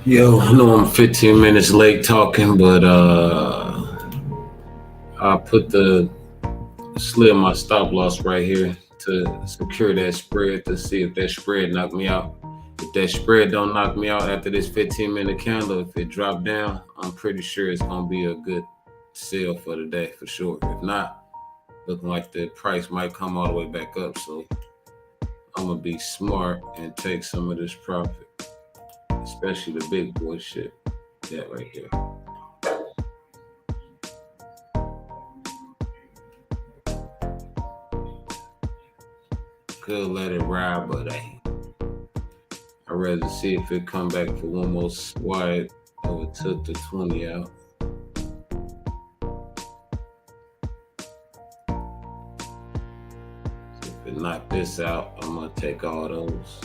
Yo, I know I'm 15 minutes late talking, but I put the slid my stop loss right here to secure that spread to see if that spread knocked me out. If that spread don't knock me out after this 15-minute candle, if it drop down, I'm pretty sure it's gonna be a good sell for the day for sure. If not, looking like the price might come all the way back up. So I'm gonna be smart and take some of this profit, especially the big boy shit. That right there. Could let it ride, but I'd rather see if it come back for one more swipe or it took the 20 out. So if it knocked this out, I'm gonna take all those.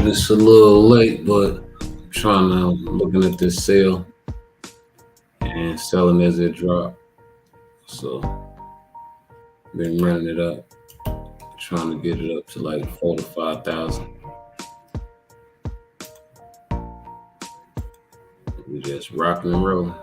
It's a little late, but I'm trying to looking at this sale and selling as it drop. So been running it up, trying to get it up to like 4 to 5,000. We just rocking and rolling.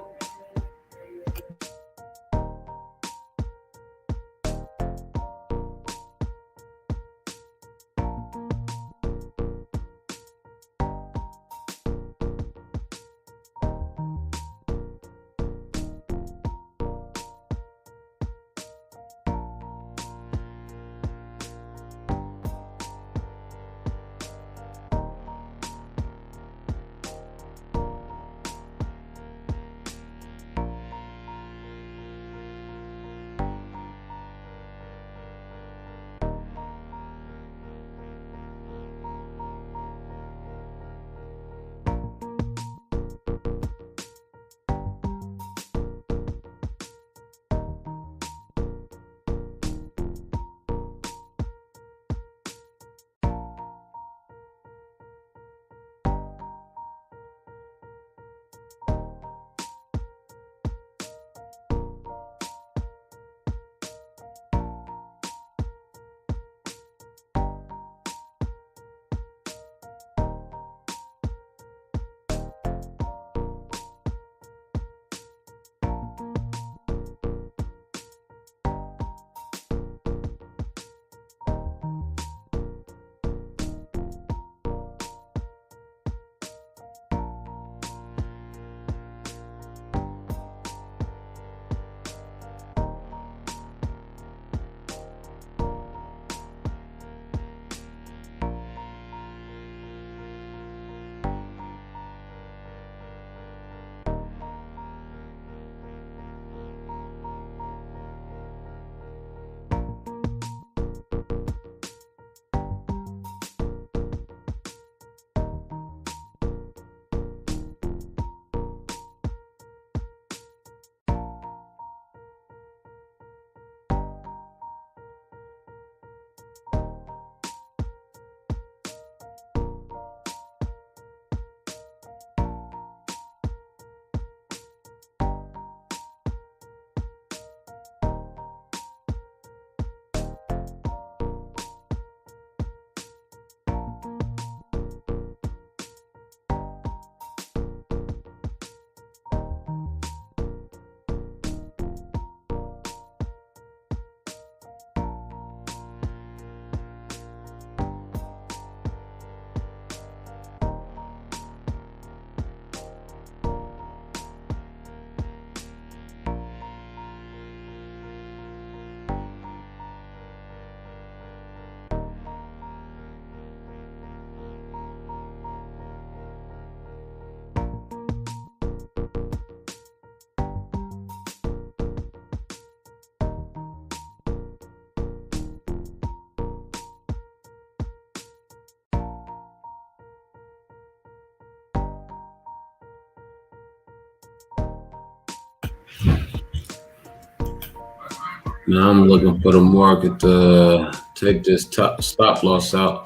Now I'm looking for the market to take this top stop loss out.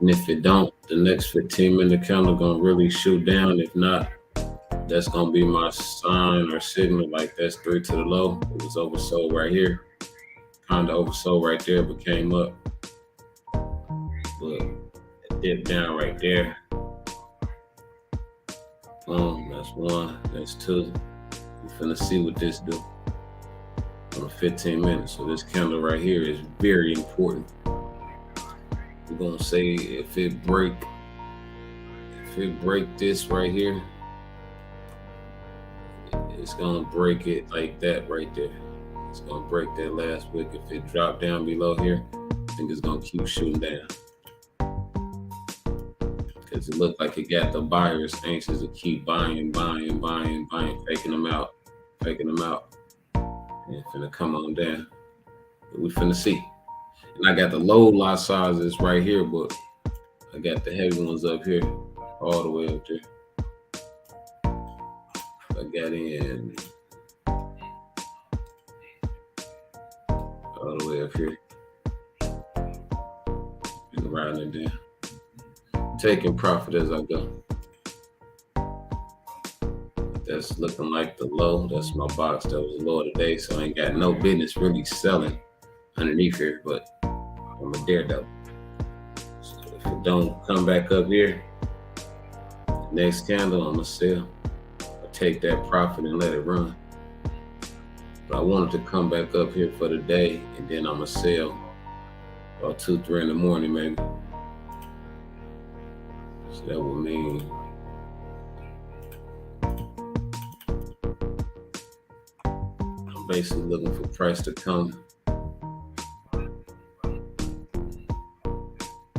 And if it don't, the next 15-minute candle gonna really shoot down. If not, that's gonna be my sign or signal. Like that's three to the low. It was oversold right here, kind of oversold right there, but came up. But it dipped down right there. Boom. That's one. That's two. We finna see what this do on 15 minutes. So this candle right here is very important. We're gonna say if it break this right here, it's gonna break it like that right there. It's gonna break that last wick. If it drop down below here, I think it's gonna keep shooting down. Because it looked like it got the buyers anxious to keep buying, faking them out. And it's finna come on down. But we finna see. And I got the low lot sizes right here, but I got the heavy ones up here, all the way up there. I got in all the way up here and riding it down. taking profit as I go. That's looking like the low. That's my box. That was the low today, so I ain't got no business really selling underneath here, but I'm a daredevil. So if it don't come back up here, next candle, I'm gonna sell. I take that profit and let it run. But I wanted to come back up here for the day, and then I'm gonna sell about 2, 3 in the morning, maybe. So that would mean I'm basically looking for price to come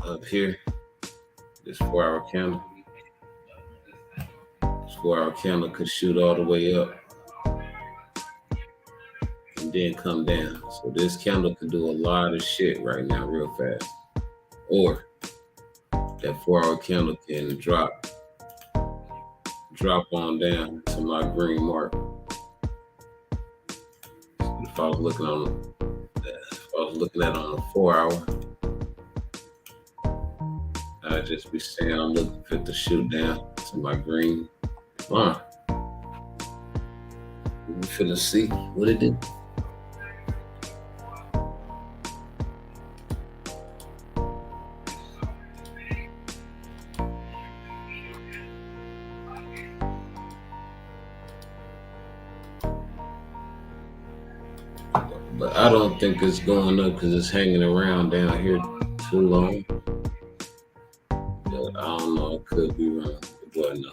up here. This 4-hour candle. This 4-hour candle could shoot all the way up and then come down. So this candle could do a lot of shit right now real fast. Or that 4-hour candle can drop on down to my green mark. So if I was looking at it on a 4-hour, I'd just be saying I'm looking for it to shoot down to my green line. We're finna see what it do. But I don't think it's going up because it's hanging around down here too long. But I don't know, it could be wrong. But no.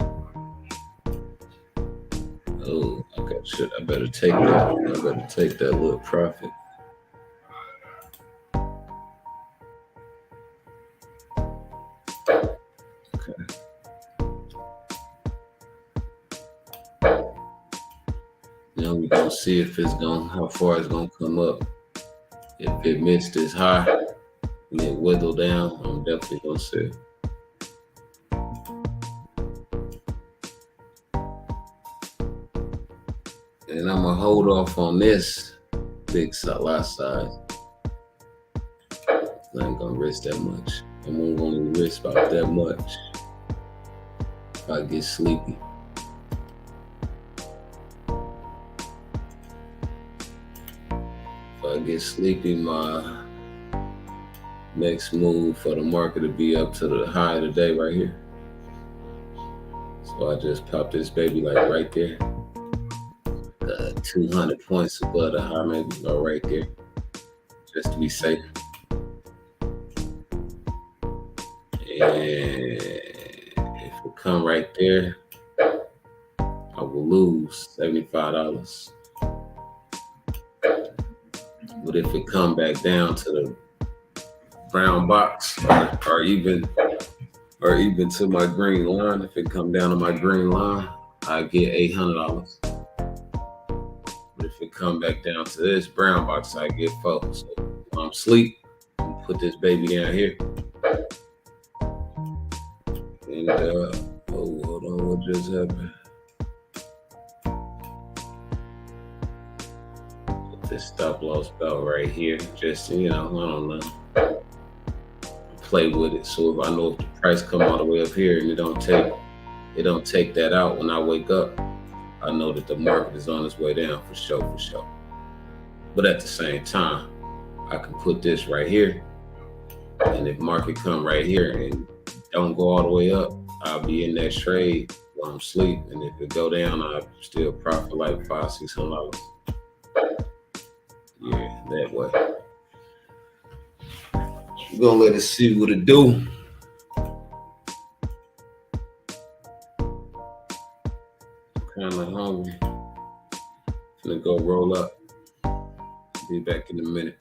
Oh, okay, shit, I better take that. I better take that little profit. Okay. Now we're gonna see if how far it's gonna come up. If it missed this high and it wiggle down, I'm definitely gonna sell. And I'm gonna hold off on this big lot size. I ain't gonna risk that much. I'm only gonna risk about that much if I get sleepy. If I get sleepy, my next move for the market to be up to the high of the day right here. So I just pop this baby like right there. 200 points above the high, maybe, or right there, just to be safe. And if it come right there, I will lose $75. But if it come back down to the brown box, or even to my green line, if it come down to my green line, I get $800. But if it come back down to this brown box, I get $4. So when I'm asleep, I'm put this baby down here. And hold on, what just happened? Put this stop loss belt right here. Just, I don't know. Play with it. So if I know if the price come all the way up here and it don't take that out when I wake up, I know that the market is on its way down for sure. But at the same time, I can put this right here, and if market come right here and don't go all the way up, I'll be in that trade while I'm asleep. And if it go down, I'll still profit like $500-$600. Yeah, that way. We're gonna let it see what it do. Kind of hungry. Gonna go roll up. Be back in a minute.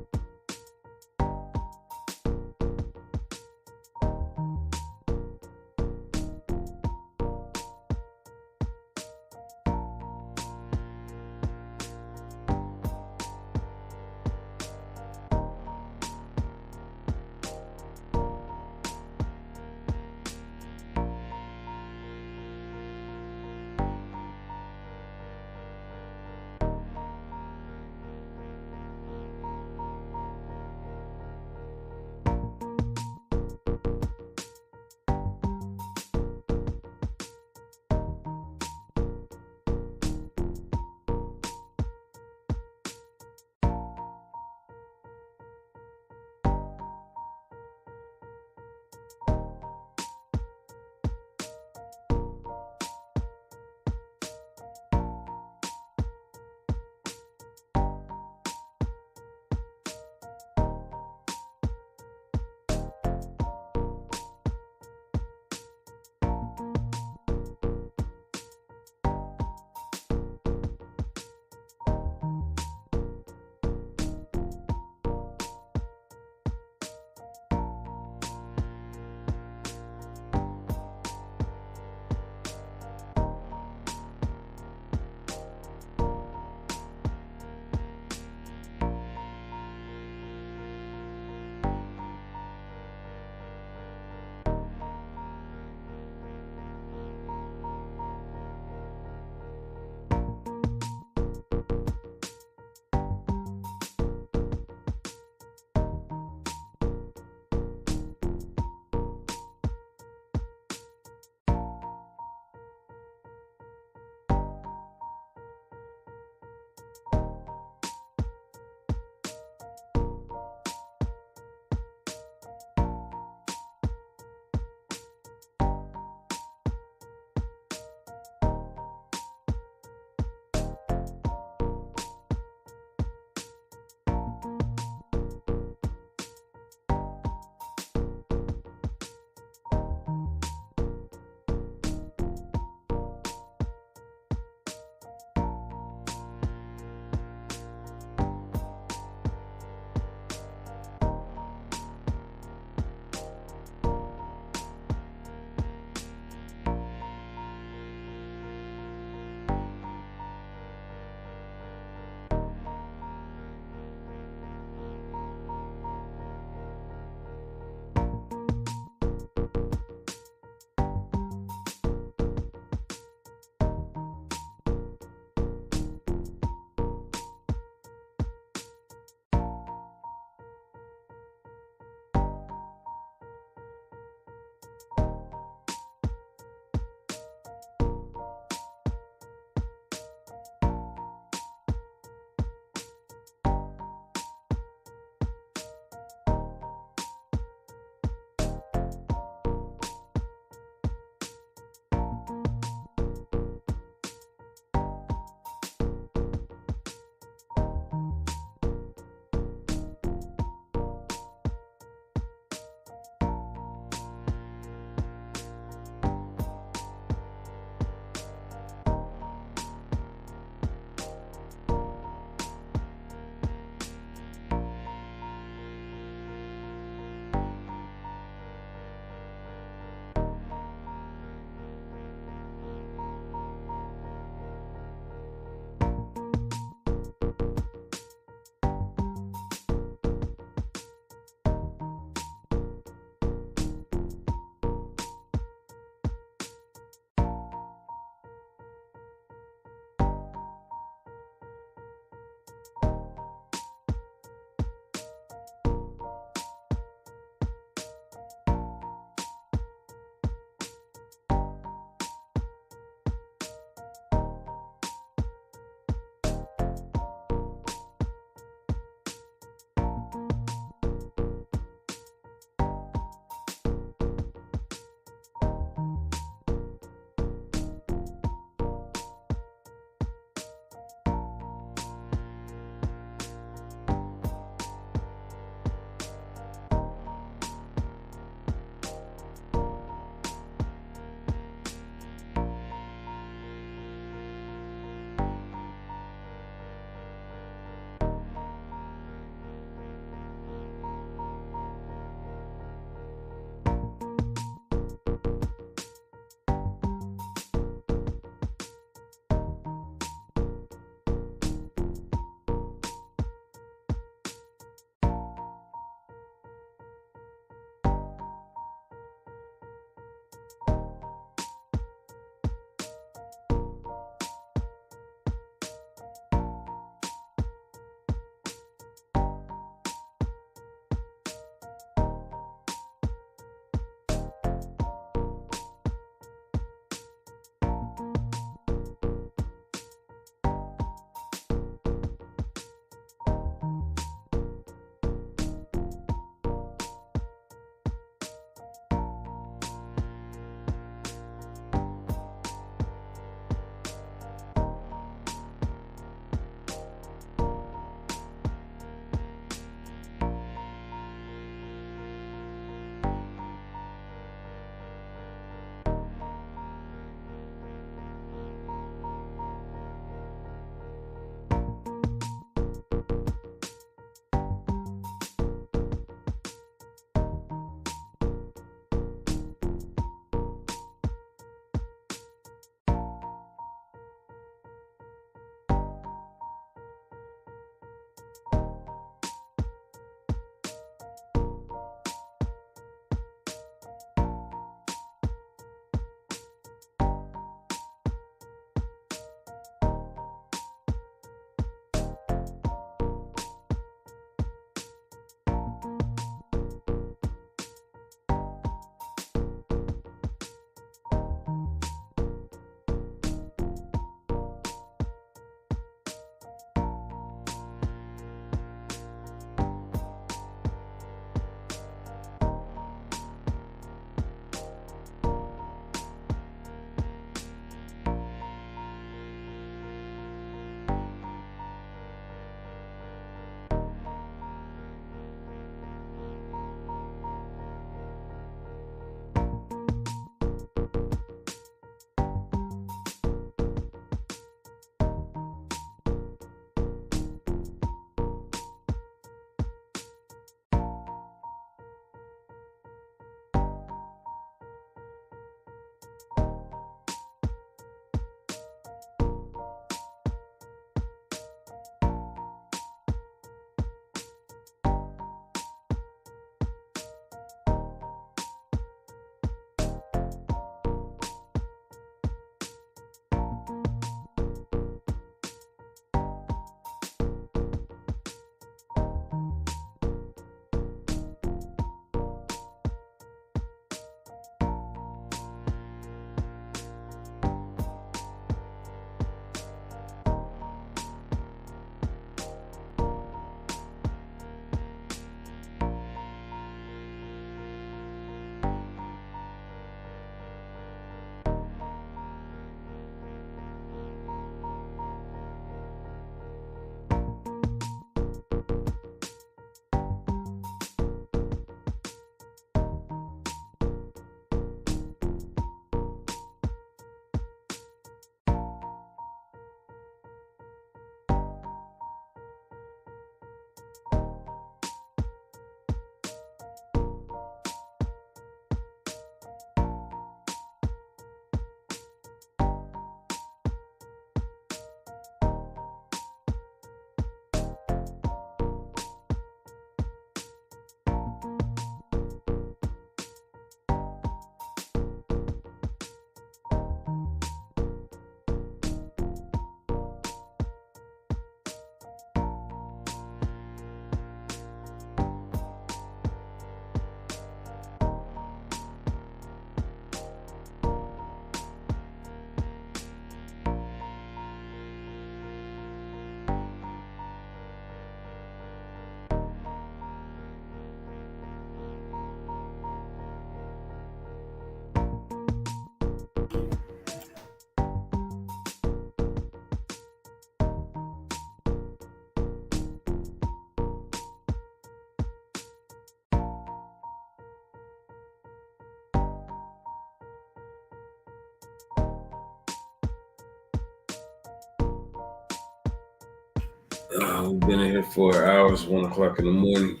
We've been in here 4 hours, 1 o'clock in the morning.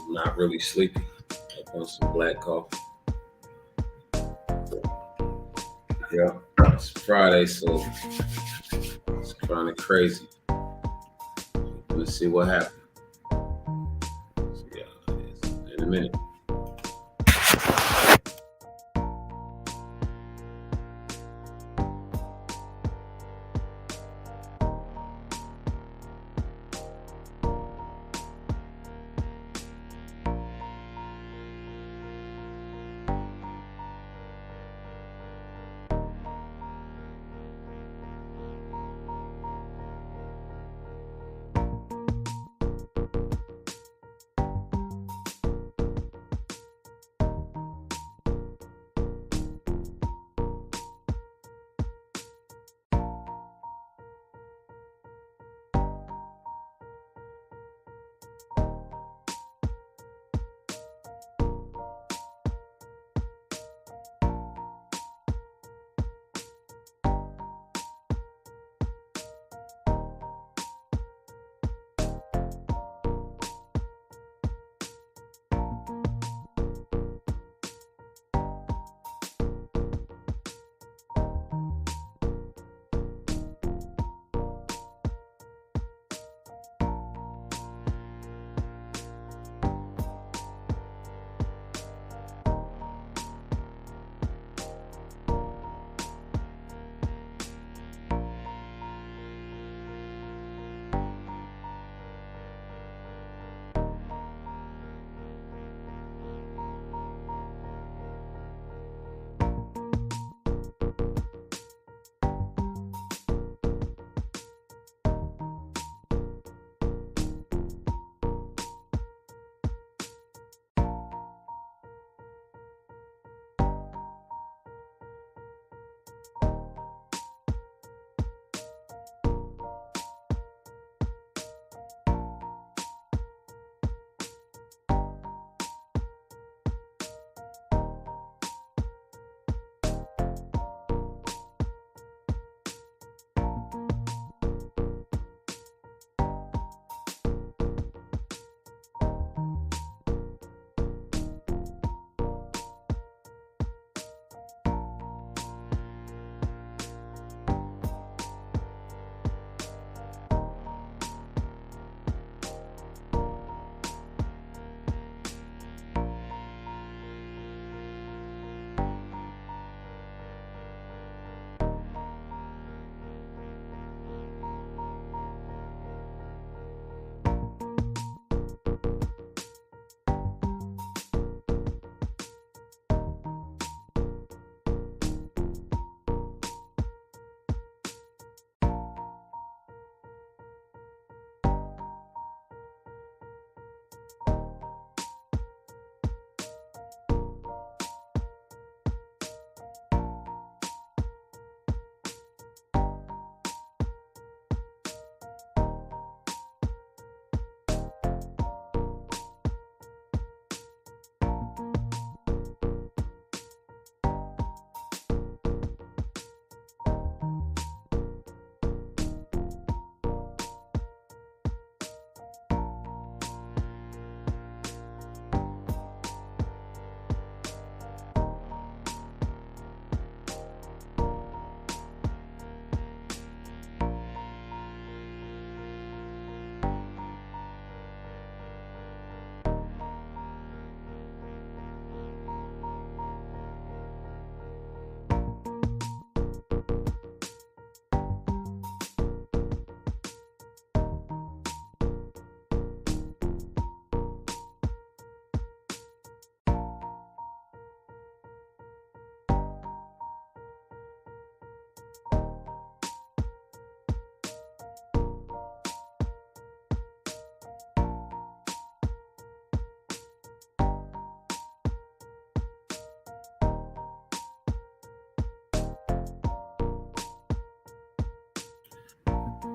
Not really sleepy. Up on some black coffee. Yeah, it's Friday, so it's kind of crazy. Let's see what happens. So, yeah, in a minute.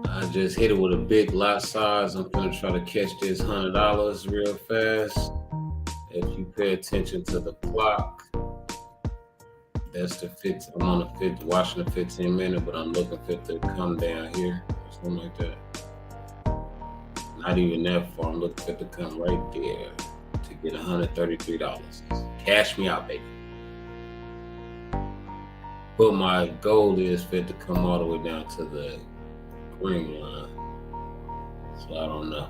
I just hit it with a big lot size. I'm gonna try to catch this $100 real fast. If you pay attention to the clock, that's the 50. I'm on the 50, watching the 15 minute, but I'm looking for it to come down here, something like that. Not even that far. I'm looking at the come right there to get $133. Cash me out, baby. But my goal is for it to come all the way down to the green line. So I don't know.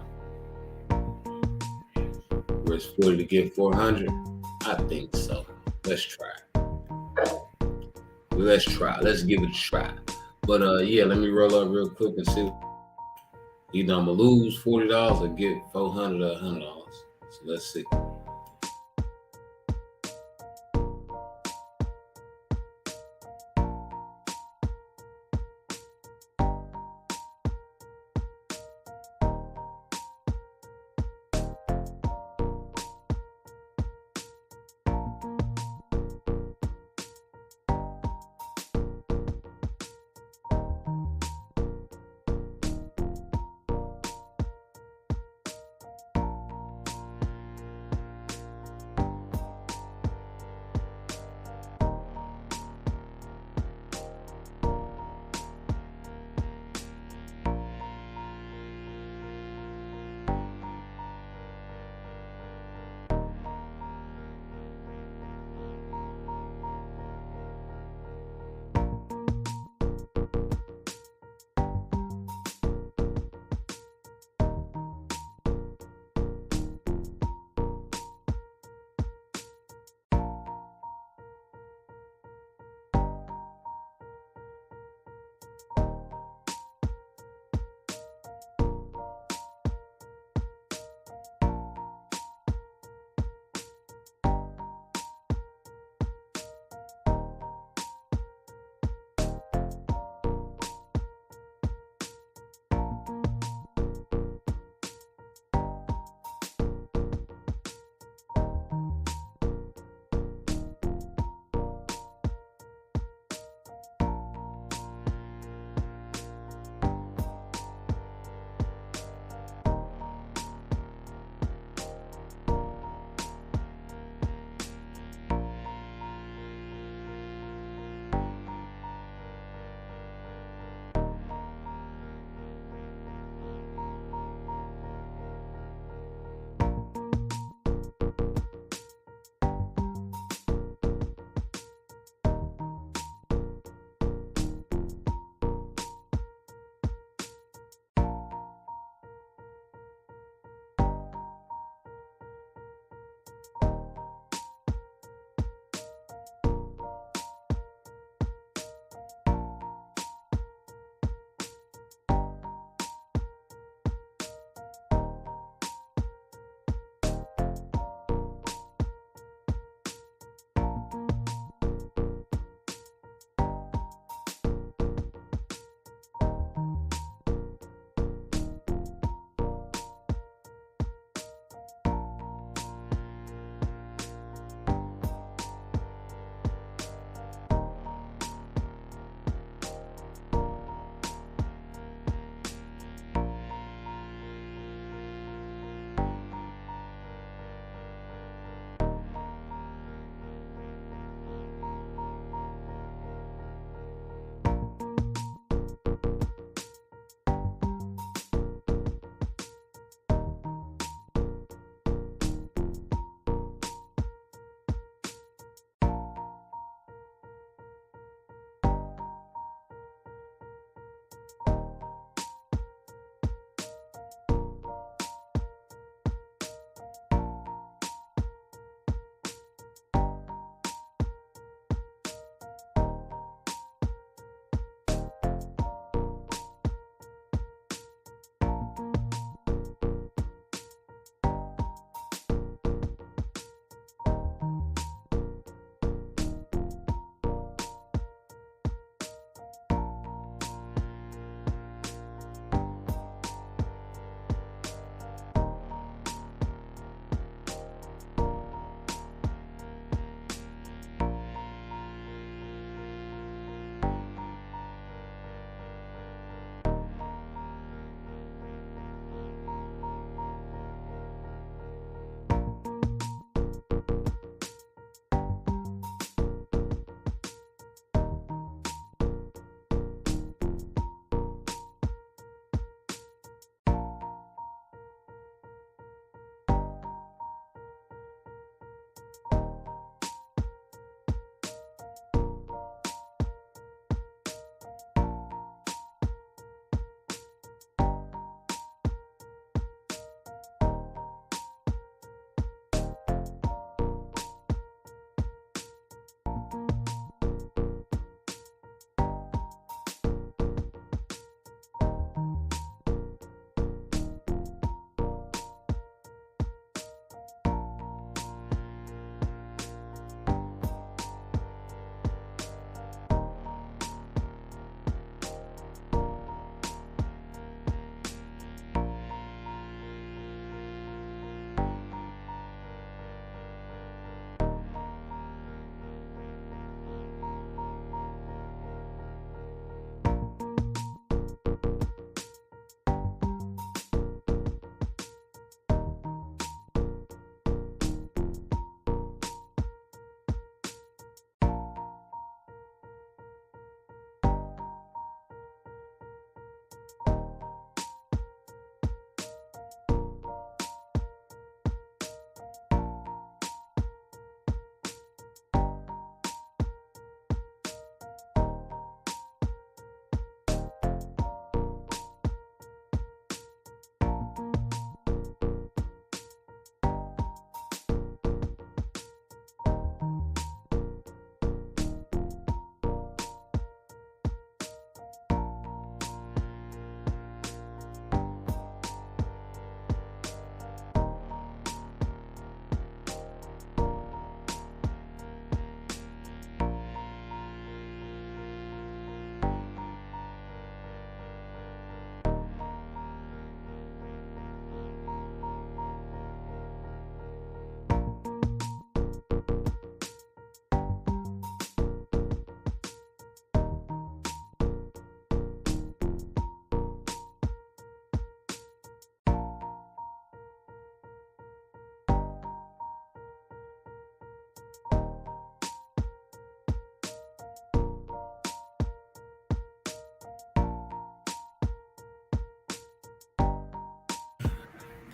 Risk 40 to get 400? I think so. Let's try. Let's try. Let's give it a try. But yeah, let me roll up real quick and see. Either I'm gonna lose $40 or get 400 or $100. So let's see.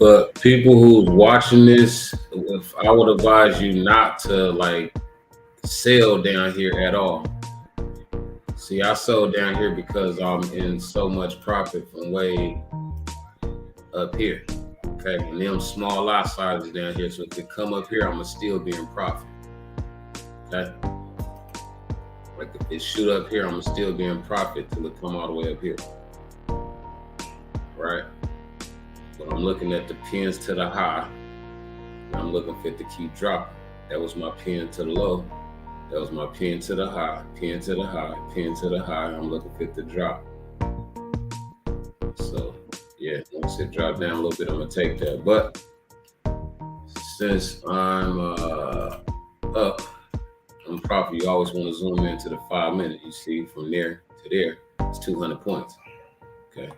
But people who's watching this, if I would advise you not to like sell down here at all. See, I sold down here because I'm in so much profit from way up here. Okay, and them small lot sizes down here. So if it come up here, I'ma still be in profit. Okay. Like if it shoot up here, I'ma still be in profit till it come all the way up here. Right? But I'm looking at the pins to the high. And I'm looking for it to keep dropping. That was my pin to the low. That was my pin to the high, pin to the high, pin to the high. I'm looking for it to drop. So yeah, once it drop down a little bit, I'm gonna take that. But since I'm up on profit, you always want to zoom into the 5 minute. You see, from there to there, it's 200 points. Okay.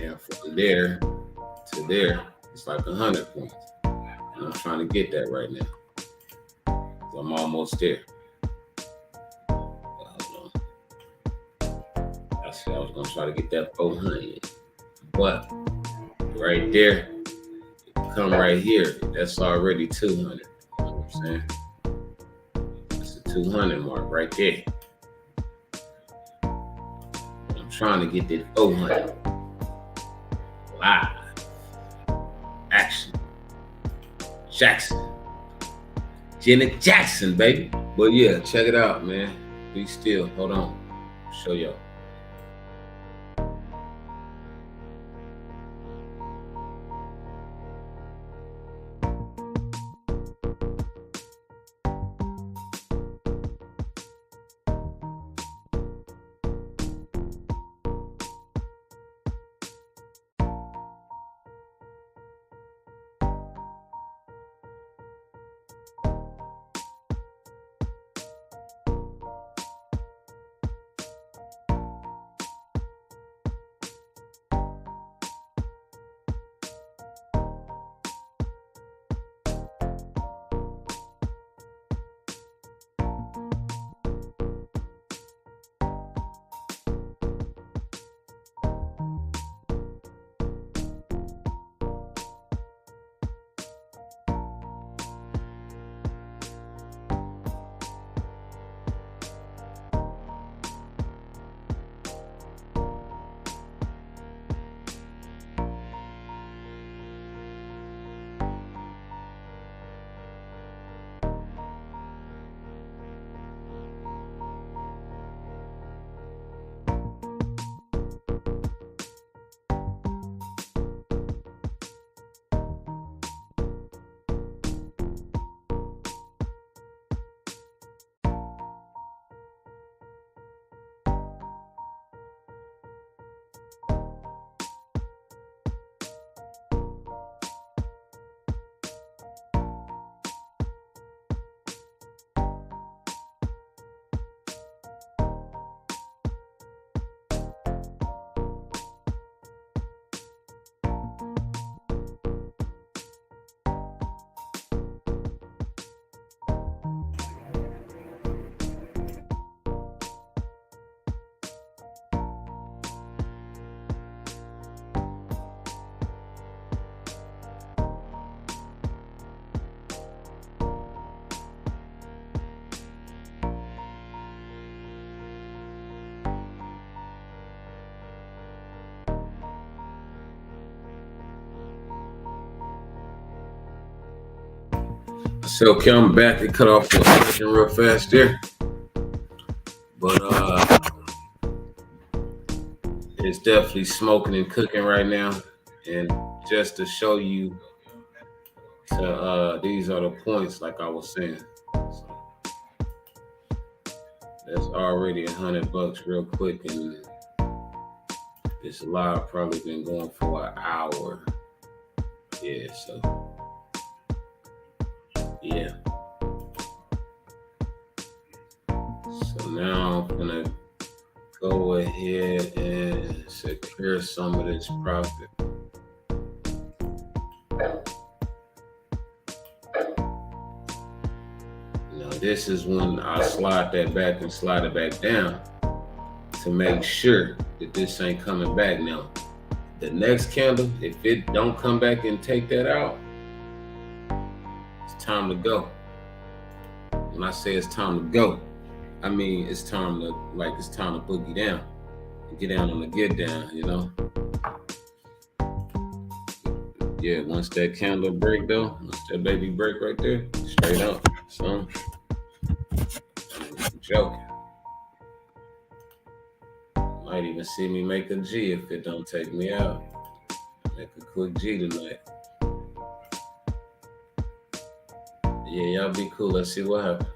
And from there to there, it's like 100 points. And I'm trying to get that right now. I'm almost there. Hold on. I said I was gonna try to get that 400, but right there, come right here, that's already 200. You know what I'm saying? It's the 200 mark right there. I'm trying to get that 400. Live action. Jackson. Janet Jackson, baby. But yeah, check it out, man. Be still. Hold on. Show y'all. So okay, I'm back. It cut off for a second real fast there. But it's definitely smoking and cooking right now. And just to show you these are the points like I was saying. So that's already $100 real quick, and this live probably been going for an hour. Yeah, so yeah. So now I'm gonna go ahead and secure some of this profit. Now this is when I slide that back and slide it back down to make sure that this ain't coming back now. The next candle, if it don't come back and take that out, it's time to go. When I say it's time to go, I mean it's time to boogie down. Get down on the get down, you know. Yeah, once that candle break though, once that baby break right there, straight up, son. I'm joking. Might even see me make a G if it don't take me out. Make a quick G tonight. Yeah, y'all be cool. Let's see what happens.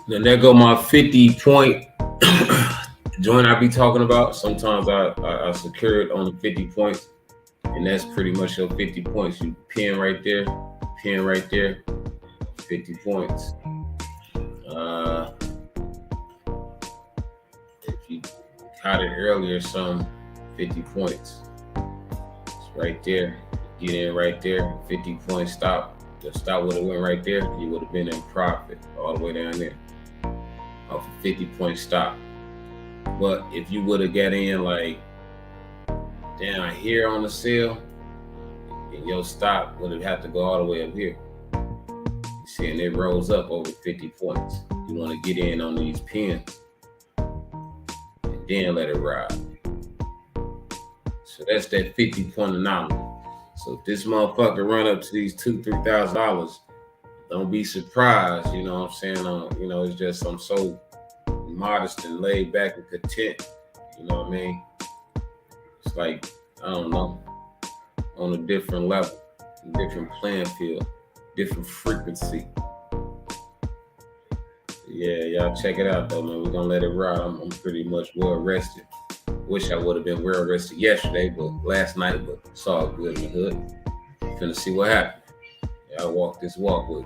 Then there go my 50-point joint I be talking about. Sometimes I secure it on the 50 points, and that's pretty much your 50 points. You pin right there, 50 points. If you caught it earlier, some 50 points. It's right there. Get in right there, 50 points stop. The stop would have went right there. You would have been in profit all the way down there off a 50-point stop. But if you would have got in like down here on the sale, and your stop would have had to go all the way up here. You see, and it rolls up over 50 points. You want to get in on these pins and then let it ride. So that's that 50-point anomaly. So if this motherfucker run up to these $2,000-$3,000, don't be surprised. You know what I'm saying? It's just I'm so modest and laid back and content. You know what I mean? It's like, I don't know, on a different level, different playing field, different frequency. Yeah, y'all check it out though, man. We're gonna let it ride. I'm pretty much well rested. Wish I would have been well rested yesterday, but last night, but it's all good in the hood. Finna see what happened. Y'all walk this walk with.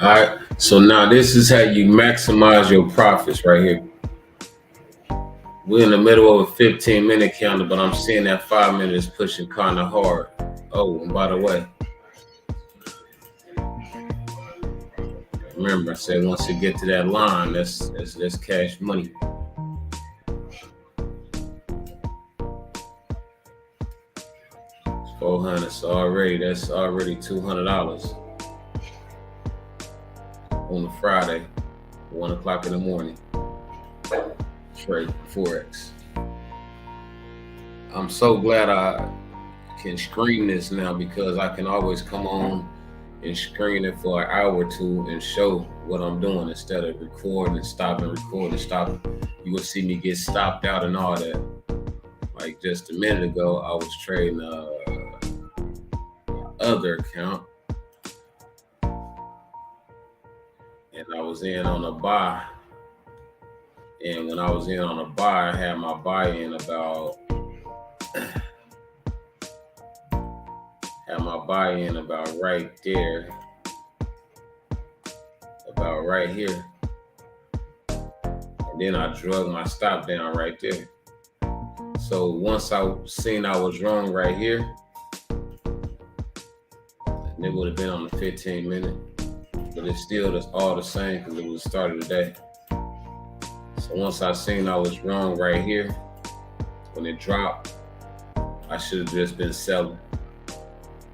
All right. So now this is how you maximize your profits right here. We're in the middle of a 15-minute counter, but I'm seeing that 5 minute is pushing kind of hard. Oh, and by the way, remember I said once you get to that line, that's cash money. 400. So that's already $200 on a Friday, 1 o'clock in the morning. Trade Forex. I'm so glad I can screen this now, because I can always come on and screen it for an hour or two and show what I'm doing instead of recording and stopping, record and stop. You will see me get stopped out and all that. Like just a minute ago, I was trading other account, and I was in on a buy. And when I was in on a buy, I had my buy-in about right there, about right here. And then I drug my stop down right there. So once I seen I was wrong right here, and it would have been on the 15 minute, but it's still all the same because it was the start of the day. So once I seen I was wrong right here, when it dropped, I should have just been selling.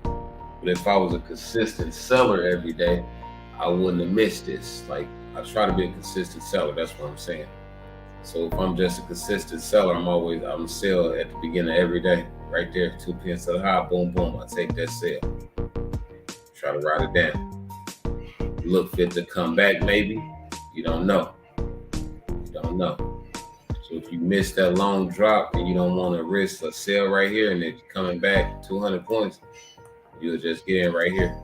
But if I was a consistent seller every day, I wouldn't have missed this. Like, I try to be a consistent seller, that's what I'm saying. So if I'm just a consistent seller, I'm sell at the beginning of every day, right there, 2 pence to the high, boom, boom, I take that sale. Try to write it down. Look fit to come back, maybe. You don't know. So if you miss that long drop and you don't want to risk a sell right here and it's coming back 200 points, you'll just get in right here.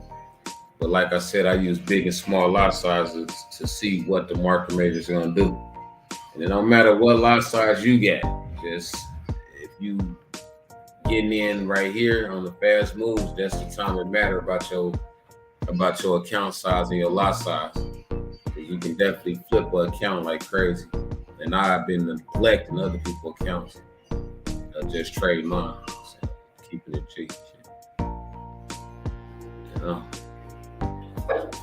But like I said, I use big and small lot sizes to see what the market makers are going to do. And it don't matter what lot size you get. Just if you getting in right here on the fast moves, that's the time it matter about your account size and your lot size. Because you can definitely flip an account like crazy. And I've been neglecting other people's accounts. Just trade mine. So keeping it cheap. You know.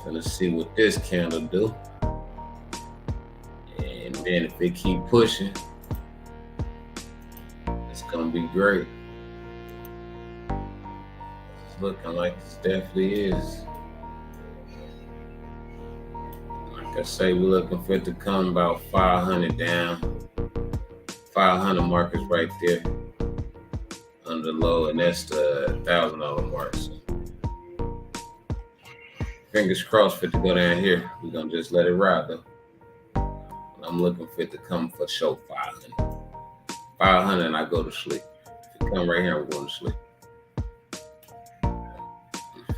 Gonna see what this candle do. And then if it keep pushing, it's gonna be great. It's looking like it definitely is. Like I say, we're looking for it to come about 500 down. 500 mark is right there under low, and that's the $1,000 mark. So fingers crossed for it to go down here. We're gonna just let it ride though. I'm looking for it to come for show 500. 500 and I go to sleep. If it come right here, I'm going to sleep.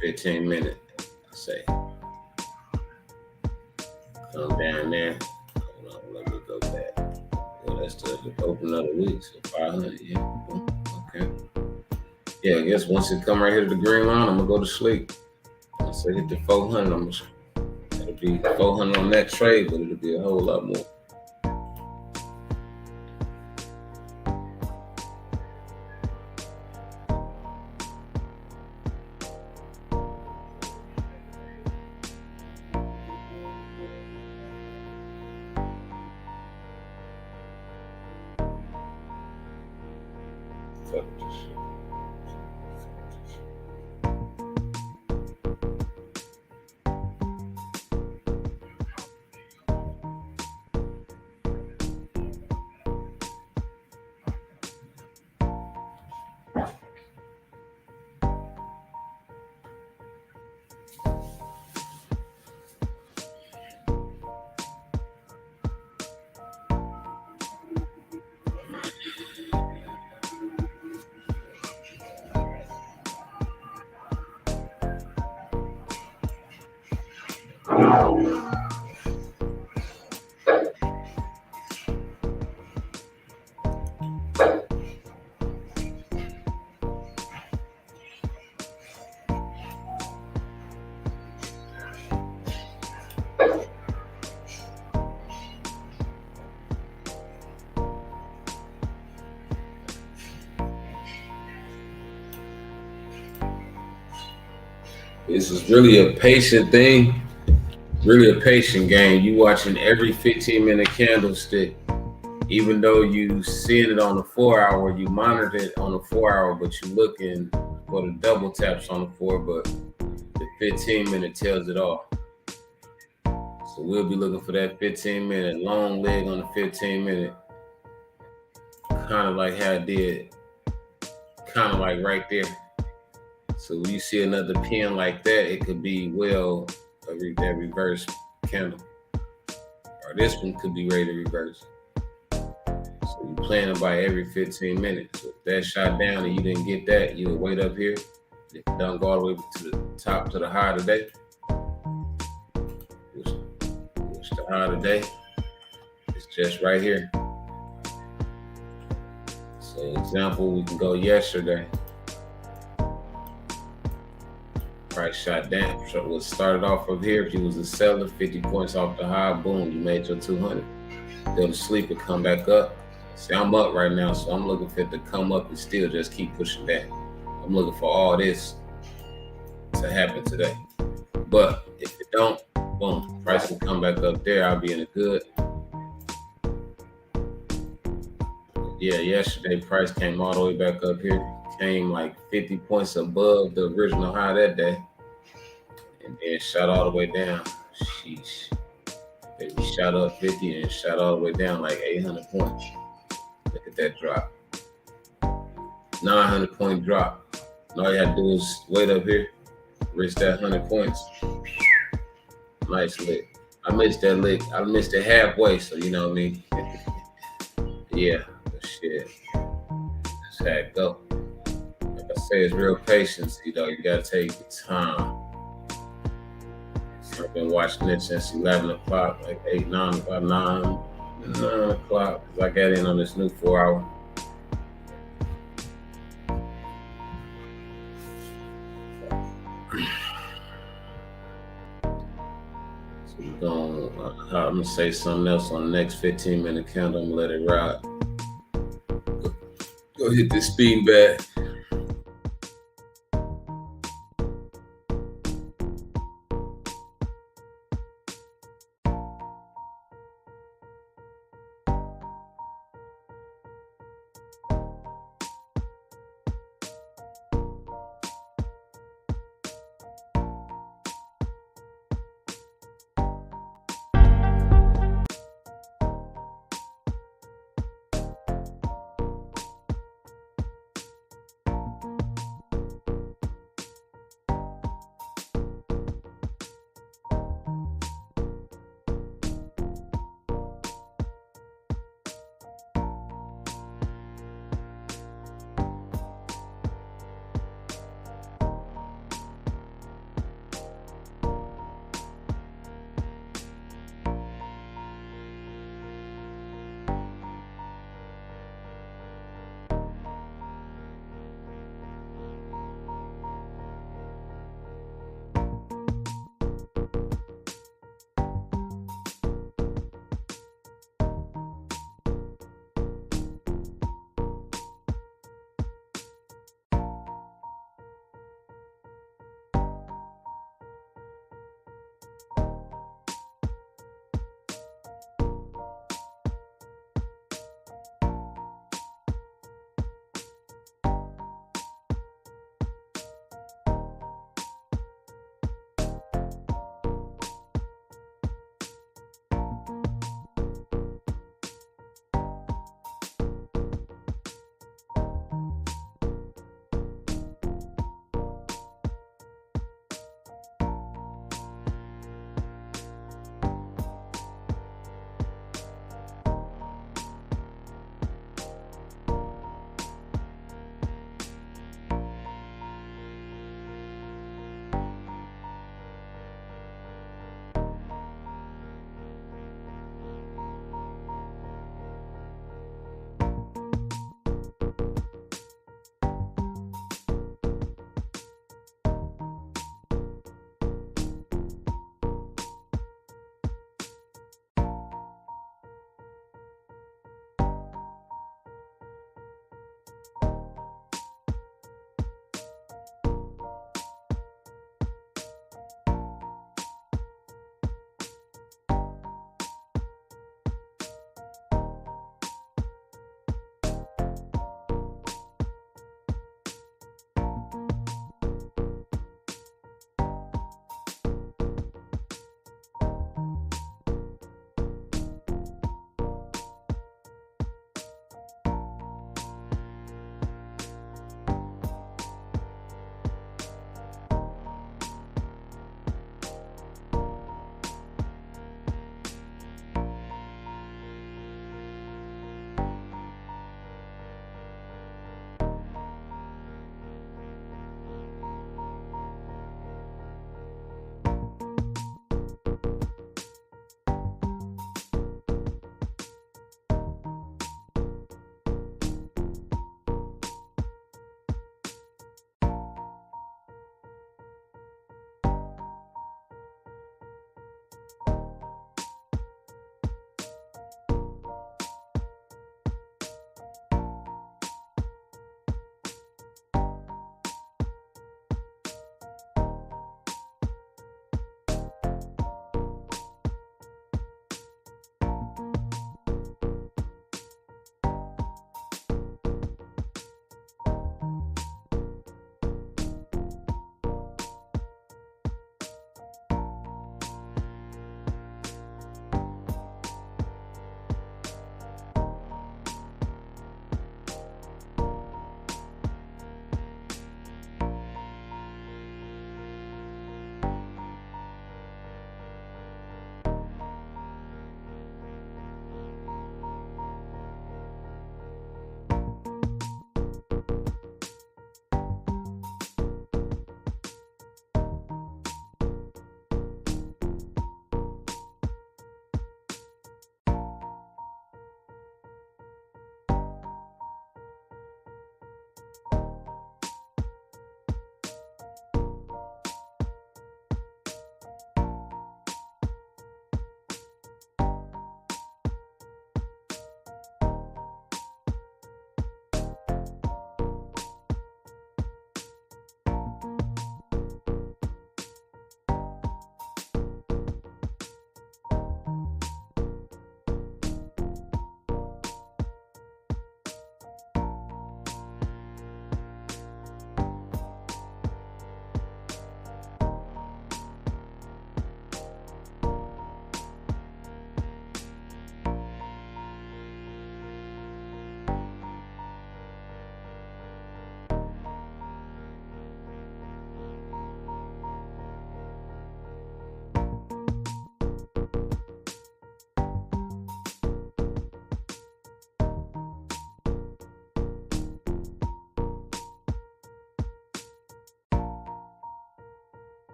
15 minutes, I say. Come down there. Hold on, let me go back. Well, that's the open of the week, so 500, yeah. Okay. Yeah, I guess once it come right here to the green line, I'm gonna go to sleep. Once I hit the 400, it'll be 400 on that trade, but it'll be a whole lot more. This is really a patient thing, really a patient game. You watching every 15-minute candlestick, even though you seeing it on the 4 hour, you monitor it on the 4 hour, but you looking for the double taps on the 4, but the 15-minute tells it all. So we'll be looking for that 15-minute long leg on the 15-minute, kind of like how I did, kind of like right there. So when you see another pin like that, it could be that reverse candle, or this one could be ready to reverse. So you're playing it by every 15 minutes. So if that shot down and you didn't get that, you would wait up here. If it don't go all the way to the top, to the high today, which the high today, it's just right here. So example, we can go yesterday. Price shot down. So it started off from here. If you was a seller, 50 points off the high, boom, you made your 200. Go to sleep and come back up. See, I'm up right now, so I'm looking for it to come up and still just keep pushing back. I'm looking for all this to happen today. But if it don't, boom, price can come back up there. I'll be in a good. Yeah, yesterday price came all the way back up here. Came like 50 points above the original high that day. And then shot all the way down. Sheesh. Baby shot up 50 and shot all the way down like 800 points. Look at that drop. 900 point drop. And all you have to do is wait up here, reach that 100 points. Nice lick. I missed that lick. I missed it halfway, so you know what I mean? Yeah, shit. That's how it go. Like I say, it's real patience, you know, you gotta take your time. So I've been watching it since 11 o'clock, like 8, 9, about 9 o'clock, because I got in on this new 4-hour. So we're going, I'm gonna say something else on the next 15-minute candle. I'm gonna let it ride. Go hit this speed back.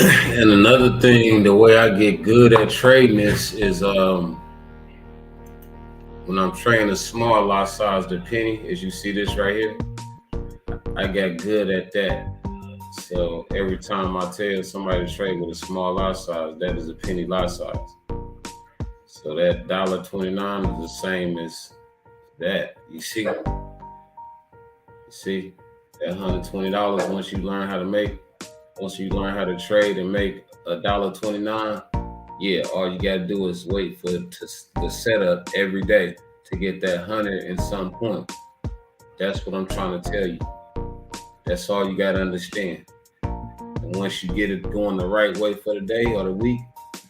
And another thing, the way I get good at trading is when I'm trading a small lot size, the penny, as you see this right here, I got good at that. So every time I tell somebody to trade with a small lot size, that is a penny lot size. So that $1.29 is the same as that. You see that $120 once you learn how to trade and make $1.29, yeah, all you gotta do is wait for the setup every day to get that 100 and some point. That's what I'm trying to tell you. That's all you gotta understand. And once you get it going the right way for the day or the week,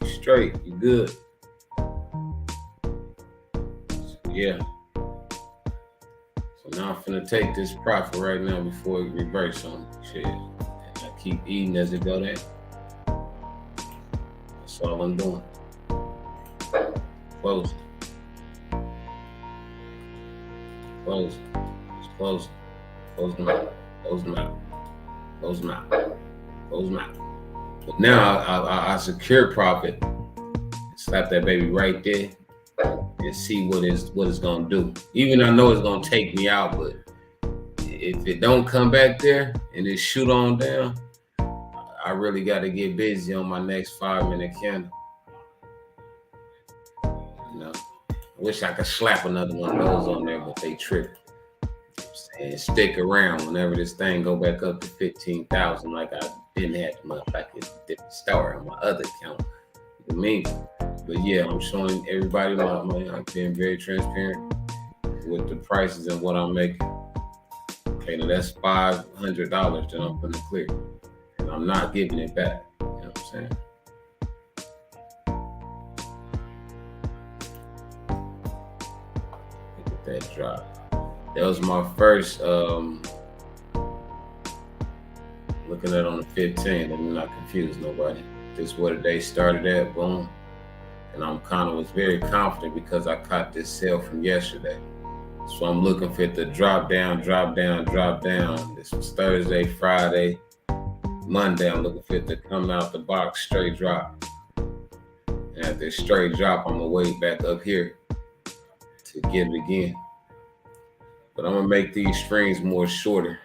you straight, you good. So, yeah. So now I'm finna take this profit right now before it reverse on shit. And I keep eating as it go there. That's all I'm doing. Close. Close. Just close. Close them out. Close them out. Close them out. Close them out. But now I secure profit. Slap that baby right there and see what it's gonna do. Even I know it's gonna take me out, but if it don't come back there and it shoot on down, I really got to get busy on my next 5-minute candle. You know, I wish I could slap another one of those on there, but they trip. And stick around whenever this thing go back up to 15,000, like I didn't have the motherfucking different story on my other account. You know what I mean? But yeah, I'm showing everybody my money. I'm being very transparent with the prices and what I'm making. Okay, now that's $500 that I'm putting clear, and I'm not giving it back. You know what I'm saying? Look at that drop. That was my first looking at on the 15. Let me not confuse nobody. This is where the day started at. Boom. And I'm was very confident because I caught this sale from yesterday. So I'm looking for it to drop down. This was Thursday, Friday, Monday. I'm looking for it to come out the box, straight drop. And at this straight drop, I'm gonna wait back up here to get it again. But I'm gonna make these strings more shorter.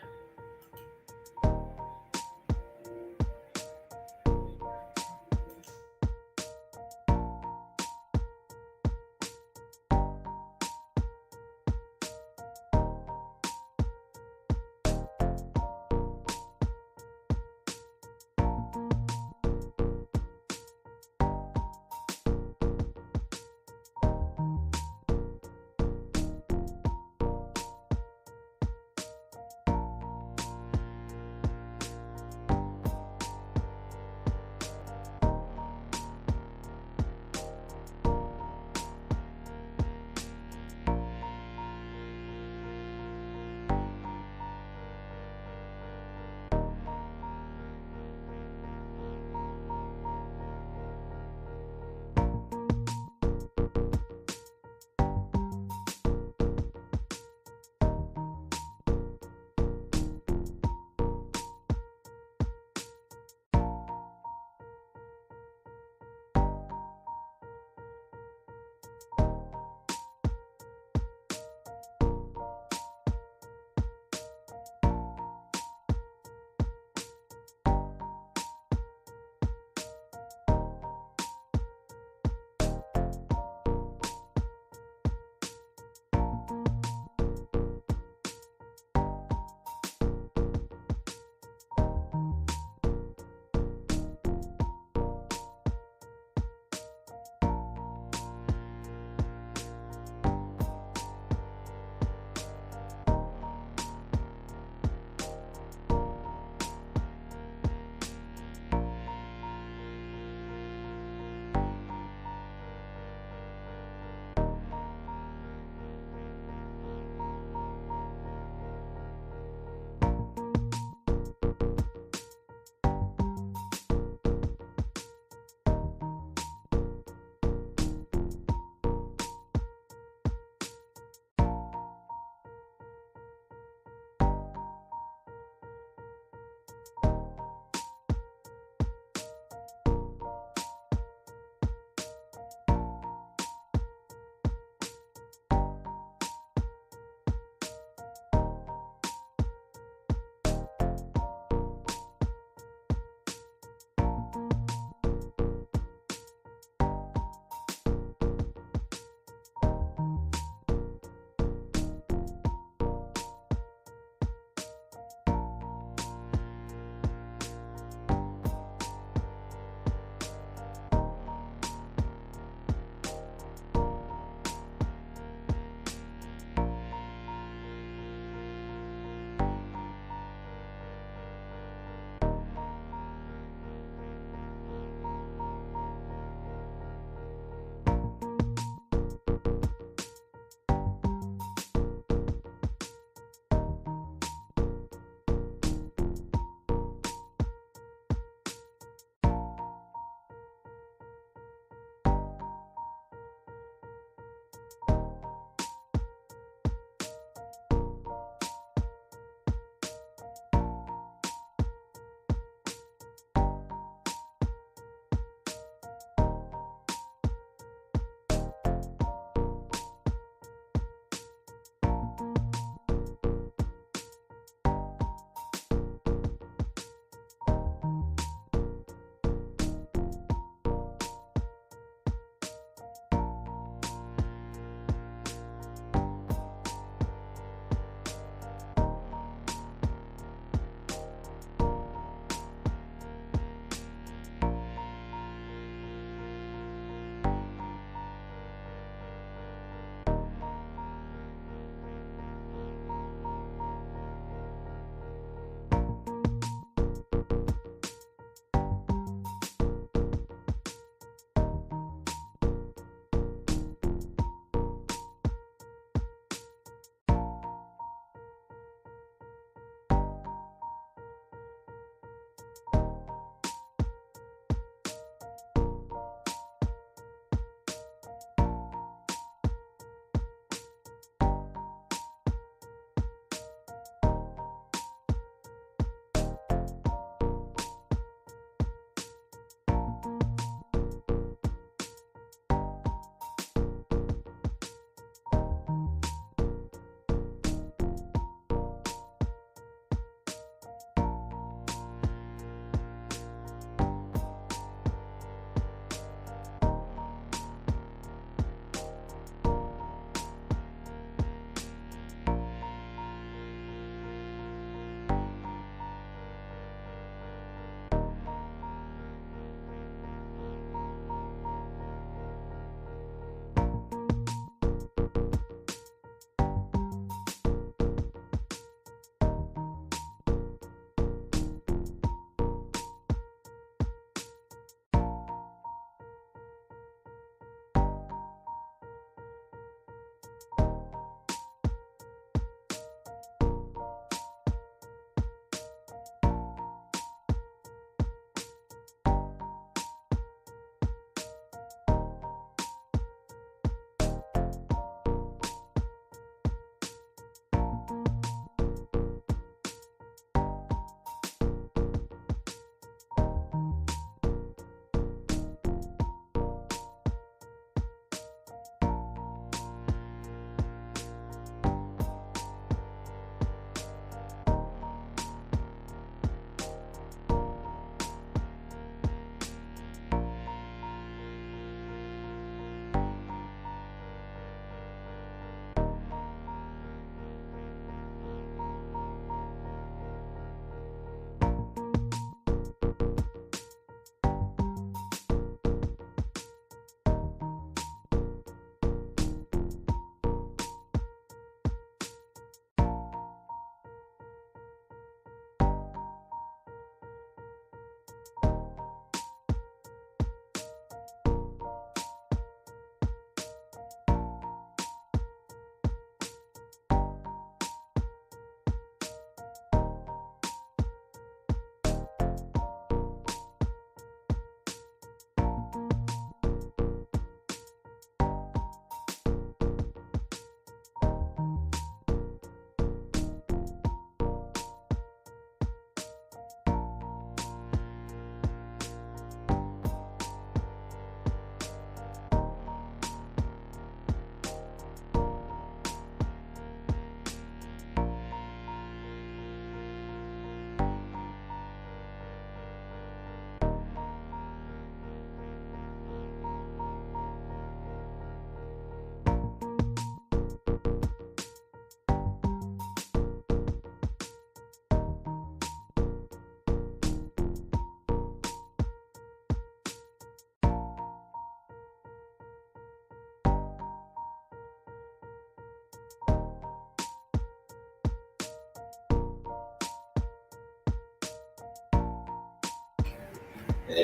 And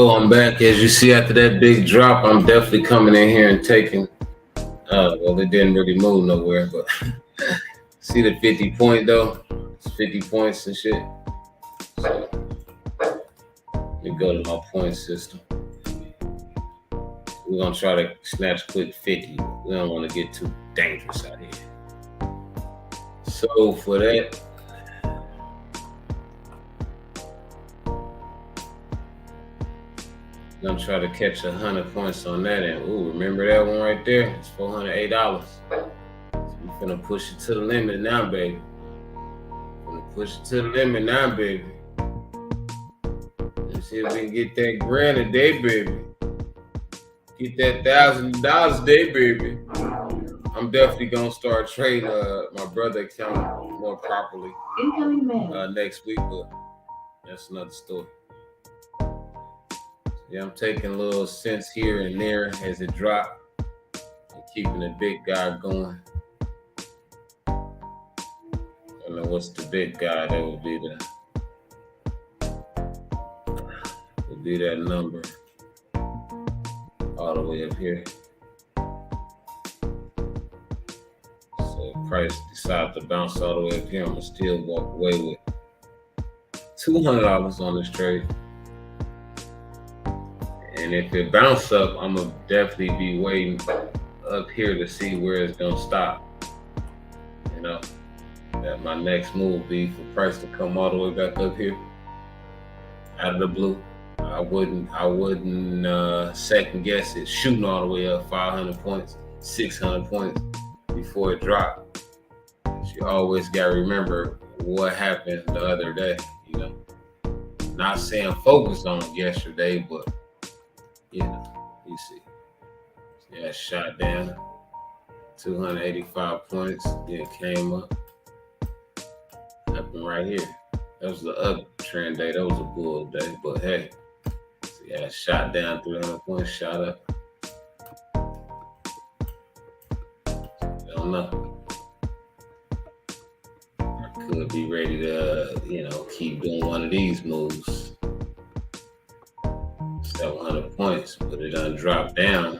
I'm back. As you see, after that big drop, I'm definitely coming in here and taking. Well, it didn't really move nowhere, but see the 50 point though? It's 50 points and shit. So let me go to my point system. We're gonna try to snatch quick 50. We don't want to get too dangerous out here. So for that, I'm gonna try to catch 100 points on that. And remember that one right there? It's $408. So we're gonna push it to the limit now, baby. Push it to the limit now, baby. Let's see if we can get that grand a day, baby. Get that $1,000 a day, baby. I'm definitely gonna start trading my brother account more properly next week, but that's another story. Yeah, I'm taking little cents here and there as it drops and keeping the big guy going. I don't know what's the big guy. That would be that number all the way up here. So if price decides to bounce all the way up here, I'm gonna still walk away with $200 on this trade. And if it bounces up, I'm gonna definitely be waiting up here to see where it's gonna stop. You know, that my next move be for price to come all the way back up here out of the blue. I wouldn't second guess it shooting all the way up 500 points, 600 points before it dropped. You always gotta remember what happened the other day. You know, not saying focus on it yesterday, but you see. Yeah, shot down 285 points, then came up. Happened right here. That was the uptrend day. That was a bull day, but hey. Yeah, shot down 300 points, shot up. I don't know. I could be ready to, keep doing one of these moves. 700 points, but it done dropped down.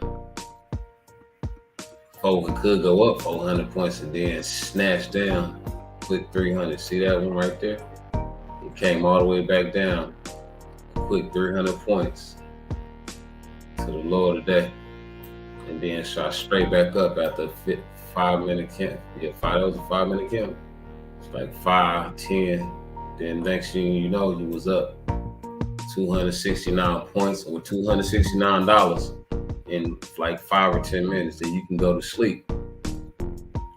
It could go up 400 points and then snatch down. Quick 300. See that one right there? It came all the way back down. Quick 300 points to the low of the day, and then shot straight back up after 5-minute candle. Yeah, that was a 5-minute candle. It's like 5, 10. Then next thing you know, he was up 269 points or $269 in like 5 or 10 minutes. Then you can go to sleep.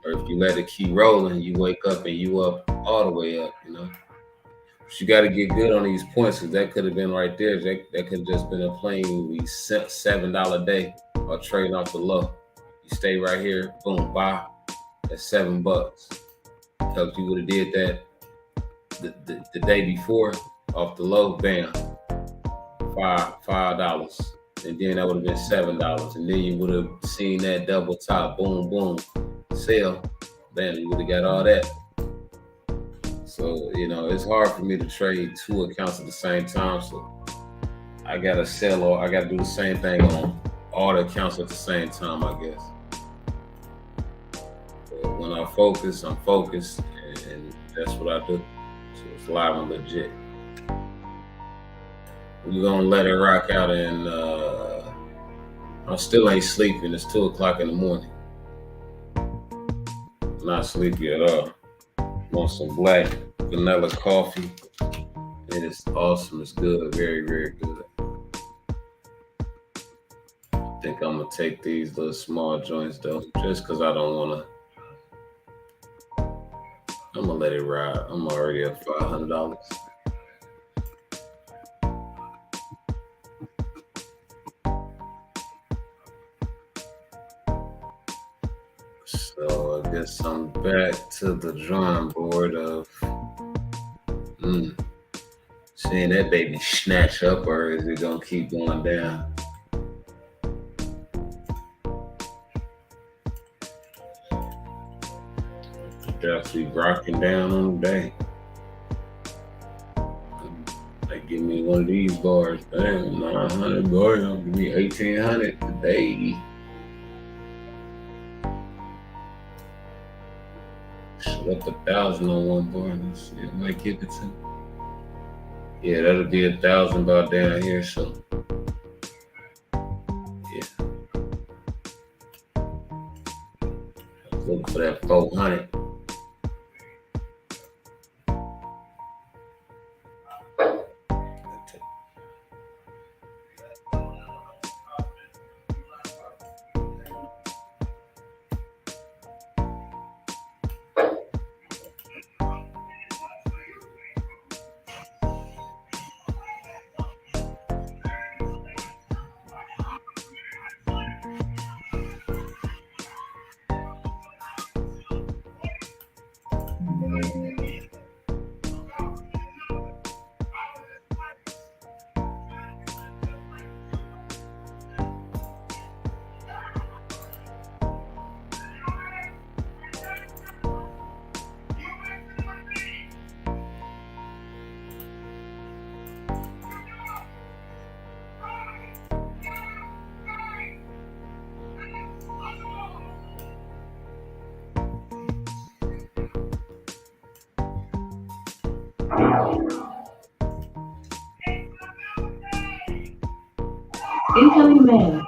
Or if you let it keep rolling, you wake up and you up all the way up, But you got to get good on these points, because that could have been right there. That could have just been a plain $7 day or trading off the low. You stay right here, boom, buy. That's $7. Because you would have did that the day before off the low, bam, $5, and then that would have been $7, and then you would have seen that double top, boom, boom, sell, bam, you would have got all that. So, it's hard for me to trade 2 accounts at the same time. So I got to sell, or I got to do the same thing on all the accounts at the same time, I guess. But when I focus, I'm focused, and that's what I do. So it's live and legit. We're going to let it rock out, and I still ain't sleeping. It's 2 o'clock in the morning. I'm not sleepy at all. Want some black vanilla coffee. It is awesome. It's good. Very, very good. I think I'm going to take these little small joints, though, just because I don't want to. I'm going to let it ride. I'm already at $500. So I guess I'm back to the drawing board of seeing that baby snatch up, or is it gonna keep going down? Definitely rocking down on the day. Like, give me one of these bars. Damn, 900 bars. Give me 1800 today. Shut up 1,000 on one bar. Let's see. It might give it to me. Yeah, that'll be 1,000 about down here. So yeah, I was looking for that 400. Incoming mail.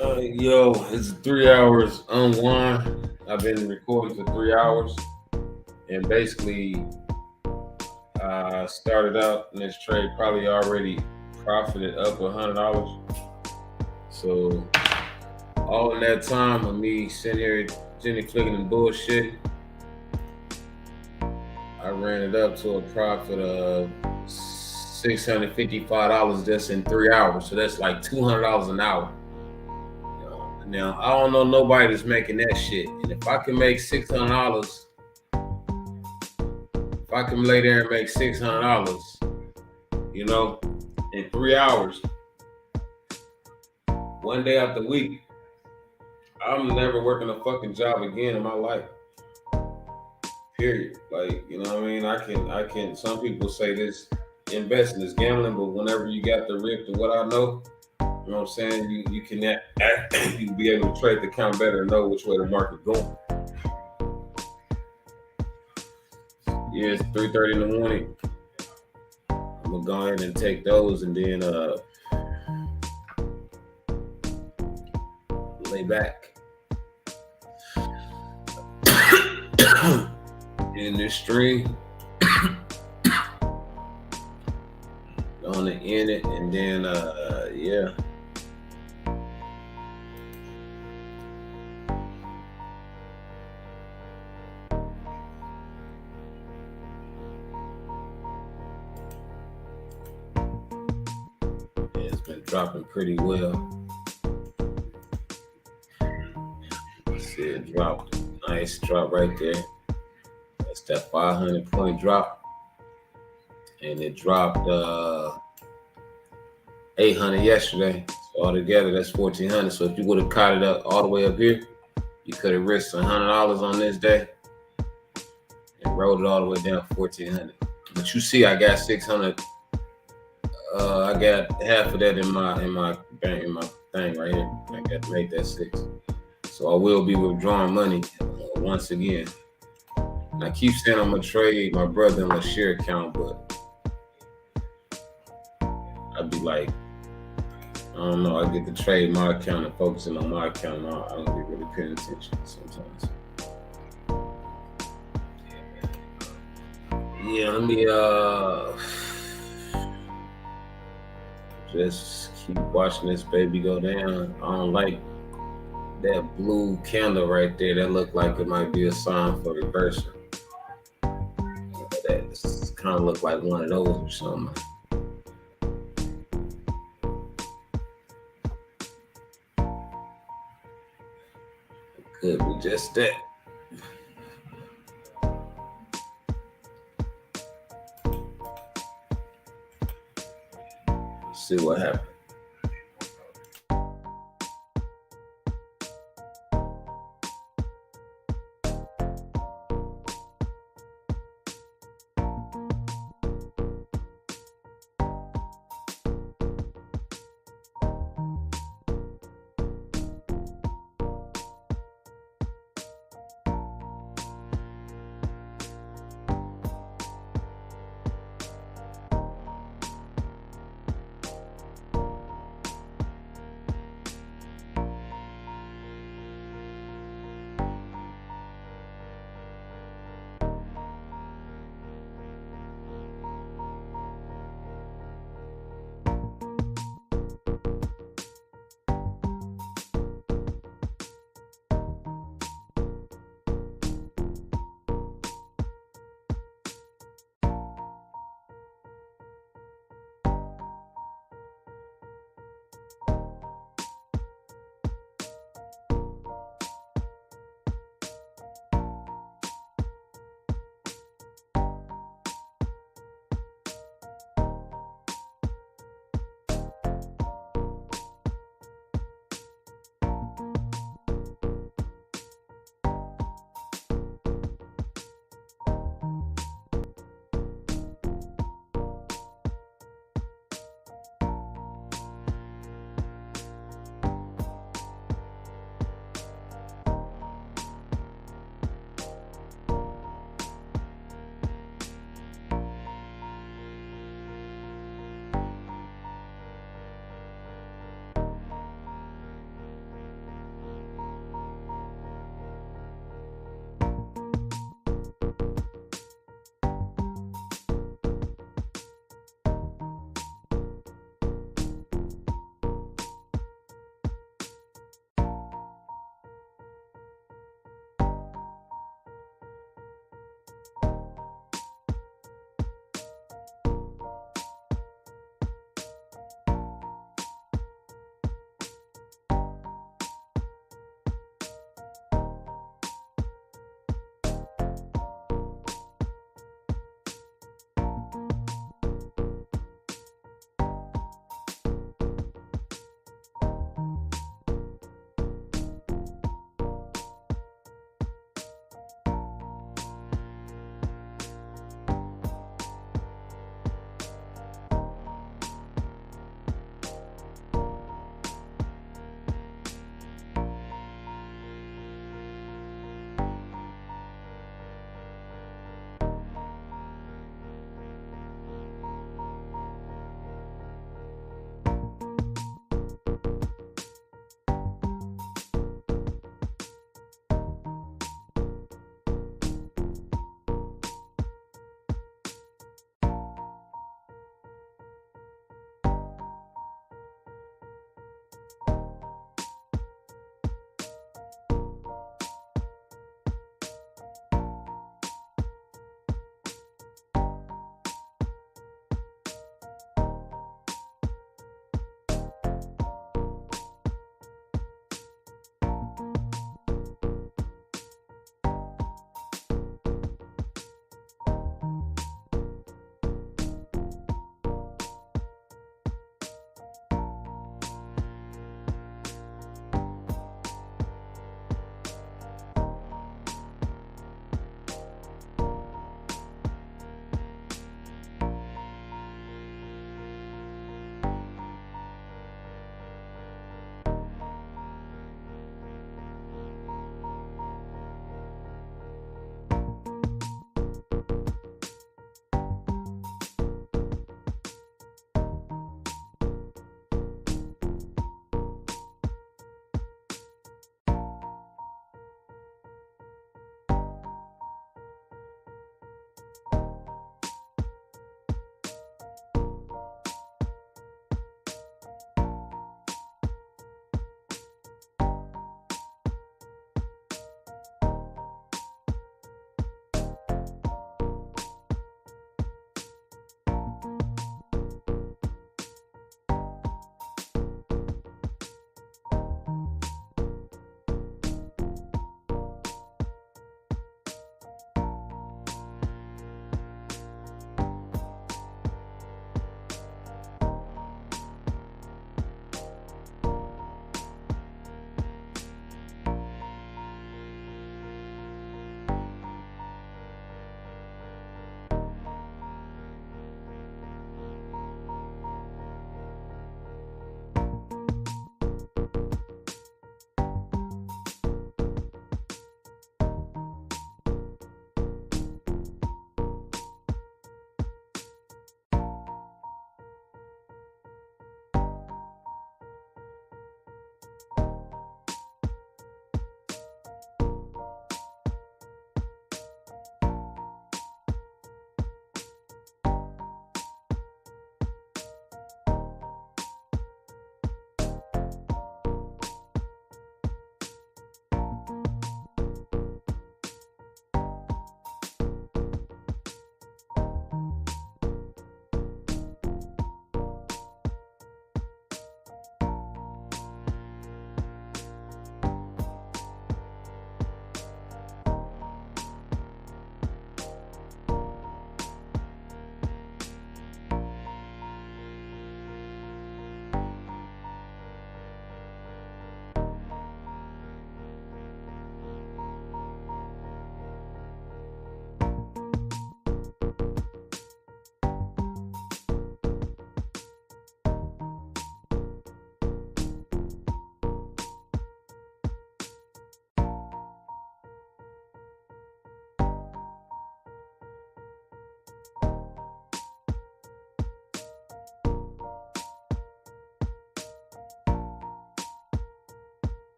Yo, it's 3 hours unwind. I've been recording for 3 hours, and basically, I started out in this trade probably already profited up $100. So all in that time of me sitting here, Jenny flicking and bullshit, I ran it up to a profit of $655 just in 3 hours. So that's like $200 an hour. Now I don't know nobody that's making that shit. And if I can make $600, if I can lay there and make $600, in 3 hours, one day out the week, I'm never working a fucking job again in my life. Period. Like, you know what I mean? I can, some people say this investing is gambling, but whenever you got the rip to what I know, you know what I'm saying? You can you can be able to trade the count better and know which way the market going. Yeah, it's 3:30 in the morning. I'm gonna go ahead and take those and then lay back. In this stream. On the end it and then yeah. It's been dropping pretty well. See it dropped. Nice drop right there. That's that 500 point drop. And it dropped 800 yesterday. So altogether that's 1,400. So if you would have caught it up all the way up here, you could have risked $100 on this day and rolled it all the way down 1,400. But you see, I got 600. I got half of that in my thing right here. I got to make that 6. So I will be withdrawing money once again. And I keep saying I'm gonna trade my brother-in-law's share account, but I'd be like, I don't know. I get to trade my account and focusing on my account. I don't be really paying attention sometimes. Yeah, let me just keep watching this baby go down. I don't like that blue candle right there. That looked like it might be a sign for reversal. That kind of look like one of those or something. It could be just that. Let's see what happens.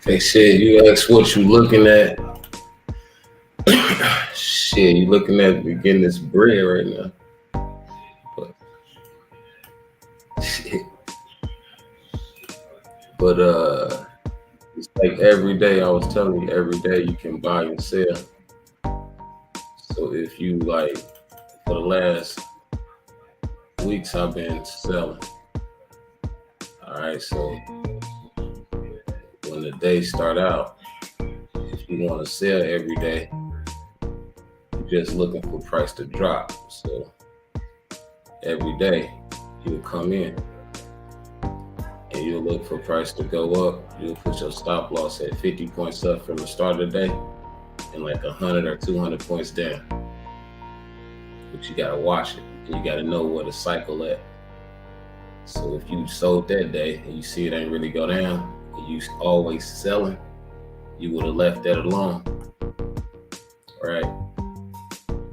They said you ask what you looking at. Shit, you looking at getting this bread right now. But shit. But it's like every day I was telling you, every day you can buy and sell. So if you like for the last weeks I've been selling. All right, so when the days start out, if you want to sell every day, you're just looking for price to drop. So every day you'll come in and you'll look for price to go up. You'll put your stop loss at 50 points up from the start of the day and like 100 or 200 points down. But you gotta watch it and you gotta know where to cycle at. So if you sold that day and you see it ain't really go down and you always selling, you would have left that alone, right?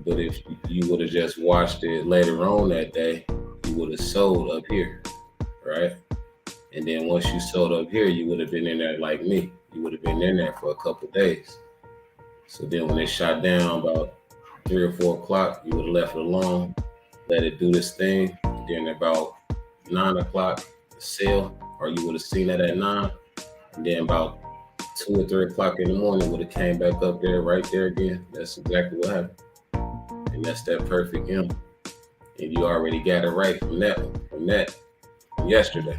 But if you would have just watched it later on that day, you would have sold up here, right? And then once you sold up here, you would have been in there like me. You would have been in there for a couple of days. So then when it shot down about 3 or 4 o'clock, you would have left it alone, let it do this thing. And then about 9 o'clock, sell, or you would have seen it at 9. And then about 2 or 3 o'clock in the morning, would have came back up there, right there again. That's exactly what happened. And that's that perfect M. And you already got it right from yesterday.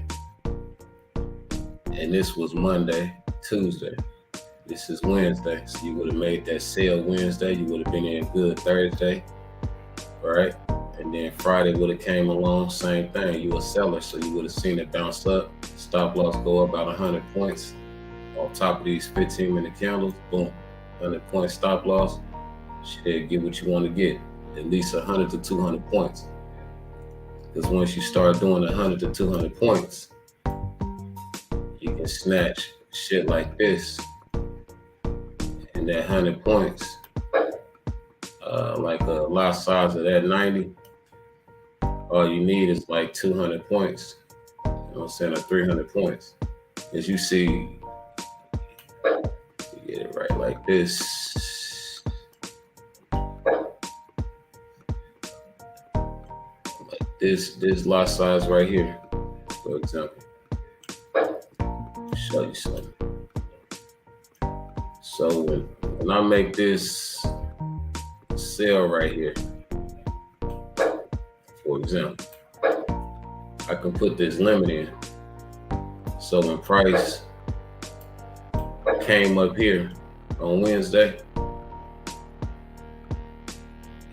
And this was Monday, Tuesday. This is Wednesday. So you would have made that sale Wednesday. You would have been in good Thursday, right? And then Friday would have came along, same thing. You a seller, so you would have seen it bounce up, stop loss go up about 100 points on top of these 15-minute candles. Boom, 100 point stop loss. Shit, get what you want to get, at least 100 to 200 points. Because once you start doing 100 to 200 points, you can snatch shit like this. And that 100 points, like a lot size of that 90, all you need is like 200 points. You know what I'm saying? Or 300 points. As you see, you get it right like this. Like this lot size right here, for example. Show you something. So when I make this sale right here, for example, I can put this limit in. So when price came up here on Wednesday,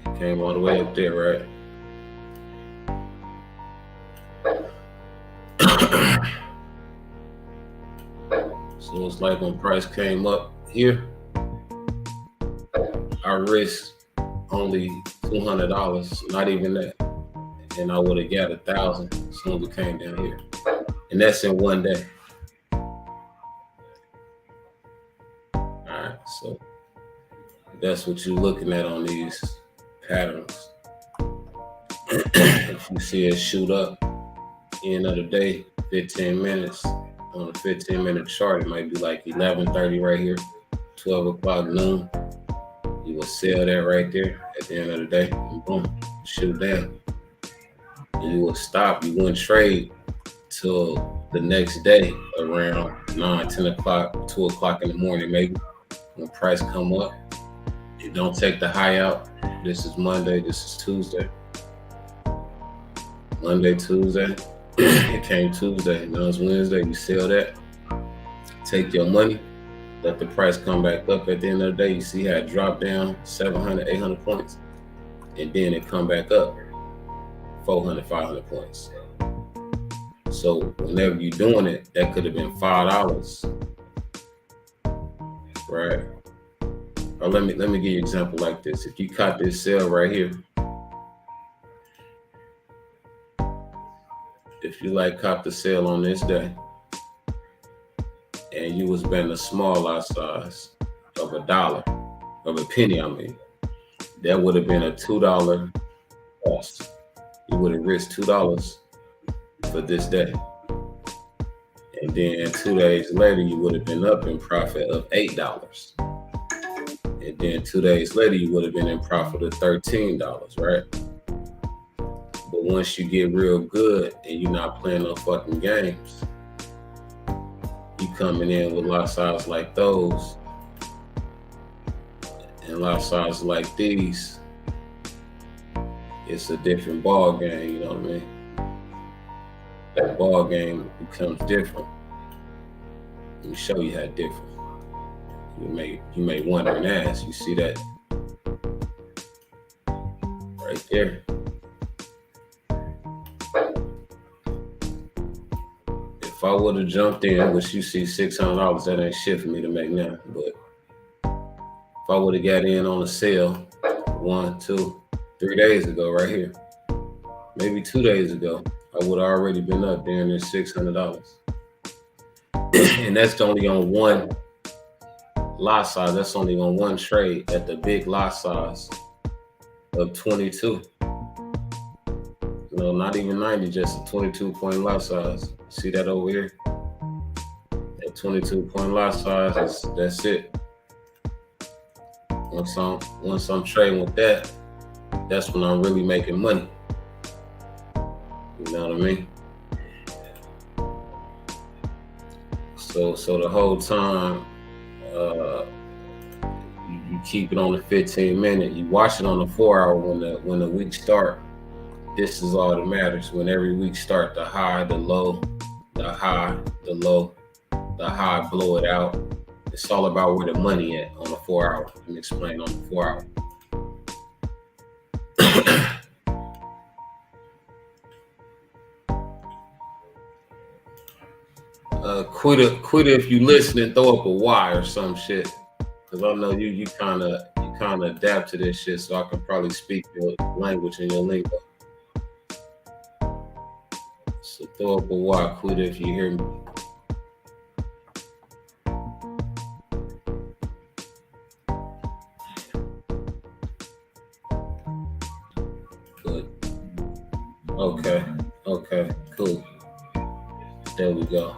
it came all the way up there, right? So it's like when price came up here, I risked only $200, not even that. And I would have got 1,000 as soon as it came down here. And that's in one day. All right, so that's what you're looking at on these patterns. If you see it shoot up, end of the day, 15 minutes, on a 15-minute chart, it might be like 11:30 right here, 12 o'clock noon. You will sell that right there at the end of the day, and boom, shoot down. And you will stop. You wouldn't trade till the next day around 9, 10 o'clock, 2 o'clock in the morning, maybe, when price come up. You don't take the high out. This is Monday, this is Tuesday. Monday, Tuesday. It came Tuesday, now it's Wednesday, you sell that, take your money, let the price come back up at the end of the day. You see how it dropped down 700, 800 points, and then it come back up 400, 500 points. So whenever you're doing it, that could have been $5, right? Or let me give you an example like this. If you caught this sale right here, if you like caught the sale on this day and you was betting a small lot size of a penny, I mean, that would have been a $2 loss. You would have risked $2 for this day. And then 2 days later, you would have been up in profit of $8. And then 2 days later, you would have been in profit of $13, right? But once you get real good and you're not playing no fucking games, you coming in with lot size like those and lot size like these, it's a different ball game, you know what I mean? That ball game becomes different. Let me show you how different. You may wonder and ask, you see that right there? If I would have jumped in, which you see $600, that ain't shit for me to make now, but if I would have got in on a sale 1, 2, 3 days ago right here, maybe 2 days ago, I would have already been up there in this $600. And that's only on one lot size. That's only on one trade at the big lot size of 22. No, not even 90, just a 22-point lot size. See that over here? That 22-point lot size, that's it. Once I'm trading with that, that's when I'm really making money. You know what I mean? So the whole time, you keep it on the 15-minute. You watch it on the 4-hour when the week start. This is all that matters. When every week start, the high, the low, the high, the low, the high, blow it out. It's all about where the money at on the 4-hour. Let me explain on the 4-hour. Quit it if you listening. Throw up a Y or some shit, because I know you kind of adapt to this shit, so I can probably speak your language and your lingo. So throw up a Y. Quit if you hear me. Good. Okay, cool. There we go.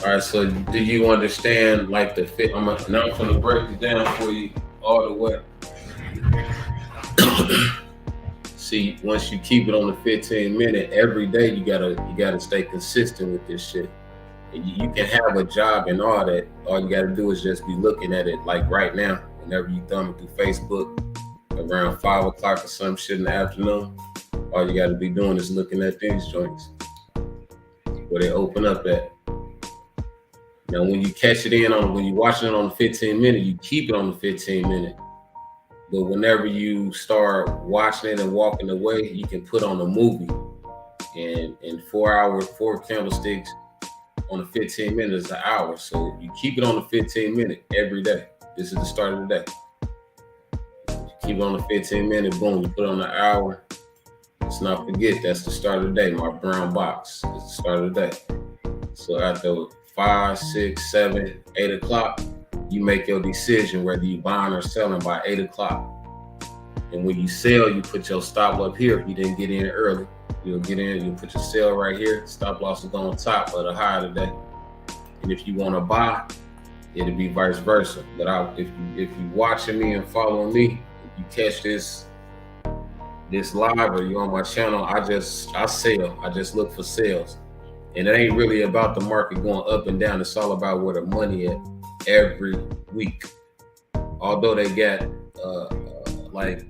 All right, so do you understand like the fit? Now I'm gonna break it down for you all the way. See, once you keep it on the 15-minute, every day you gotta stay consistent with this shit. And you can have a job and all that. All you gotta do is just be looking at it like right now. Whenever you thumbing through Facebook around 5 o'clock or some shit in the afternoon, all you gotta be doing is looking at these joints where they open up at. Now, when you catch it when you watch it on the 15-minute, you keep it on the 15-minute. But whenever you start watching it and walking away, you can put on a movie. And 4 candlesticks on the 15 minutes is an hour. So you keep it on the 15-minute every day. This is the start of the day. You keep it on the 15-minute, boom, you put on the hour. Let's not forget, that's the start of the day. My brown box is the start of the day. So after 5, 6, 7, 8 o'clock, you make your decision whether you buying or selling by 8 o'clock. And when you sell, you put your stop up here. If you didn't get in early, you'll get in, you'll put your sell right here. Stop loss will go on top of the high of the day. And if you want to buy, it'll be vice versa. But if you watching me and following me, if you catch this live or you on my channel, I sell. I just look for sales. And it ain't really about the market going up and down. It's all about where the money at every week. Although they got like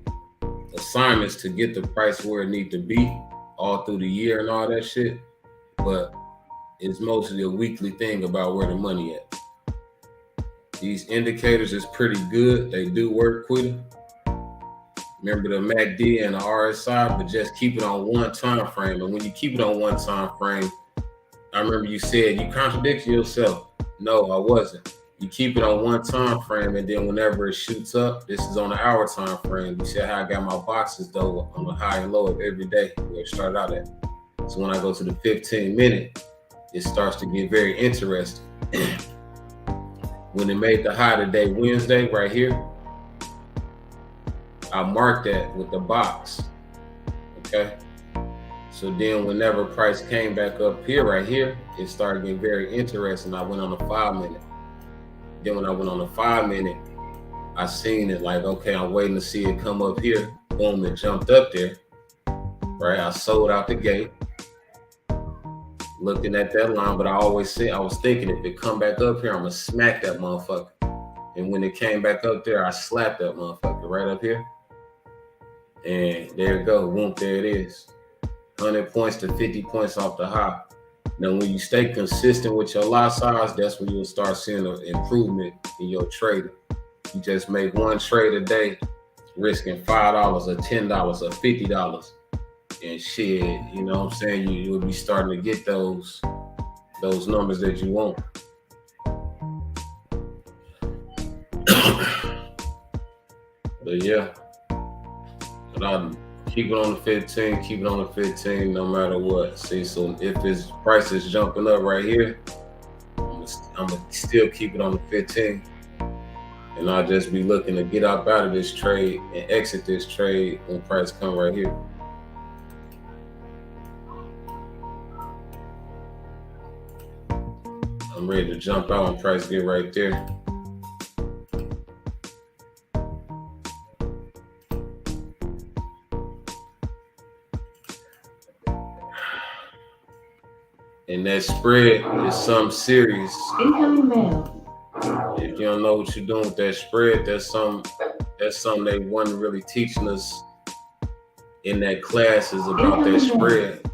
assignments to get the price where it need to be all through the year and all that shit, but it's mostly a weekly thing about where the money at. These indicators is pretty good. They do work quick. Remember the MACD and the RSI, but just keep it on one time frame. And when you keep it on one time frame, I remember you said you contradicted yourself. No, I wasn't. You keep it on one time frame, and then whenever it shoots up, this is on the hour time frame. You see how I got my boxes though on the high and low of every day where it started out at. So when I go to the 15-minute, it starts to get very interesting. When it made the high today, Wednesday, right here, I marked that with the box. Okay. So So then whenever price came back up here, right here, it started getting very interesting. I went on a 5 minute. Then when I went on a 5 minute, I seen it like, okay, I'm waiting to see it come up here. Boom, it jumped up there. Right, I sold out the gate, looking at that line, but I always said, I was thinking if it come back up here, I'm gonna smack that motherfucker. And when it came back up there, I slapped that motherfucker right up here. And there it go, boom, there it is. 100 points to 50 points off the high. Now, when you stay consistent with your lot size, that's when you'll start seeing an improvement in your trading. You just make one trade a day, risking $5 or $10 or $50. And shit, you know what I'm saying? You'll be starting to get those numbers that you want. But yeah, but I'll keep it on the 15, keep it on the 15 no matter what. See, so if this price is jumping up right here, I'm gonna still keep it on the 15. And I'll just be looking to get out of this trade and exit this trade when price come right here. I'm ready to jump out when price get right there. And that spread is something serious. Incoming mail. If you don't know what you're doing with that spread, that's something they wasn't really teaching us in that class is about that spread.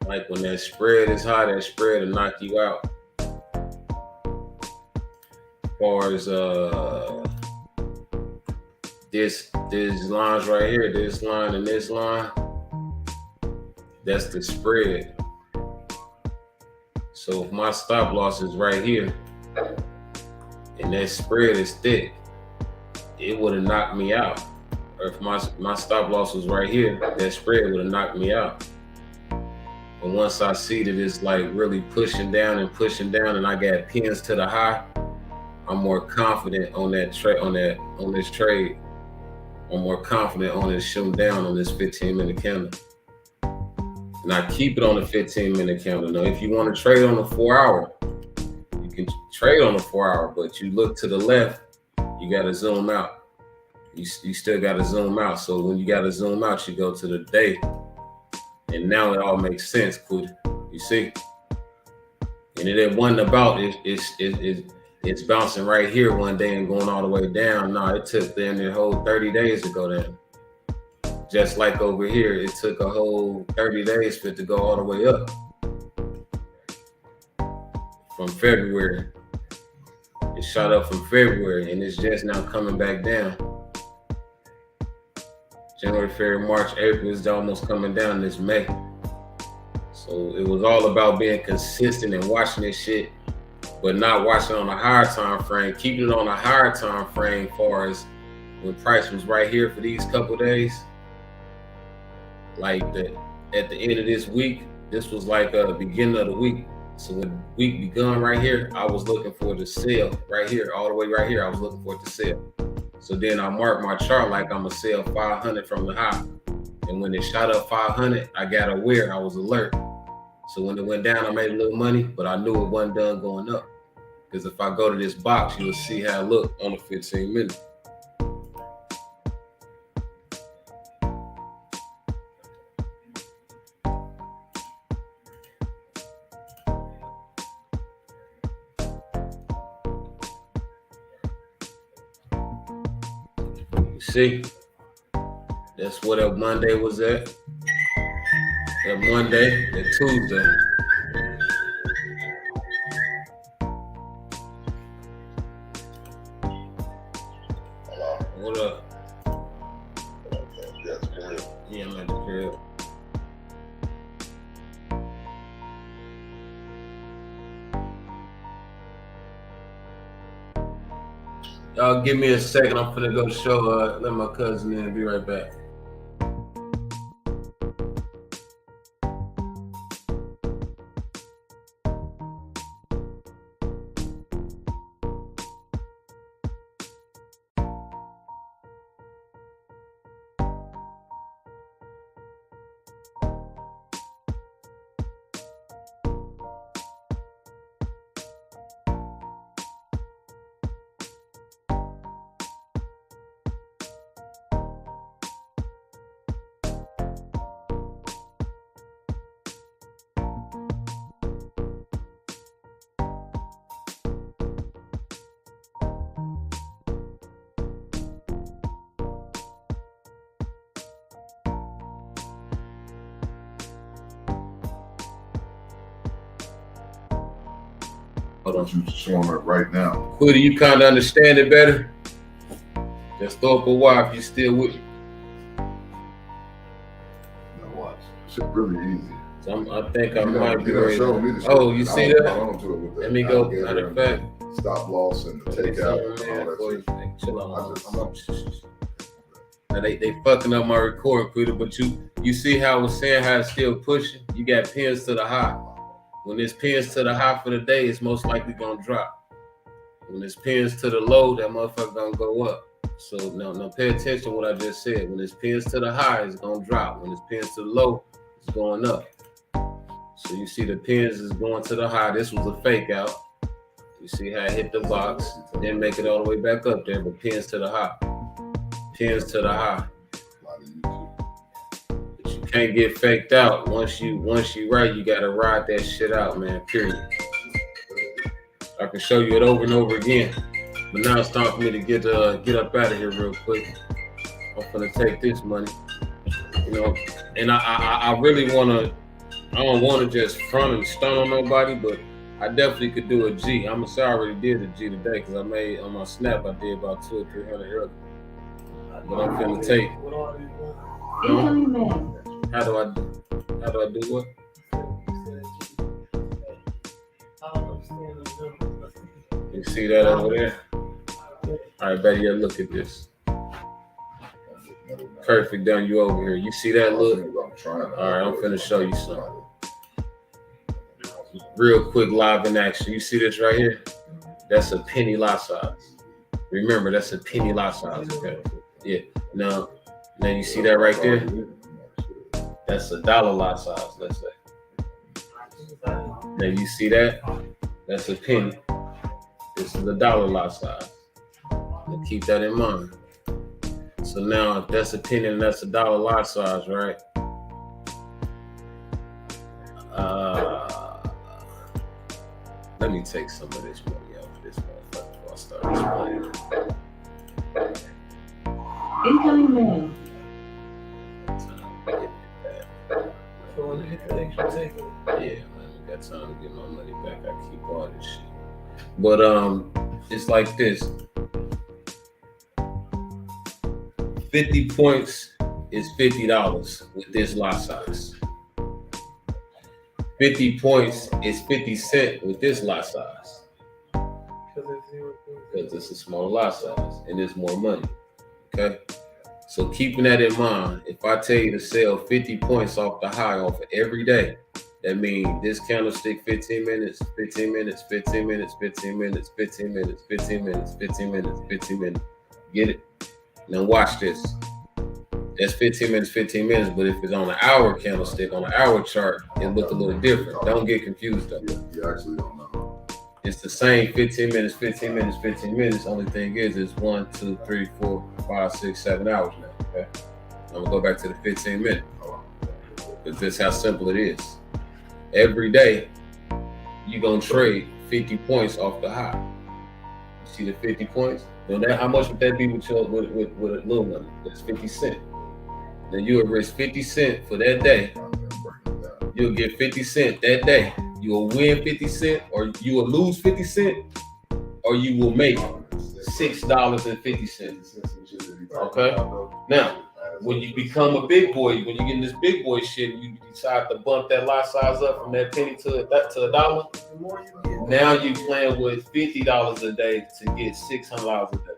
Like when that spread is high, that spread will knock you out. As far as this lines right here, this line and this line, that's the spread. So if my stop loss is right here and that spread is thick, it would have knocked me out. Or if my stop loss was right here, that spread would have knocked me out. And once I see that it's like really pushing down and I got pins to the high, I'm more confident on that trade on this trade. I'm more confident on it shooting down on this 15-minute candle. And I keep it on the 15-minute candle. Now, if you want to trade on the 4-hour, you can trade on the 4-hour, but you look to the left, you got to zoom out. You still got to zoom out. So when you got to zoom out, you go to the day. And now it all makes sense, Cootie. You see? And it wasn't about it's bouncing right here one day and going all the way down. No, it took them the whole 30 days to go down. Just like over here, it took a whole 30 days for it to go all the way up. From February. It shot up from February and it's just now coming back down. January, February, March, April is almost coming down this May. So it was all about being consistent and watching this shit, but not watching on a higher time frame, keeping it on a higher time frame far as when price was right here for these couple days. Like at the end of this week, this was like the beginning of the week. So when the week begun right here, I was looking for the sell right here, all the way right here. I was looking for it to sell. So then I marked my chart like I'm gonna sell 500 from the high. And when it shot up 500, I got aware, I was alert. So when it went down, I made a little money, but I knew it wasn't done going up. Because if I go to this box, you'll see how it looked on the 15 minute. See, that's what that Monday was at. That Monday, that Tuesday. What up? Yeah, I'm at the crib. Y'all give me a second. I'm finna go show let my cousin in and be right back. Hold on. What you showing it right now. Quiddy, you kind of understand it better? Just throw up a Y if you still with me. Now watch. Shit really easy. So I think I You might be ready. Oh, you see that? Let Let me go. Matter of fact, stop loss and the takeout and all that shit. Chill out. Now they fucking up my record, Quiddy, but you see how I was saying how it's still pushing? You got pins to the high. When it's pins to the high for the day, it's most likely gonna drop. When it's pins to the low, that motherfucker gonna go up. So now pay attention to what I just said. When it's pins to the high, it's gonna drop. When it's pins to the low, it's going up. So you see the pins is going to the high. This was a fake out. You see how it hit the box, then make it all the way back up there, but pins to the high. Pins to the high. But you can't get faked out. Once you right, you gotta ride that shit out, man. Period. I can show you it over and over again. But now it's time for me to get up out of here real quick. I'm gonna take this money. You know, and I really wanna, I don't wanna just front and stun on nobody, but I definitely could do a G. I'm sorry I already did a G today because I made on my snap I did about 200 or 300 earlier. But I'm finna take. Incoming mail. How do I do what? You see that over there? All right, buddy, yeah, look at this. Perfect, down you over here. You see that look? All right, I'm finna show you something. Real quick, live in action. You see this right here? That's a penny lot size. Remember, that's a penny lot size, okay? Yeah. Now you see that right there? That's a dollar lot size, let's say. Now you see that? That's a penny. This is a dollar lot size. Now keep that in mind. So now if that's a penny and that's a dollar lot size, right? Let me take some of this money out for this motherfucker before I start this plan. Incoming mail. Yeah, man, we got time to get my money back. I keep all this shit. But it's like this. 50 points is $50 with this lot size. 50 points is 50 cents with this lot size. Because it's a smaller lot size and it's more money. Okay? So keeping that in mind, if I tell you to sell 50 points off the high off of every day, that means this candlestick 15 minutes, 15 minutes, 15 minutes, 15 minutes, 15 minutes, 15 minutes, 15 minutes, 15 minutes. Get it? Now watch this. That's 15 minutes, 15 minutes, but if it's on an hour candlestick, on an hour chart, it look a little different. Don't get confused though. You actually don't know. It's the same 15 minutes, 15 minutes, 15 minutes. Only thing is it's 1, 2, 3, 4, 5, 6, 7 hours now, okay? I'm gonna go back to the 15 minutes. Because this is how simple it is. Every day, you're gonna trade 50 points off the high. You see the 50 points? Now how much would that be with a little money? That's 50 cents. Then you'll risk 50 cents for that day. You'll get 50 cents that day. You will win 50 cents, or you will lose 50 cents, or you will make $6.50. Okay? Now, when you become a big boy, when you get in this big boy shit, you decide to bump that lot size up from that penny to a dollar. Now you playing with $50 a day to get $600 a day.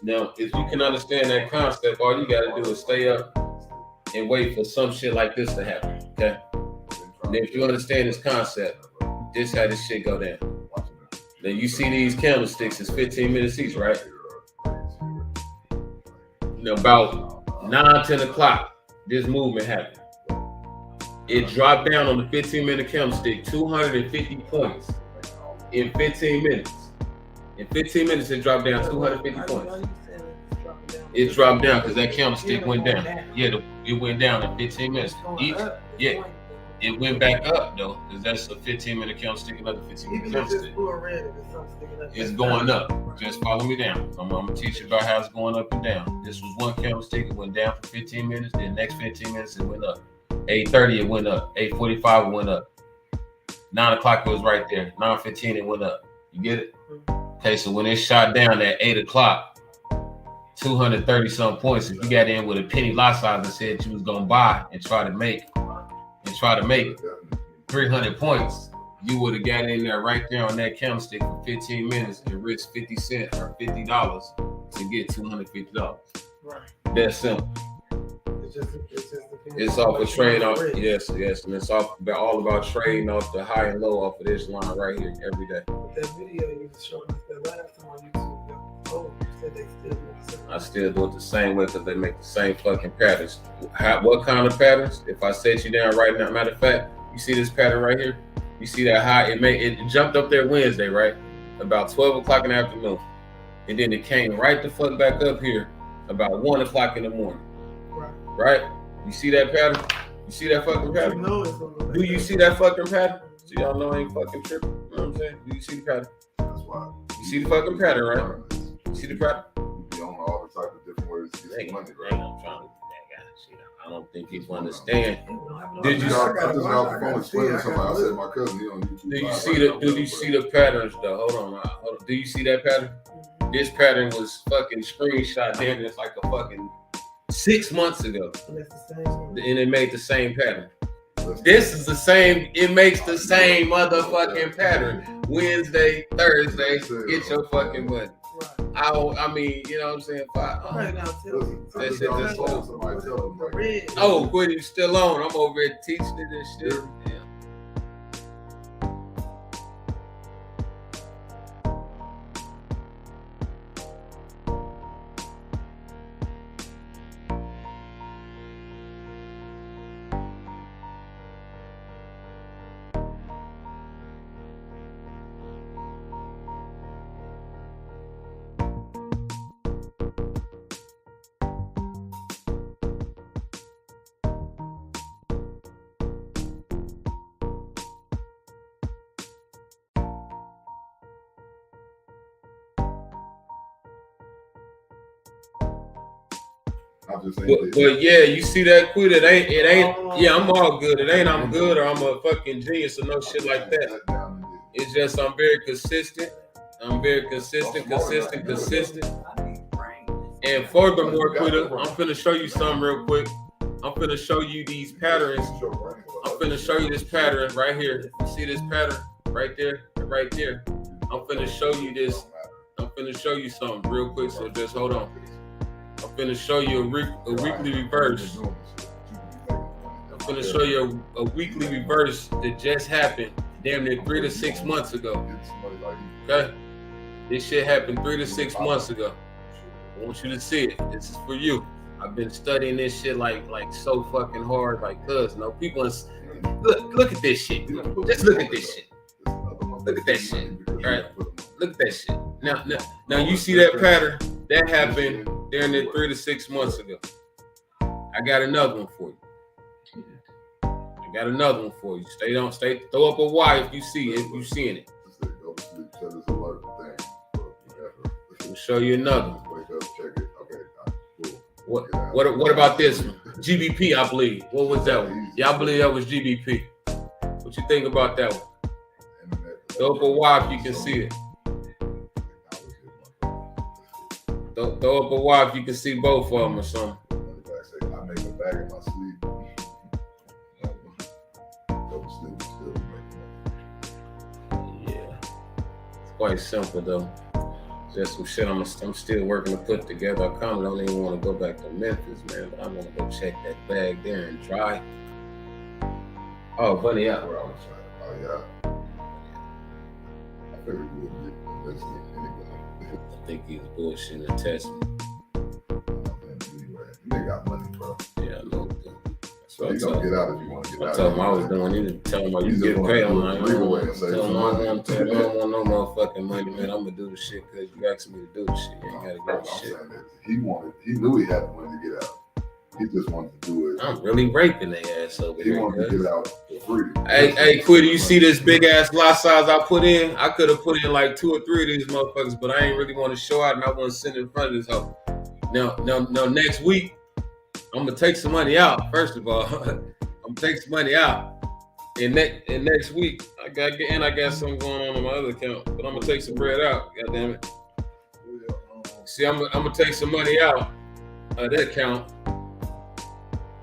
Now, if you can understand that concept, all you gotta do is stay up and wait for some shit like this to happen. Okay? And if you understand this concept, this how this shit go down. Now you see these candlesticks is 15 minutes each, right? Now about 9, 10 o'clock, this movement happened. It dropped down on the 15-minute candlestick 250 points in 15 minutes. In 15 minutes, it dropped down 250 points. It dropped down because that candlestick went down. Yeah, it went down in 15 minutes. Yeah, it went back up though, because that's a 15-minute candlestick, another 15-minute candlestick. It's going up. Just follow me down. I'm gonna teach you about how it's going up and down. This was one candlestick. It went down for 15 minutes. Then next 15 minutes, it went up. 8:30, it went up. 8:45, it went up. 9 o'clock it was right there. 9:15 it went up. You get it? Okay, so when it shot down at 8 o'clock, 230 some points. If you got in with a penny lot size and said you was gonna buy and try to make 300 points, you would have got in there right there on that candlestick for 15 minutes and risked 50 cents or $50 to get $250. Right. That's simple. It's off a trade off. Yes, and it's all about trading off the high and low off of this line right here every day. That video you was showing us that last time on YouTube, you said they still do the same. I still do it the same way because they make the same fucking patterns. What kind of patterns? If I set you down right now, matter of fact, you see this pattern right here? You see that high? It jumped up there Wednesday, right? About 12 o'clock in the afternoon. And then it came right the fuck back up here about 1 o'clock in the morning. Right? You see that pattern? You see that fucking pattern? Do you see that fucking pattern? So y'all know I ain't fucking tripping. You know what I'm saying? Do you see the pattern? That's why. You see the fucking pattern, right? You see the pattern? You be on all the type of different ways to get some money, Right, right? I'm trying to. I don't think people understand. Did you? I I just got off the phone explaining to somebody. I see said my cousin, he on YouTube. Do you see the patterns though? Hold on. Do you see that pattern? This pattern was fucking screenshot there. It's like a fucking 6 months ago, And it's the same one. and it made the same pattern. This is the same. It makes the same motherfucking pattern. Wednesday, Thursday, get your fucking money. Right. I mean, you know what I'm saying? Right now, tell me. That shit just slow. Somebody tell them, like, Red. Oh, Quiddy, you still on? I'm over here teaching it and shit. Yeah. I just ain't But yeah, you see that quit? It ain't. Yeah, I'm all good. It ain't I'm good or I'm a fucking genius or no shit like that. It's just I'm very consistent. I'm very consistent. And furthermore, Quitter, I'm finna show you something real quick. I'm finna show you these patterns. I'm finna show you this pattern right here. You see this pattern right there, right there. I'm finna show you this. I'm finna show you something real quick. So just hold on. I'm finna show you a weekly reverse. I'm finna show you a weekly reverse that just happened damn near 3 to 6 months ago. Okay? This shit happened 3 to 6 months ago. I want you to see it. This is for you. I've been studying this shit like so fucking hard, like cuz no people look at this shit. Just look at this shit. Look at that shit. Right? Look at that shit. Now you see that pattern? That happened damn near 3 to 6 months ago. I got another one for you. Stay, throw up a Y if you see it, if you seeing it. I'll show you another one. What about this one? GBP, I believe. What was that one? Yeah, I believe that was GBP. What you think about that one? Throw up a Y if you can see it. Throw up a Y if you can see both of them or something. I make a bag in my sleeve. Yeah, it's quite simple though. Just some shit I'm still working to put together. I kind of don't even want to go back to Memphis, man, but I want to go check that bag there and try. Oh, Bunny out. Oh yeah. I figured you would get anyway. I think he's bullshitting and testing. They got money, bro. Yeah, I know. That's So what I you told gonna him. get out if you want to get I out. told him I was doing it. Tell him, you get paid. I'm like, I don't want no motherfucking money, man. I'm gonna do the shit because you asked me to do the shit. You ain't gotta give a shit. He knew he had the money to get out. He just wanted to do it. I'm really raping their ass over He here. wanted to get out for free. Hey, Quiddy, you see this big ass lot size I put in? I could have put in like 2 or 3 of these motherfuckers, but I ain't really want to show out and I want to sit in front of this hoe. Now, next week, I'm gonna take some money out. First of all, I'm gonna take some money out. And next week, I got something going on my other account, but I'm gonna take some bread out. God damn it. See, I'm gonna take some money out of that account,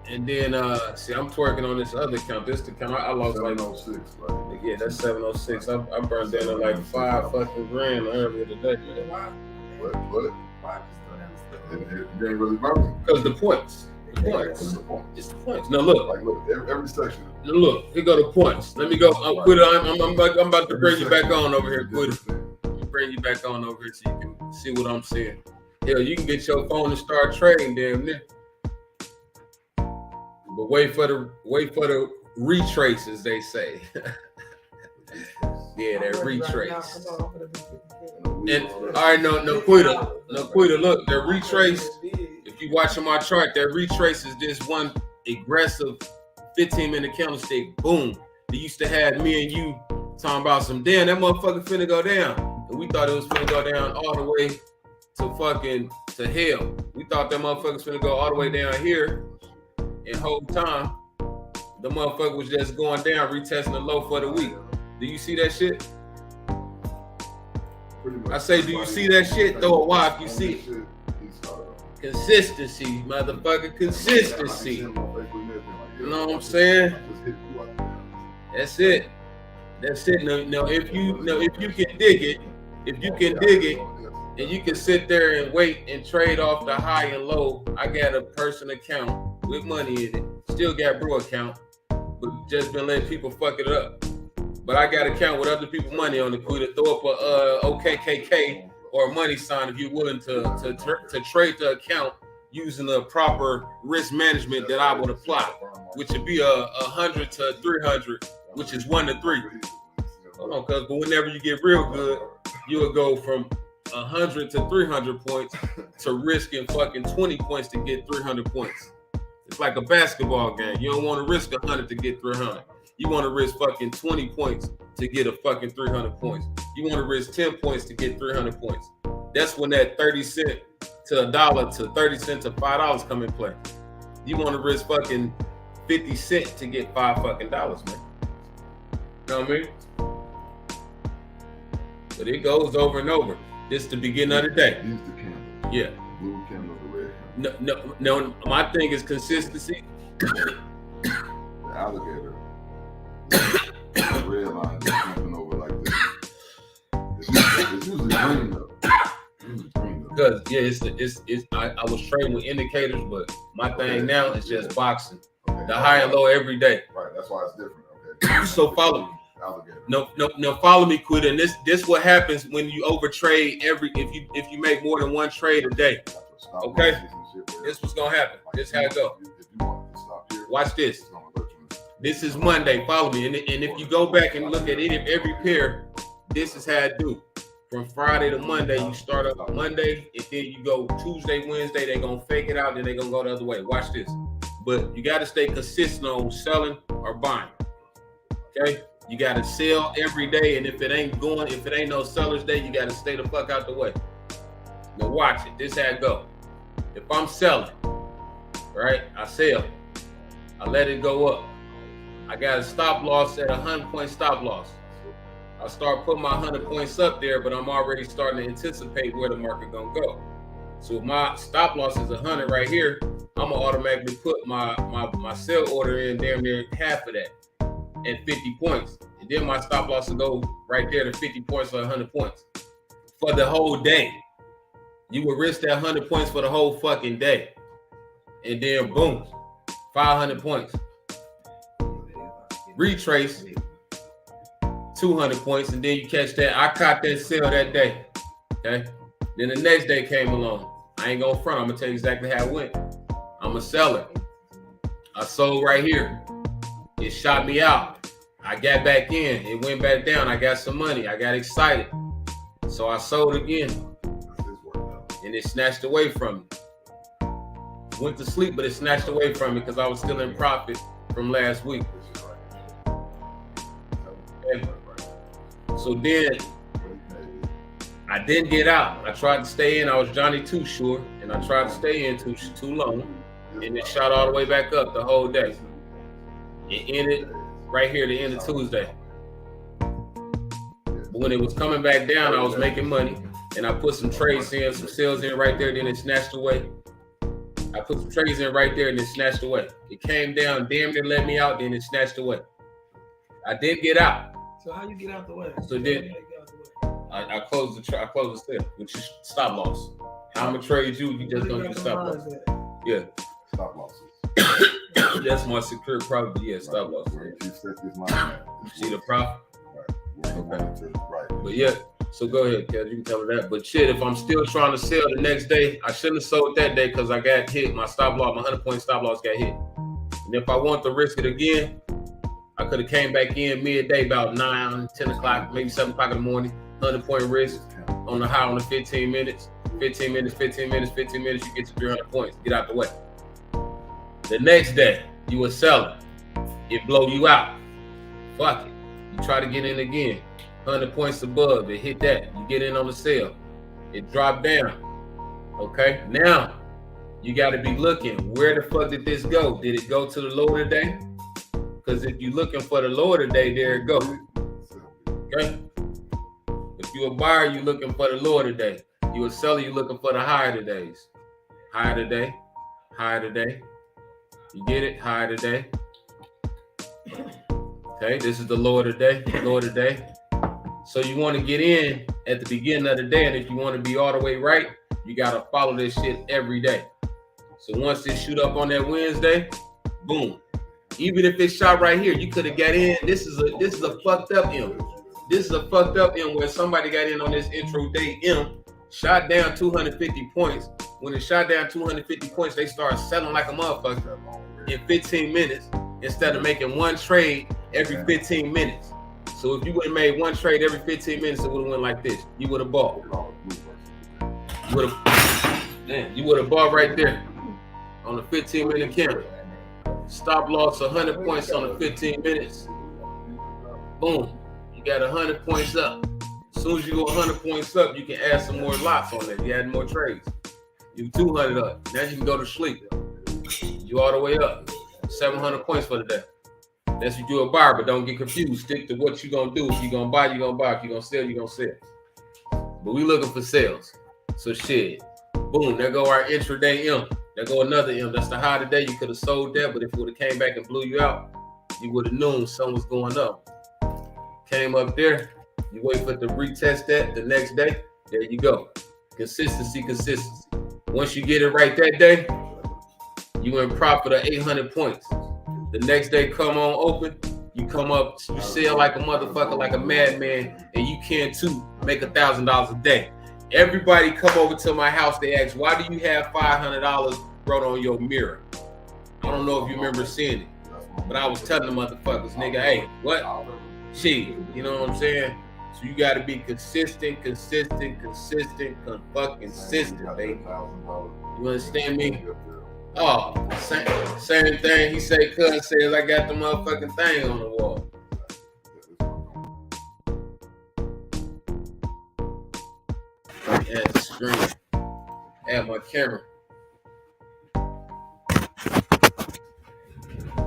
and then see, I'm twerking on this other account. This account I lost like 706, right? yeah, that's 706. I burned down to like $5 fucking grand earlier today. What? Why? You ain't really remember? Because the points. The What's points. the point? It's the points. Now look. Like, look, every section. Now look, here go the points. Let me go. Quitter, I'm about to bring you back on over here, Quitter. Bring you back on over here so you can see what I'm saying. Hell, you can get your phone and start trading damn near. But wait for the retraces, they say. Yeah, that retrace. And all right, no Quitter. Look, that retrace. If you watching my chart, that retrace is this one aggressive 15-minute candlestick. Boom. They used to have me and you talking about some damn that motherfucker finna go down, and we thought it was finna go down all the way to hell. We thought that motherfucker was finna go all the way down here, and whole time the motherfucker was just going down, retesting the low for the week. Do you see that shit? I say, do you see that shit? Throw a Y if you see it. Consistency, motherfucker, consistency. You know what I'm saying? That's it. Now, if you can dig it, and you can sit there and wait and trade off the high and low. I got a personal account with money in it. Still got bro account, but just been letting people fuck it up. But I got an account with other people's money on the Quitter. Throw up a OKKK or a money sign if you're willing to trade the account using the proper risk management that I would apply, which would be 100 to 300, which is 1 to 3. Hold on, cuz, but whenever you get real good, you will go from 100 to 300 points to risking fucking 20 points to get 300 points. It's like a basketball game. You don't want to risk 100 to get 300. You want to risk fucking 20 points to get a fucking 300 points. You want to risk 10 points to get 300 points. That's when that 30 cent to $1 to 30 cents to $5 come in play. You want to risk fucking 50 cents to get $5 fucking dollars, man. You know what I mean? But it goes over and over. This is the beginning of the day. Use the candle. Yeah. Blue candle, the red candle. No. My thing is consistency. The alligator. The red line is jumping over like this. It's usually green though. Because I was trading with indicators, but my thing now is just boxing. Okay. The high and low every day. Right, that's why it's different. Okay. So follow me. Alligator. No, follow me, Quitter. And this what happens when you overtrade if you make more than one trade a day. Okay? This what's gonna happen. This how it go. Watch this. This is Monday. Follow me. And if you go back and look at every pair, this is how it do. From Friday to Monday, you start up on Monday, and then you go Tuesday, Wednesday, they're going to fake it out, then they're going to go the other way. Watch this. But you got to stay consistent on selling or buying. Okay? You got to sell every day, and if it ain't no seller's day, you got to stay the fuck out the way. Now watch it. This how it go. If I'm selling, right, I sell. I let it go up. I got a stop loss at 100-point stop loss. I start putting my 100 points up there, but I'm already starting to anticipate where the market gonna go. So if my stop loss is 100 right here, I'm gonna automatically put my sell order in damn near half of that at 50 points. And then my stop loss will go right there to 50 points or 100 points for the whole day. You would risk that 100 points for the whole fucking day. And then boom, 500 points. Retrace 200 points, and then you catch that. I caught that sale that day. Okay. Then the next day came along. I ain't gonna front. I'm gonna tell you exactly how it went. I'm a seller. I sold right here. It shot me out. I got back in. It went back down. I got some money. I got excited. So I sold again. And it snatched away from me. Went to sleep, but it snatched away from me because I was still in profit from last week. Okay. So then I didn't get out. I tried to stay in. I was Johnny Too Sure, and I tried to stay in too long, and it shot all the way back up the whole day. It ended right here at the end of Tuesday. But when it was coming back down, I was making money, and I put some trades in, some sales in right there, then it snatched away. I put some trades in right there, and it snatched away. It came down, damn near let me out, then it snatched away. I did get out. So how you get out the way? So then I closed the sale, which is stop loss. How I'm gonna trade you? You just don't do stop loss. Yeah. Stop losses. That's my secure profit. Yeah, stop loss. Where you set this line at. See the profit? Right. Where you want it to, right. But yeah, so go ahead, Kev. You can tell me that. But shit, if I'm still trying to sell the next day, I shouldn't have sold that day because I got hit. My stop loss, my 100-point stop loss got hit. And if I want to risk it again, I could have came back in midday about 9, 10 o'clock, maybe 7 o'clock in the morning. 100-point risk on the high on the 15 minutes. 15 minutes, 15 minutes, 15 minutes, you get to 300 points. Get out the way. The next day, you were selling. It blow you out. Fuck it. You try to get in again. 100 points above. It hit that. You get in on the sale. It dropped down. Okay? Now, you got to be looking. Where the fuck did this go? Did it go to the low today? Because if you're looking for the low today, there it goes. Okay? If you're a buyer, you're looking for the low today. You a seller, you're looking for the higher todays. Higher today. Higher today. You get it? Higher today. Okay, this is the lower today. Lower today. So you want to get in at the beginning of the day, and if you want to be all the way right, you got to follow this shit every day. So once it shoot up on that Wednesday, boom. Even if it shot right here, you could have got in. This is a fucked up M. This is a fucked up M where somebody got in on this intraday M, shot down 250 points. When it shot down 250 points, they started selling like a motherfucker in 15 minutes instead of making one trade every 15 minutes. So if you would have made one trade every 15 minutes, it would have went like this. You would have bought. You would have bought right there on the 15-minute candle. Stop loss 100 points on the 15 minutes. Boom. You got 100 points up. As soon as you go 100 points up, you can add some more lots on there. You add more trades. You 200 up. Now you can go to sleep. You all the way up. 700 points for the day. That's if you're a buyer, but don't get confused. Stick to what you're going to do. If you're going to buy, you're going to buy. If you're going to sell, you're going to sell. But we looking for sales. So shit. Boom. There go our intraday M. There go another M. That's the high today. You could have sold that, but if it would have came back and blew you out, you would have known something was going up. Came up there. You wait for it to retest that the next day. There you go. Consistency. Once you get it right that day, you in profit of 800 points. The next day come on open, you come up, you sell like a motherfucker, like a madman, and you can too make $1,000 a day. Everybody come over to my house, they ask, why do you have $500 wrote on your mirror? I don't know if you remember seeing it, but I was telling the motherfuckers, nigga, hey, what? Shit, you know what I'm saying? So you gotta be consistent, fucking consistent, baby. You understand me? Oh, same thing. He say, cuz says I got the motherfucking thing on the wall. Add the screen. Add my camera.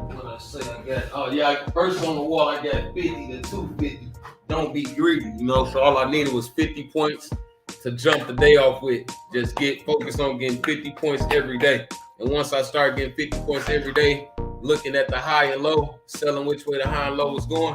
What I say I got? Oh yeah, first on the wall I got 50 to 250. Don't be greedy, you know. So all I needed was 50 points to jump the day off with. Just get focused on getting 50 points every day. And once I start getting 50 points every day, looking at the high and low, selling which way the high and low was going,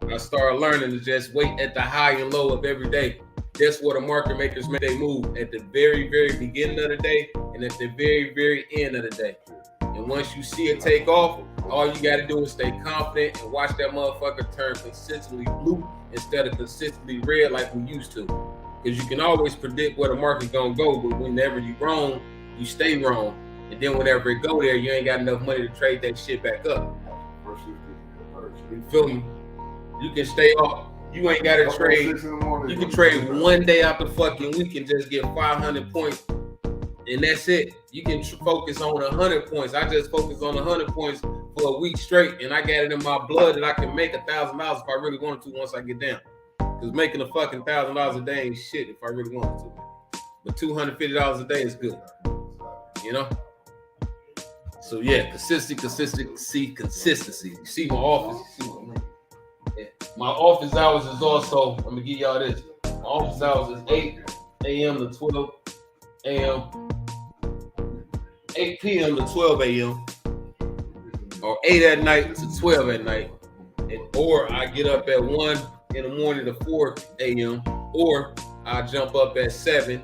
I started learning to just wait at the high and low of every day. That's what the market makers make they move at the very, very beginning of the day and at the very, very end of the day. And once you see it take off, all you got to do is stay confident and watch that motherfucker turn consistently blue instead of consistently red like we used to. Because you can always predict where the market's going to go, but whenever you're wrong, you stay wrong. And then whenever it go there, you ain't got enough money to trade that shit back up. You feel me? You can stay off. You ain't got to trade. You can trade one day out the fucking week and just get 500 points. And that's it. You can focus on 100 points. I just focus on 100 points for a week straight. And I got it in my blood that I can make $1,000 if I really wanted to once I get down. Because making a fucking $1,000 a day ain't shit if I really wanted to. But $250 a day is good. You know? So yeah, consistency. You see my office. You see My office hours is also, I'm gonna give y'all this. My office hours is 8 a.m. to 12 a.m. 8 p.m. to 12 a.m. or 8 at night to 12 at night. Or I get up at 1 in the morning to 4 a.m. or I jump up at 7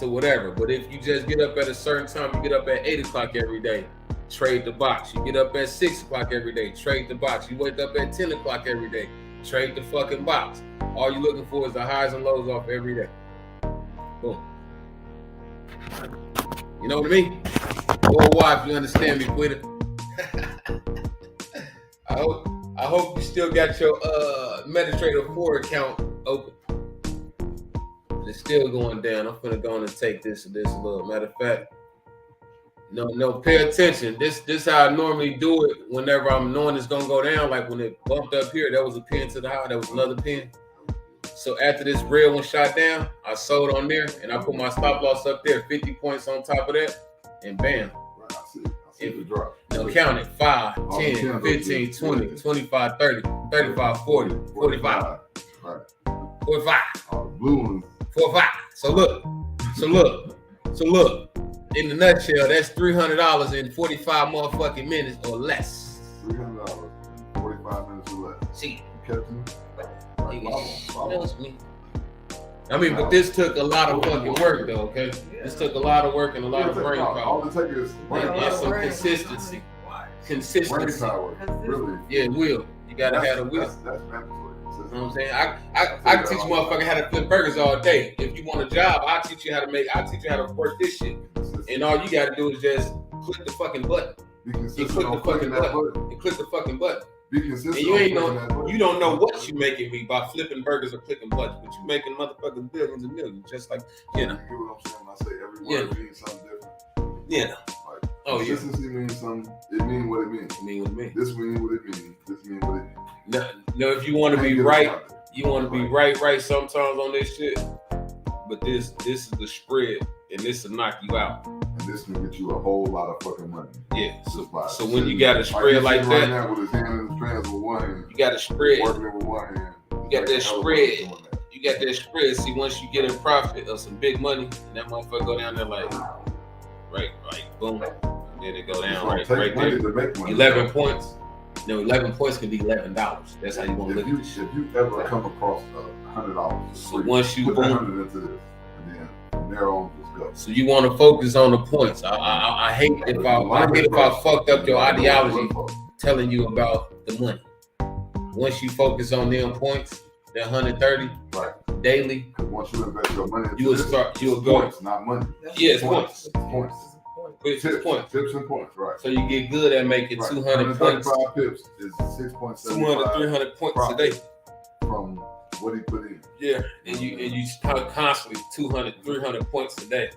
to whatever. But if you just get up at a certain time, you get up at 8 o'clock every day, trade the box. You get up at 6 o'clock every day, trade the box. You wake up at 10 o'clock every day, trade the fucking box. All you're looking for is the highs and lows off every day. Boom. You know what I mean? Or why, if you understand me, Quitter. I hope you still got your MetaTrader 4 account open. It's still going down. I'm finna go on and take this little. Matter of fact, no, pay attention. This how I normally do it whenever I'm knowing it's gonna go down. Like when it bumped up here, that was a pin to the high, that was another pin. So after this red one shot down, I sold on there and I put my stop loss up there, 50 points on top of that, and bam. Right, I see the drop. No, count it. 5, 10, 15, 20, 25, 30, 35, 40, 45. Right. 45. All the blue ones. 45. So look. In the nutshell, that's $300 in 45 motherfucking minutes or less. $300, 45 minutes or less. See, You kept me? knows me. I mean, but this took a lot of fucking work, though. Okay, this took a lot of work and a lot of brain All power it takes is brain and power. some consistency. Brain Consistency. power, really. Yeah, will. You gotta have a will. That's mandatory. You know what I'm saying? I can teach motherfucker how to flip burgers all day. If you want a job, I'll teach you how to work this shit. And all you gotta do is just click the fucking button. Be You consistent click the on fucking clicking that button. button. And click the fucking button. Be consistent And you on ain't clicking that button. you don't know what you making me by flipping burgers or clicking buttons, but you making motherfuckers billions and millions, just like you know. You hear what I'm saying when I say every Yeah. word means something different? Yeah. Like, Oh yeah. consistency means something. It means what it means. I mean with me. This means what it means. This means what it means. No, if you want to be right, you want to be right sometimes on this shit. But this is the spread, and this will knock you out. And this can get you a whole lot of fucking money. Yeah. Just by So when you got a spread he's like sitting right that, now with his hand in his pants with one hand, you got a spread. working it with one hand. You got that spread. You got that spread. See, once you get in profit of some big money, and that motherfucker go down there like, right, boom, and then it go down right there. 11 points. No, 11 points can be $11. That's how you want to look at this shit. If you ever come across $100, So once you put that boom, 100 into this, and then from there on, just go. so you want to focus on the points. I hate if I fucked up your ideology telling you about the money. Once you focus on them points, that 130 Right. daily, Because once you invest your money into you will this, start. You will it's go. points, not money. Yeah, it's points. Points. It's Tips, points. tips and points, right. So you get good at making Right. 200 points, 135 pips is 6.75 300 points a day. from what he put in. Yeah, and you constantly 200, 300 points a day.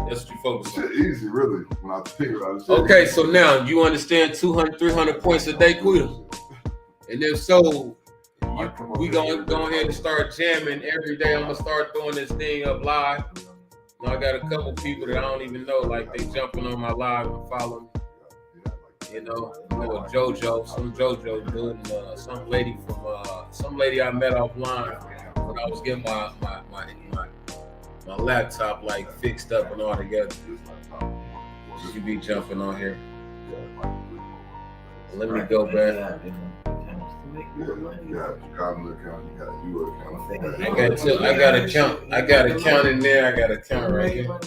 That's what you focus on. Shit easy, really, when I think about it. Okay, so now you understand 200, 300 points a day, Quita. And if so, we gonna go ahead and start jamming every day. I'm gonna start throwing this thing up live. Now I got a couple people that I don't even know, like they jumping on my live and following. You know JoJo, some JoJo dude, and some lady I met offline when I was getting my laptop like fixed up and all together. You be jumping on here. Let me go back. You got Chicago account, you got you account. I got a count in there. I got a count right here.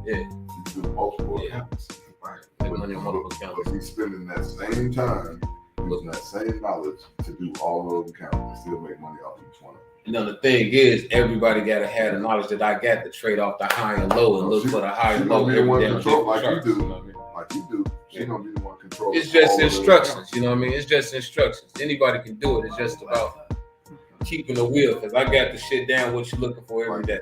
Yeah. You do multiple Yeah. accounts. Like money on multiple accounts. But he's spending that same time using that same knowledge to do all of them accounts and still make money off each one. You know, the thing is, everybody got to have the knowledge that I got to trade off the high and low and look for the high and low every damn like you chart. do. You know what I mean? Like you do. She's gonna be the one controlling. It's just all of the instructions, accounts. you know what I mean? It's just instructions. Anybody can do it. It's just about keeping the wheel, because I got the shit down what you're looking for every day.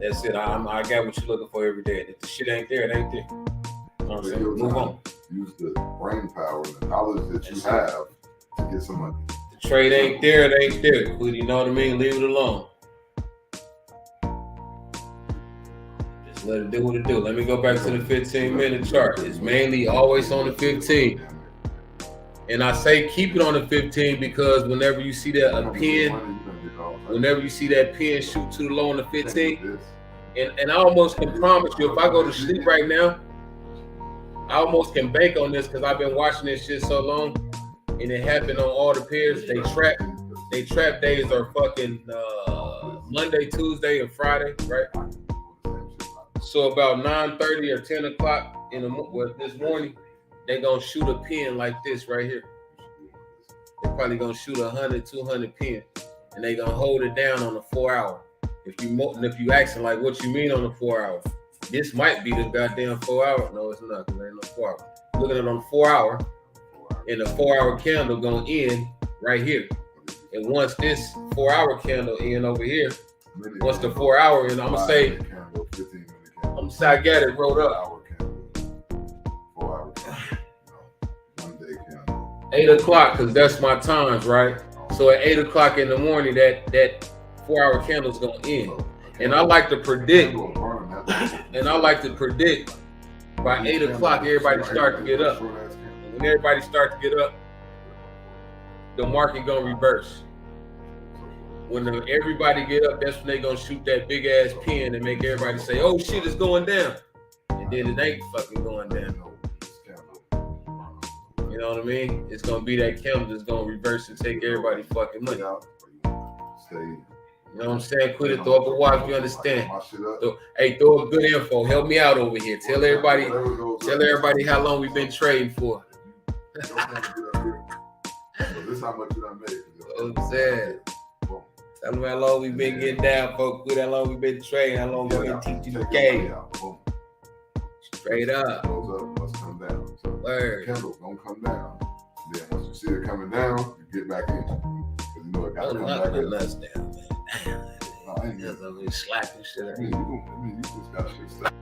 That's it. I got what you're looking for every day. And if the shit ain't there, it ain't there. You know what I'm saying? Move on. Use the brain power and the knowledge that you have to get some money. The trade ain't there, it ain't there. You know what I mean? Leave it alone. Just let it do what it do. Let me go back to the 15-minute chart. It's mainly always on the 15. And I say keep it on the 15 because whenever you see that a pin, whenever you see that pin shoot to the low on the 15, and I almost can promise you, if I go to sleep right now, I almost can bank on this because I've been watching this shit so long, and it happened on all the pairs. They trap days are fucking Monday, Tuesday, and Friday, right? So about 9:30 or 10 o'clock this morning, they gonna shoot a pin like this right here. They probably gonna shoot 100, 200 pin, and they gonna hold it down on the 4 hour. If you asking like what you mean on the 4 hour, this might be the goddamn 4 hour. No, it's not. Cause there ain't no 4 hour. Look at it on the 4 hour, and the 4 hour candle gonna end right here. And once this 4 hour candle end over here, once the 4 hour end, I'm gonna say I got it rolled up. 8 o'clock, because that's my times, right? So at 8 o'clock in the morning, that 4 hour candle is gonna end. And I like to predict, by 8 o'clock, everybody start to get up. And when everybody start to get up, the market gonna reverse. When everybody get up, that's when they gonna shoot that big ass pin and make everybody say, "Oh shit, it's going down," and then it ain't fucking going down. You know what I mean? It's gonna be that candle that's gonna reverse and take everybody fucking money. You know what I'm saying? Quit it, throw up a watch if you understand. Throw up good info. Help me out over here. Tell everybody how long we've been trading for. This how much you done made. You know what I'm saying? Tell them how long we've been getting down, folks. Quit how long we've been trading. How long we've been teaching the game. Straight up. Goes up, must come down. So Word. the candle's gonna come down. Then once you see it coming down, you get back in. Because you know it got to come back in. Nuts down, man. Damn, I ain't just over here slapping shit. I mean, you just got shit stuck.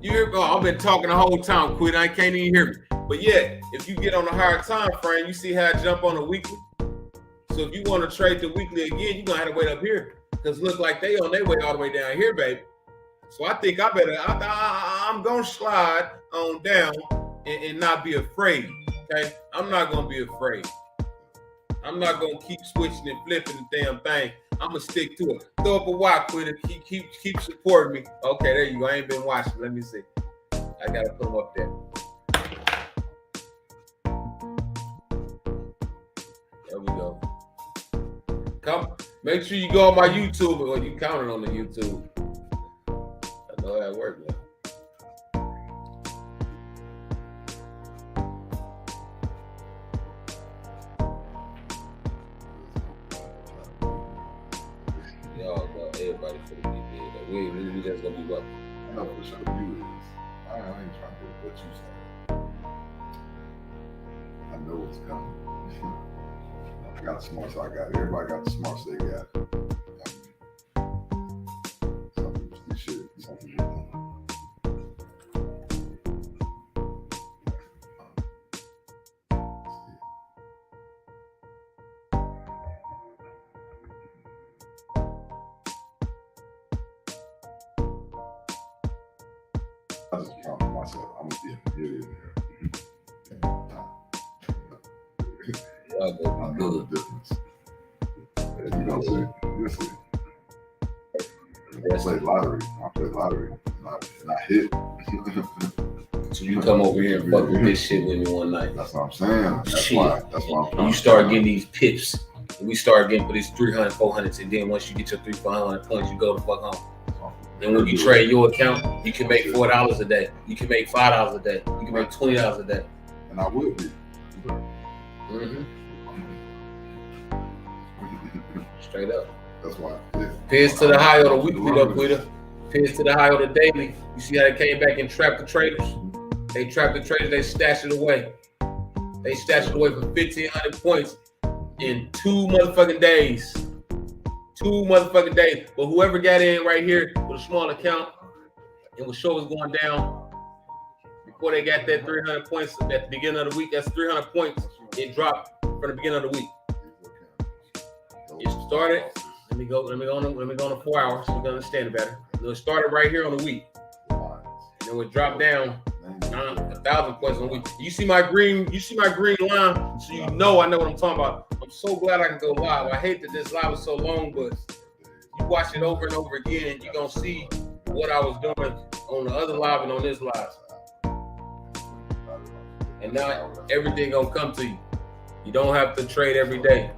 You hear? Oh, I've been talking the whole time, quit. I can't even hear me. But yeah, if you get on a higher time frame, you see how I jump on a weekly. So if you want to trade the weekly again, you're gonna have to wait up here because look like they on their way all the way down here, baby. So I think I better. I'm gonna slide on down and not be afraid. Okay, I'm not gonna be afraid. I'm not gonna keep switching and flipping the damn thing. I'm gonna stick to it. Throw up a wide quitter. Keep supporting me. Okay, there you go. I ain't been watching. Let me see. I gotta put them up there. There we go. Come, make sure you go on my YouTube or you counted on the YouTube. I know how it works, man. Y'all know everybody for the big deal. We just gonna be welcome. I know for sure you is. I ain't trying to do what you say. I know what's coming. I got smart, so I got it. Everybody got the smarts they got. Some people see shit, some people don't. I just promised myself I'm gonna be a millionaire. Y'all I gonna be know good. the difference. You know what I'm saying? I play lottery. And I hit. So you come over here and fuck with this shit with me one night. That's what I'm saying. That's Shit. why I'm And you start getting these pips. And we start getting for these 300, 400s. And then once you get your 300, 400 points, you go the fuck home. And when you trade your account, you can make $4 a day. You can make $5 a day. You can make $20 a day. And I would be. Mm-hmm. Straight up. That's why. Yeah. Pins to the high of the weekly though, Quita. Pins to the high of the daily. You see how they came back and trapped the traders? They trapped the traders, they stashed it away. They stashed it away for 1,500 points in 2 motherfucking days. 2 motherfucking days. But whoever got in right here with a small account and was sure was going down before they got that 300 points at the beginning of the week, that's 300 points. It dropped from the beginning of the week. It started. Let me go on the 4 hours so we can understand it better. It started right here on the week. And then it dropped down 1,000 points on the week. You see my green line, so you know I know what I'm talking about. I'm so glad I can go live. I hate that this live is so long, but you watch it over and over again, you're gonna see what I was doing on the other live and on this live. And now everything gonna come to you. You don't have to trade every day.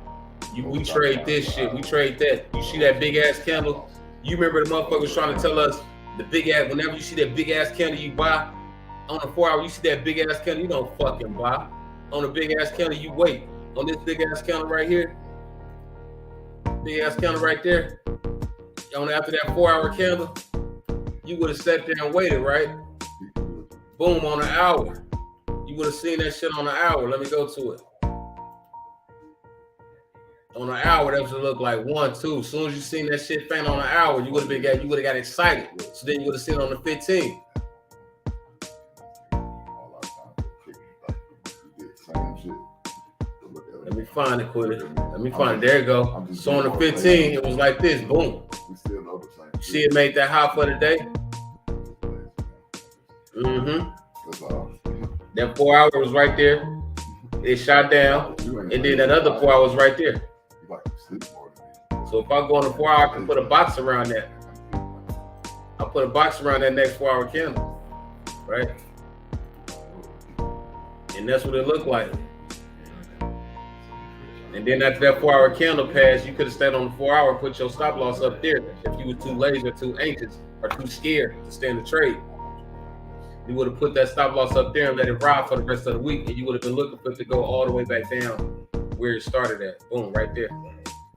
We trade this shit, we trade that. You see that big ass candle? You remember the motherfuckers trying to tell us the big ass, whenever you see that big ass candle you buy, on the 4 hour, you see that big ass candle, you don't fucking buy. On the big ass candle, you wait. On this big ass candle right here, big ass candle right there, after that 4 hour candle, you would have sat there and waited, right? Boom, on an hour. You would have seen that shit on an hour. Let me go to it. On an hour, that would look like 1, 2. As soon as you seen that shit faint on an hour, you would have got excited. So then you would have seen it on the 15. Let me find it, Quitter. Let me find it. There you go. So on the 15, it was like this. Boom. See, it made that high for the day. Mm-hmm. That 4 hour was right there. It shot down. And then that other 4 hours right there. So if I go on the 4 hour, I can put a box around that. I'll put a box around that next 4 hour candle. Right? And that's what it looked like. And then after that 4 hour candle passed, you could have stayed on the 4 hour and put your stop loss up there if you were too lazy or too anxious or too scared to stay in the trade. You would have put that stop loss up there and let it ride for the rest of the week, and you would have been looking for it to go all the way back down where it started at. Boom, right there.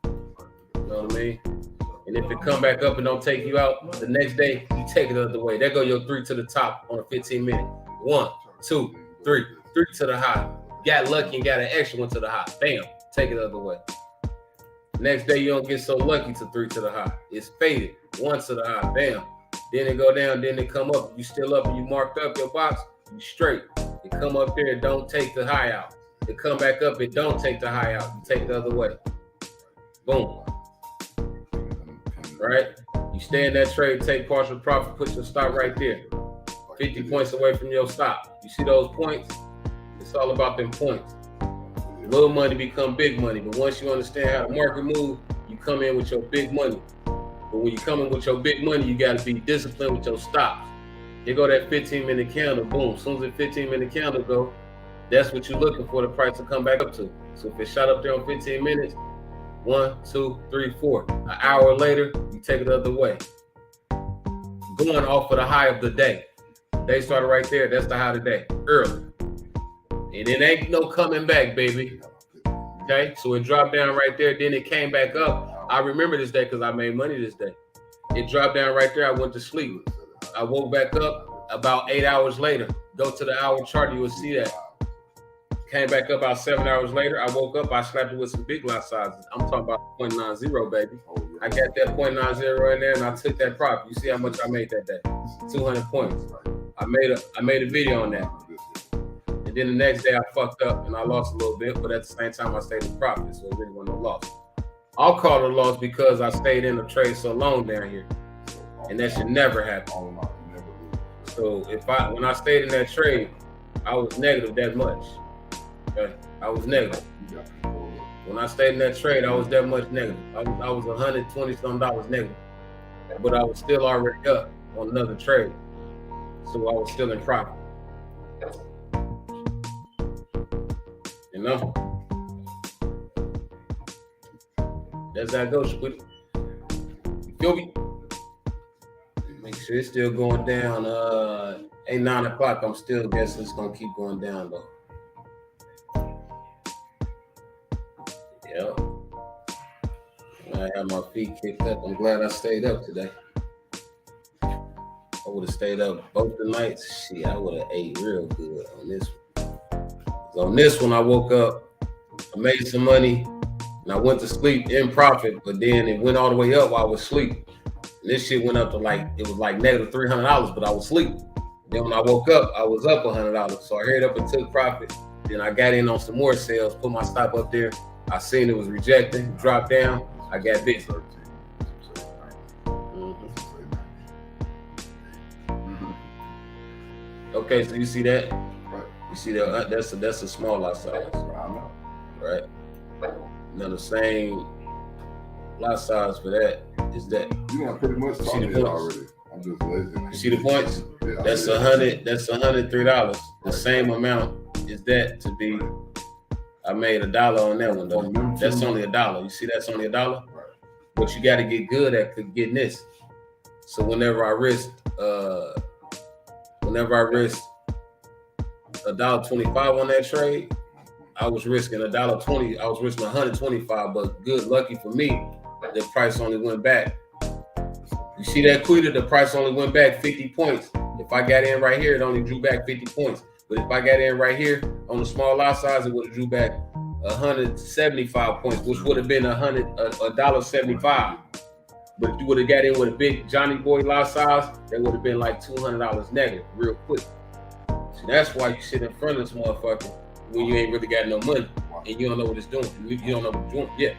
You know what I mean? And if it come back up and don't take you out, the next day, you take it the other way. There go your 3 to the top on a 15-minute. 1, 2, 3. 3 to the high. Got lucky and got an extra one to the high. Bam. Take it the other way. Next day, you don't get so lucky to 3 to the high. It's faded. 1 to the high. Bam. Then it go down, then it come up. You still up and you marked up your box, you straight. It come up there, don't take the high out. It come back up, it don't take the high out. You take it the other way. Boom. Right? You stay in that trade, take partial profit, put your stop right there. 50 points away from your stop. You see those points? It's all about them points. Little money become big money, but once you understand how the market moves, you come in with your big money. But when you come in with your big money, you got to be disciplined with your stops. You go that 15-minute candle, boom. As soon as the 15-minute candle go, that's what you're looking for the price to come back up to. So if it shot up there on 15 minutes, 1, 2, 3, 4. An hour later, you take it the other way. Going off of the high of the day. They started right there. That's the high of the day. Early. And it ain't no coming back, baby. Okay? So it dropped down right there. Then it came back up. I remember this day because I made money this day. It dropped down right there. I went to sleep. I woke back up about 8 hours later. Go to the hour chart. You will see that. Came back up about 7 hours later. I woke up. I slapped it with some big lot sizes. I'm talking about 0.90, baby. I got that 0.90 in there, and I took that profit. You see how much I made that day? 200 points. I made a video on that. And then the next day I fucked up and I lost a little bit, but at the same time I stayed in profit, so it really wasn't a loss. I'll call it a loss because I stayed in the trade so long down here, and that should never happen. So when I stayed in that trade, I was negative that much. Okay? I was negative. When I stayed in that trade, I was that much negative. I was $120-some negative, but I was still already up on another trade. So I was still in profit. You know? That's how it goes, Squiddy. You feel me? Make sure it's still going down. Ain't 9 o'clock. I'm still guessing it's gonna keep going down though. Yeah. I had my feet kicked up. I'm glad I stayed up today. I would have stayed up both the nights. Shit, I would have ate real good on this one. So on this one, I woke up, I made some money, and I went to sleep in profit, but then it went all the way up while I was asleep. And this shit went up to it was like negative $300, but I was asleep. Then when I woke up, I was up $100. So I hurried up and took profit. Then I got in on some more sales, put my stop up there. I seen it was rejected, dropped down. I got busy. Okay, so you see that? Right. You see that? That's a small lot size, right? Now the same lot size for that is that. You know, pretty much See the talking points? already. I'm just lazy. You see the points? Yeah, That's $100. That's $103. The same amount is that to be. I made $1 on that one though. That's only $1. You see, that's only $1. Right. But you got to get good at getting this. So whenever I risked $1.25 on that trade, I was risking $1.20. I was risking 125, but good, lucky for me, the price only went back. You see that, Quita? The price only went back 50 points. If I got in right here, it only drew back 50 points. But if I got in right here on the small lot size, it would have drew back 175 points, which would have been $1.75. But if you would have got in with a big Johnny Boy lot size, that would have been like $200 negative real quick. So that's why you sit in front of this motherfucker when you ain't really got no money and you don't know what it's doing. You don't know what it's doing yet.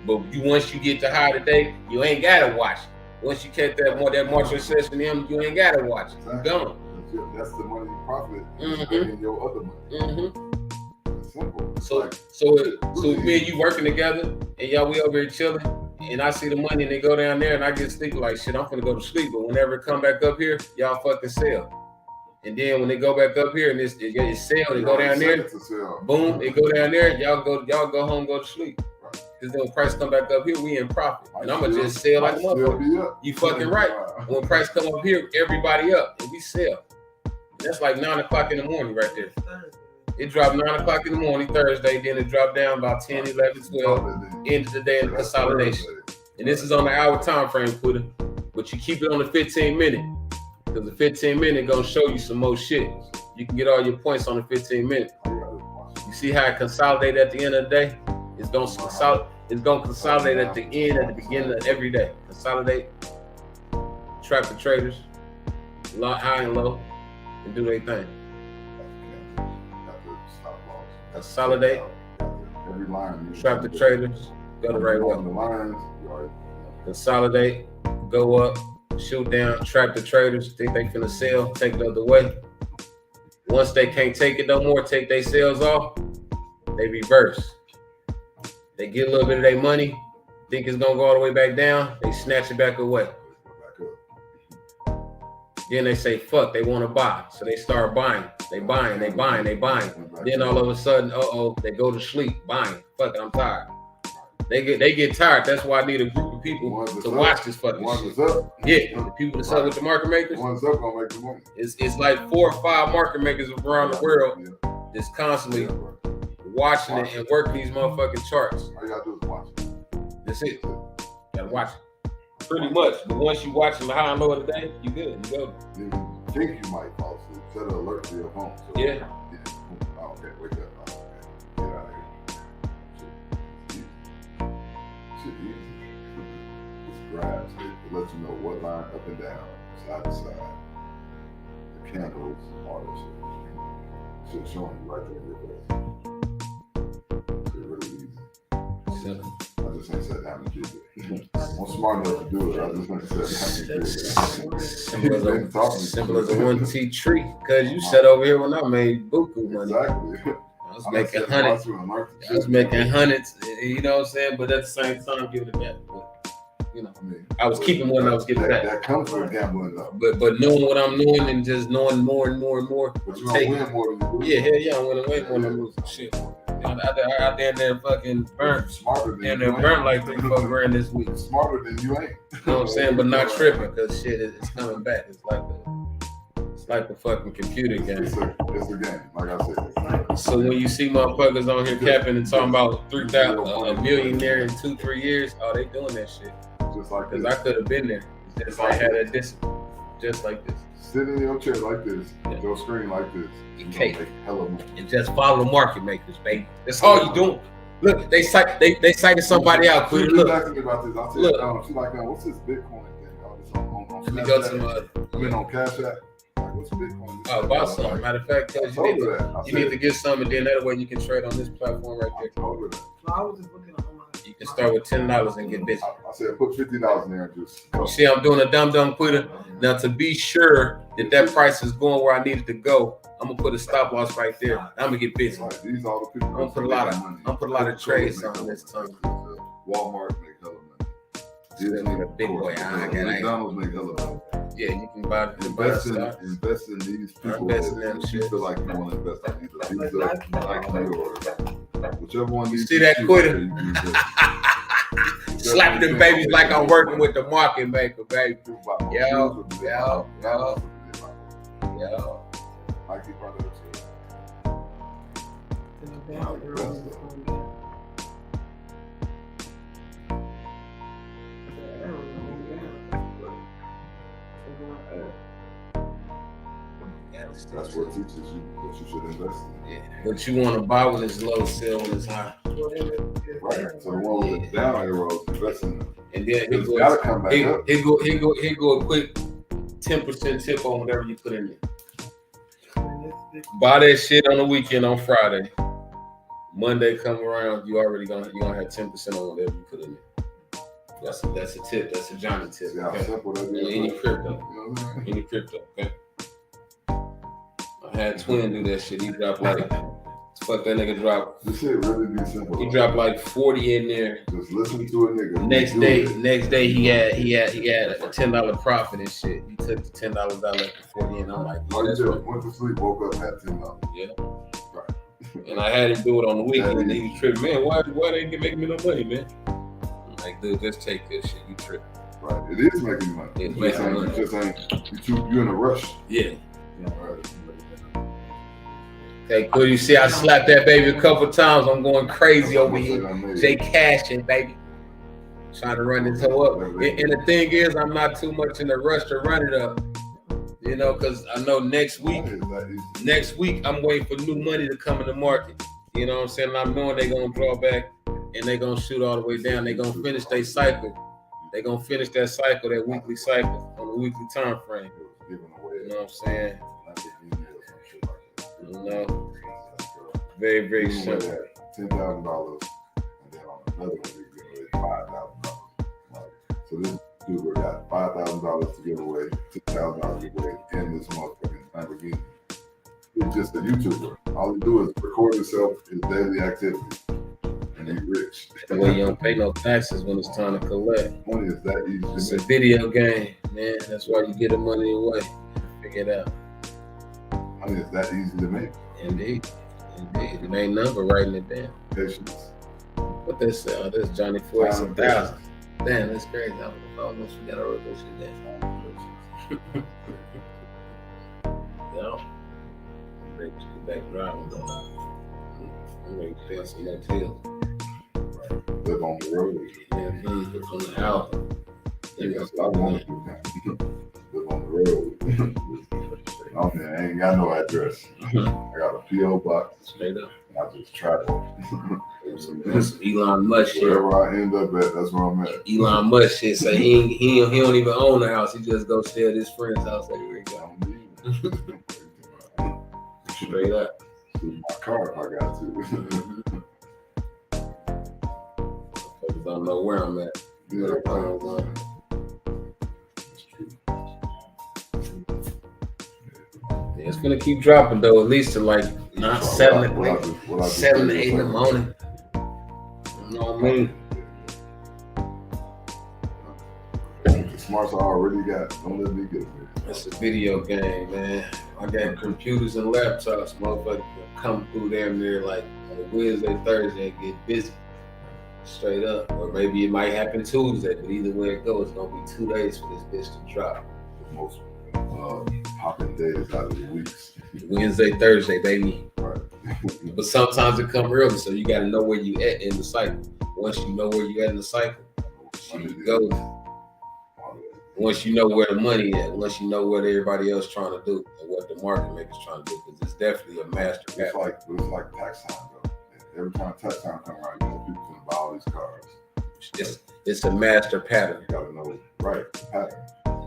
But once you get to high today, you ain't gotta watch it. Once you catch that Marshall session in, you ain't gotta watch it. You gone. That's the money you profit in your other money. It's simple. So me and you working together, and y'all we over here chilling, and I see the money and they go down there, and I get sleepy like shit. I'm gonna go to sleep, but whenever it come back up here, y'all fucking sell. And then when they go back up here and it sell, they go down there, boom, it go down there. Y'all go home, go to sleep. Because then when price come back up here, we in profit. And I'm going to just sell like a motherfucker. You fucking right. When price come up here, everybody up. And we sell. That's like 9 o'clock in the morning right there. It dropped 9 o'clock in the morning, Thursday. Then it dropped down about 10, 11, 12. End of the day in the consolidation. And this is on the hour time frame, Twitter. But you keep it on the 15 minute. Because the 15 minute going to show you some more shit. You can get all your points on the 15 minute. You see how it consolidate at the end of the day? It's going to consolidate at the end, at the beginning of every day. Consolidate. tractor traders, high and low, and do their thing. Consolidate. Every line. Tractor traders, go the right way. The lines, Consolidate, go up, shoot down. Tractor traders think they finna sell, take the other way. Once they can't take it no more, take their sales off, they reverse. They get a little bit of their money, think it's gonna go all the way back down, they snatch it back away. Then they say, fuck, they want to buy. So they start buying. They buying. Then all of a sudden, they go to sleep buying. Fuck it, I'm tired. They get tired. That's why I need a group of people to watch this fucking shit. Yeah, the people that sell with the market makers. One's up gonna make the money. It's like 4 or 5 market makers around the world that's constantly watching it and working these motherfucking charts. All you gotta do is watch it. That's it. You gotta watch it. Pretty much, but once you watch them high and low of the day, you good. You go. You think you might fall asleep, set an alert to your phone. So Yeah. Oh, okay, wake up. Oh, okay. Get out of here. Shit easy. It's graphs. It lets you know what line up and down, side to side. The candles, all this shit. Shit showing you right there in your face. It's really easy. I just ain't sat down and did it. I'm smart enough to do it. I just ain't sat down and did it. Simple as a 1T tree. Cause you sat over here when I made buku money. Exactly. I was making hundreds. I was making hundreds. You know what I'm saying? But at the same time, giving it back. But, you know, I was keeping more than I was getting back. That comes with gambling, though. But knowing what I'm doing and just knowing more and more and more. But you don't win more than you lose. Yeah, hell yeah, I'm winning way more than I'm losing. Shit. Out there fucking burnt. Smarter than and they're burnt like 3-4 grand this week. Smarter than you ain't. You know what I'm saying? But not tripping, because shit, it's coming back. It's like a fucking computer game. It's a game, like I said. So when you see motherfuckers on here capping and talking about 3,000, a millionaire in 2-3 years, oh, they doing that shit. Just like Because this. I could have been there. Just like had that discipline. Just like this. Sit in your chair like this, your screen like this. You You're can't. gonna make hella money. And just follow the market makers, baby. That's all you doing. Look, they cited somebody out. She Look, was asking me about this. I said, Look. she's like, what's this Bitcoin thing? Oh, this on let me go to Snapchat. I mean, on Cash App. Like, what's Bitcoin? Oh, buy something. Matter of fact, I cause told her that. you need to get some, and then that way you can trade on this platform right I there. told her that. No, I was just looking at online. You can start with $10 and get busy. I said, put $50 in there and just go. You see, I'm doing a dumb quitter. Now, to be sure that price is going where I need it to go, I'm gonna put a stop loss right there. I'm gonna get busy. Like, these all the people. I'm gonna put a lot of trades on this time. Walmart make hella money. Disney, the big boy. McDonald's make hella money. Yeah, you can buy Invest stock. in these people Invest in that them you shit. feel like you want to invest in either Visa, Nike, or whichever one. You see that quitter? Slapping them babies like I'm working with the market maker, baby. Yo. Nike products. That's what teaches you what you should invest in. Yeah. What you want to buy when it's low, sell when it's high. Right. So the one with the down arrows, invest in them. And then It's gotta come back up. He go a quick 10% tip on whatever you put in there. Buy that shit on the weekend on Friday. Monday come around, you gonna have 10% on whatever you put in there. That's a tip. That's a Johnny tip. See how Okay? simple that is. Any crypto. You know what I'm saying? Any crypto. Okay. I had Twin do that shit. He dropped like fuck that nigga drop. This shit really be simple. He dropped like 40 in there. Just listen to a nigga. Next day he had a $10 profit and shit. He took the $10 out, left the 40 in. I'm like, Oh, yeah, that's you right. just went to sleep, woke up, had $10. Yeah. Right. And I had him do it on the weekend, and he was tripping. Man, why they ain't making me no money, man? I'm like, dude, just take this shit. You tripping. Right. It is making you money. It's You just making ain't- money. You just ain't, you in a rush. Yeah. Right. Okay, cool. You see, I slapped that baby a couple times. I'm going crazy over here. Jay Cashing, baby. Trying to run this hoe up. And the thing is, I'm not too much in a rush to run it up. You know, because I know next week I'm waiting for new money to come in the market. You know what I'm saying? I'm knowing they're going to draw back and they're going to shoot all the way down. They're going to finish their cycle. They're going to finish that cycle, that weekly cycle on a weekly time frame. It was giving away. You know what I'm saying? Lamborghini or some shit like that. You know, very, very Giving away simple. that $10,000, and then on another one, we giving away $5,000. Like, so this YouTuber got $5,000 to give away, $10,000 to give away, and this motherfucking Lamborghini. He's just a YouTuber. All he do is record himself, his daily activities, and he's rich. The way you don't pay no taxes when it's time to collect. Money is that easy It's to a make. video game, man. That's why you get the money away. Figure it out. Money is that easy to make. Indeed. Indeed. It ain't number writing it down. Patience. What they say? Oh, this Johnny Force a thousand. Damn, that's crazy. I almost forgot I wrote that shit down. Yeah. Get back driving though. I'm ready to pay some more bills. Live on the road. Yeah, please live on the house. That's what I want to do now. Live on the road. I ain't got no address. I got a P.O. box. Straight up. And I just travel. Some Elon Musk shit. Wherever I end up at, that's where I'm at. Elon Musk shit. Say he don't even own the house. He just go stay at his friend's house everywhere he I go. don't need it. Straight up. Use my car if I got to. Folks don't know where I'm at. Yeah, That's true. Yeah, it's gonna keep dropping though, at least to like not So 7 what I just 7 to did 8 in the was, morning. You know what I mean? The smarts I already got, don't let me get it. It's a video game, man. I got computers and laptops, motherfuckers come through damn near like on a Wednesday, Thursday, and get busy. Straight up. Or maybe it might happen Tuesday, but either way it goes, it's gonna be 2 days for this bitch to drop. The most popping days out of the weeks. Wednesday, Thursday, baby. Right. But sometimes it come early, so you gotta know where you at in the cycle. Once you know where you at in the cycle, you go. Once you know where the money at, once you know what everybody else trying to do and what the market makers trying to do, because it's definitely a master It's pattern. like tax time though. Every time tax time come around, you know people can buy all these cars. It's a master pattern. You gotta know right the pattern.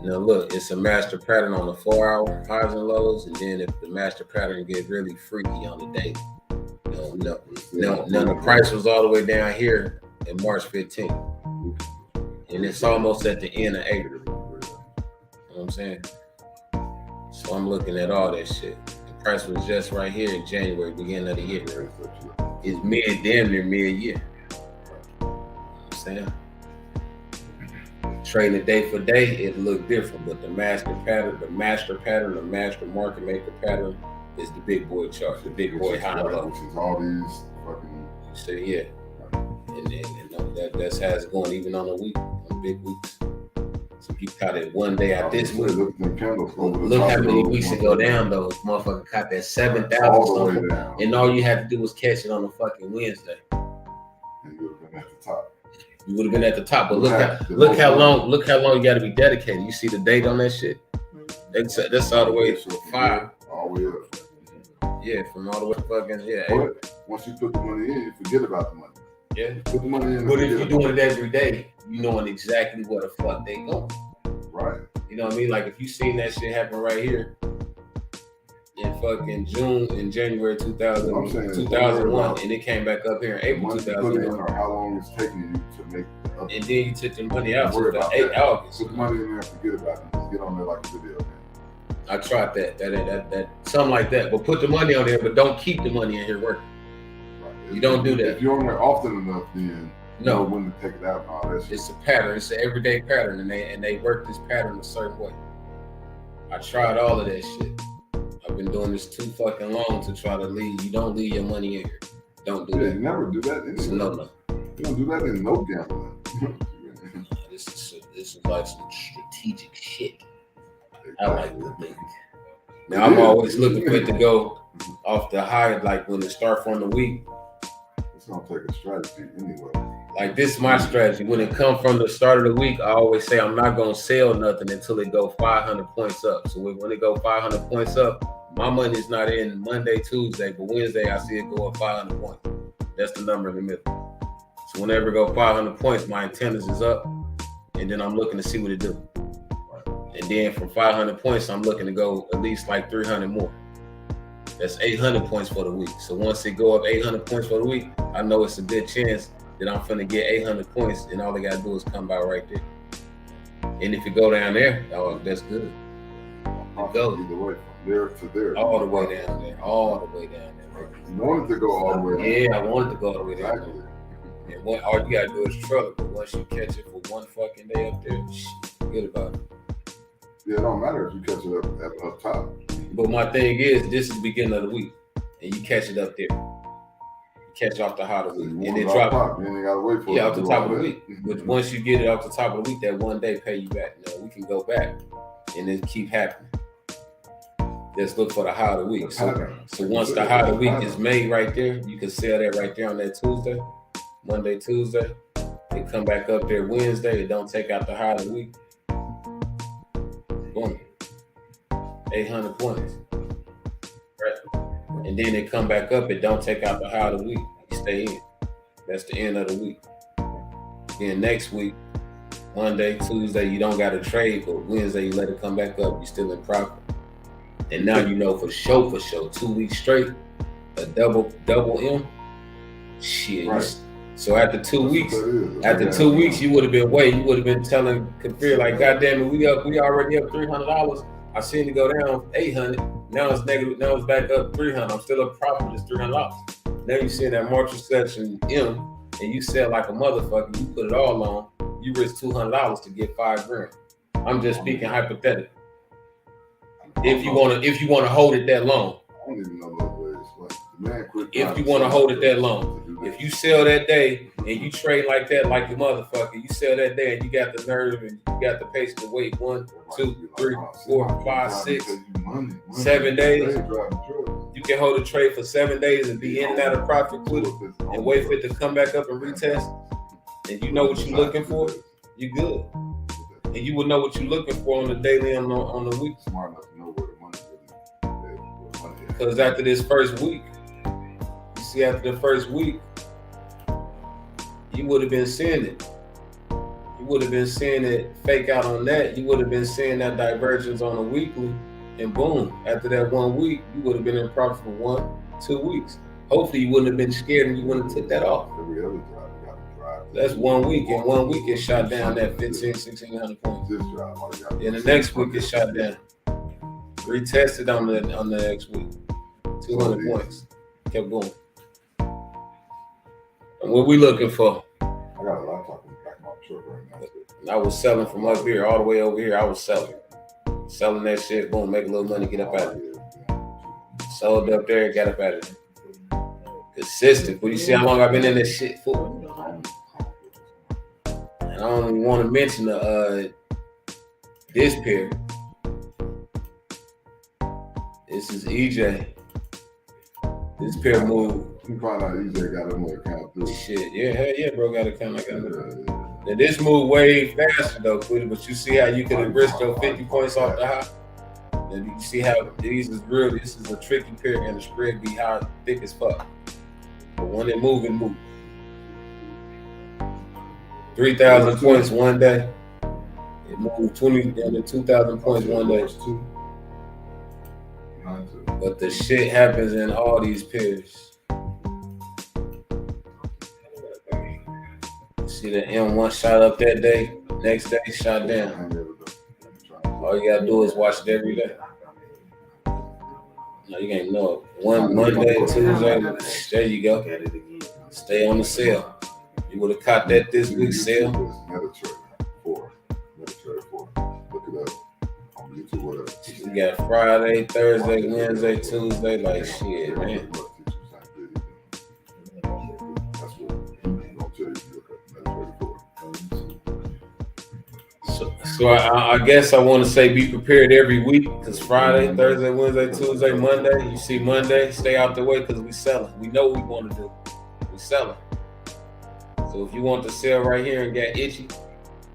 Now look, it's a master pattern on the 4-hour highs and lows, and then if the master pattern get really freaky on the day, no, the price was all the way down here in March 15th, and it's almost at the end of April. You know what I'm saying? So I'm looking at all that shit. The price was just right here in January, beginning of the year. It's damn near mid-year. You know what I'm saying? Trading day for day, it look different, but the master pattern, the master market maker pattern is the big boy chart, the big boy high and low. Which is all these fucking. So yeah, and that's how it's going even on the week, on big weeks. So you caught it one day out this week. Look at them candles over the Look top how of many those weeks ago motherfuckers. down though. Motherfucker caught that 7,000 All the something, way down. and all you had to do was catch it on a fucking Wednesday. And you would have been at the top. You would have been at the top, but look The how long you got to be dedicated. You see the date on that shit? That's all the way So from 5. here, all the way up. Yeah, from all the way fucking But once you put the money in, you forget about the money. Yeah. Put the money in. and But if forget you're about doing it every day, you knowing exactly where the fuck they going. it. Right. You know what I mean? Like if you seen that shit happen right here in fucking January 2000, I'm saying, 2001, and it came back up here in The April money you put in 2001. or how long it's taking you to make the up. And then you took the money out Worry to about 8 that. August. Put the money in there and forget about it. Just get on there like a video game. I tried that something like that. But put the money on there, but don't keep the money in here working. Right. You don't do that. If you're on there often enough, then you know No, when to take it out and all that shit. it's a pattern. It's an everyday pattern, and they work this pattern a certain way. I tried all of that shit. I've been doing this too fucking long to try to leave. You don't leave your money in here. Don't do Yeah, that. you never do that It's a anyway. no. You don't do that in no gambling. This is like some strategic shit. I like to think. Now I'm always looking for it to go off the high, like when it start from the week. It's gonna take a strategy anyway. Like this is my strategy. When it come from the start of the week, I always say I'm not gonna sell nothing until it go 500 points up. So when it go 500 points up, my money's not in Monday, Tuesday, but Wednesday I see it go up 500 points. That's the number in the middle. So whenever it go 500 points, my antennas is up, and then I'm looking to see what it do. And then from 500 points, I'm looking to go at least like 300 more. That's 800 points for the week. So once it go up 800 points for the week, I know it's a good chance that I'm finna get 800 points, and all I gotta do is come by right there. And if you go down there, oh, that's good. It goes either way, from there to there. All the way down there. All the way down there. You wanted to go all the way down. Yeah, I wanted to go all the way down there. And all you gotta do is struggle. But once you catch it for one fucking day up there, forget about it. Yeah, it don't matter if you catch it up top. But my thing is, this is the beginning of the week, and you catch it up there. You catch off the high of the week, and then drop it. You ain't gotta wait for it. Yeah, off the top of the week. But once you get it off the top of the week, that one day pay you back. No, we can go back, and it keep happening. Just look for the high of the week. So once the high of the week is made right there, you can sell that right there on that Tuesday, Monday, Tuesday. It come back up there Wednesday. It don't take out the high of the week. Boom. 800 points. Right? And then it come back up. It don't take out the high of the week. You stay in. That's the end of the week. Then next week, Monday, Tuesday, you don't got to trade, but Wednesday you let it come back up. You still in profit. And now you know for sure, 2 weeks straight, a double M. Shit. Right. So after 2 weeks, you would have been waiting. You would have been telling Kafir like, God damn it, we already up $300. I seen it go down 800. Now it's negative. Now it's back up 300. I'm still a profit. It's $300. Now you see that March recession M, and you sell like a motherfucker. You put it all on. You risk $200 to get $5,000. I'm just speaking hypothetically. If you wanna hold it that long. I don't even know what ways. If you wanna hold it that long. If you sell that day and you trade like that, like the motherfucker, you sell that day and you got the nerve and you got the patience to wait 1, 2, 3, 4, 5, 6, 7 days. You can hold a trade for 7 days and be in and out of profit quick and wait for it to come back up and retest. And you know what you're looking for, you good. And you would know what you're looking for on the daily and on the week. Smart enough to know where the money is. Because after this first week, you see, after the first week, you would have been seeing it. You would have been seeing it fake out on that. You would have been seeing that divergence on a weekly, and boom, after that 1 week, you would have been in profit for 1, 2 weeks. Hopefully, you wouldn't have been scared and you wouldn't have took that off. Every other job. That's 1 week. In 1 week, it shot down that 1,600 points. In the next week, it shot down. Retested on the next week. 200 points. Kept going. And what we looking for? I got a laptop in the back of my truck right now. I was selling from up here all the way over here. I was selling. Selling that shit. Boom, make a little money, get up out of it. Sold up there, got up out of it. Consistent. But you see how long I've been in this shit for? I don't even want to mention this pair. This is EJ. This pair moved. You find out EJ got him with account too. Shit, yeah, hell yeah, bro, got account. Now this moved way faster though, but you see how you could have risked your 50 points off the high. And you see how these is real. This is a tricky pair, and the spread be high, thick as fuck. But when it move, it move. 3,000 points one day. It moved 2,000 points one day. But the shit happens in all these pairs. See the M1 shot up that day, next day shot down. All you gotta do is watch it every day. No, you ain't know it. One Monday, Tuesday, there you go. Stay on the sale. You would have caught that this week sale. Look it up on YouTube, whatever. You got Friday, Thursday, Wednesday, Tuesday, like shit, man. So I guess I want to say be prepared every week, because Friday, Thursday, Wednesday, Tuesday, Monday, you see Monday, stay out the way because we selling. We know what we want to do. We selling. So if you want to sell right here and get itchy,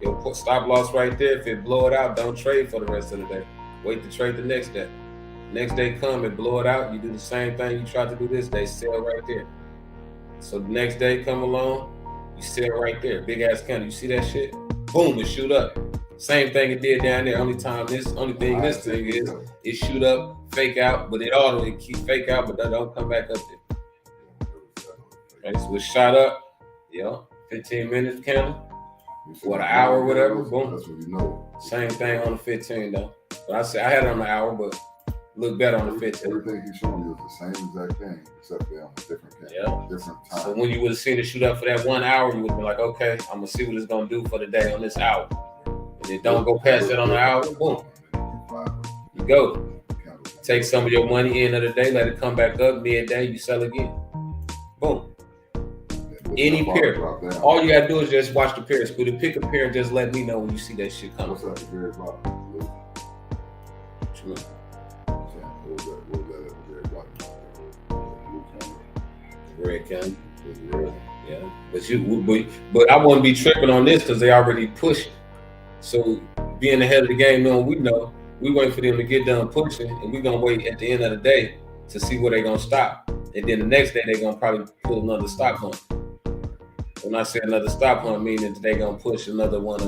you'll put stop loss right there. If it blow it out, don't trade for the rest of the day. Wait to trade the next day. Next day come and blow it out. You do the same thing you tried to do this day, sell right there. So the next day come along, you sell right there. Big ass candle. You see that shit? Boom, it shoot up. Same thing it did down there. Only thing this thing is it shoot up, fake out, but it keep fake out, but that don't come back up there. Right, so it shot up, 15 minutes candle. What, an hour or whatever, boom. That's what you know. Same thing on the 15 though. But I had it on the hour, but look better on the 15. Everything he's showing you is the same exact thing, except they're on a different camera, different time. So when you would have seen it shoot up for that 1 hour, you would be like, okay, I'm gonna see what it's gonna do for the day on this hour. And it don't go past that on the hour, boom. You go. Take some of your money end of the day, let it come back up, midday, you sell again. Boom. Any pair. All you gotta do is just watch the pairs. Could you pick a pair and just let me know when you see that shit coming? What's that, the very bottom? True. Red candle. Yeah. But I wouldn't be tripping on this because they already pushing. So being ahead of the game, we know we wait for them to get done pushing, and we're gonna wait at the end of the day to see where they're gonna stop. And then the next day they're gonna probably put another stop hunt. When I say another stop hunt, meaning they're gonna push another one,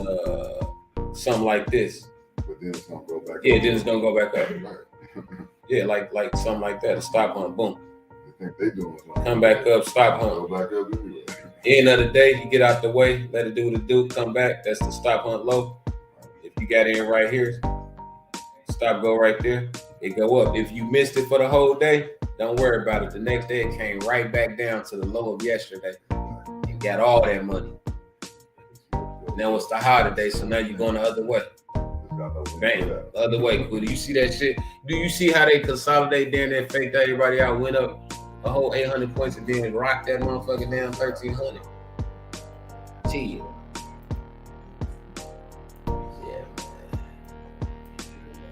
something like this. But then it's gonna go back. Yeah, then it's gonna go back up. Yeah, like something like that. A stop hunt, boom. They think they doing something. Come back up, stop hunt. Go back up anyway. End of the day, you get out the way, let it do what it do, come back. That's the stop hunt low. If you got in right here, stop go right there, it go up. If you missed it for the whole day, don't worry about it. The next day it came right back down to the low of yesterday. You got all that money. Now it's the high today, so now you're going the other way. Bang, the other way. Do you see that shit? Do you see how they consolidate down there, faked everybody out, went up a whole 800 points and then rocked that motherfucker down 1,300? Chill. Yeah,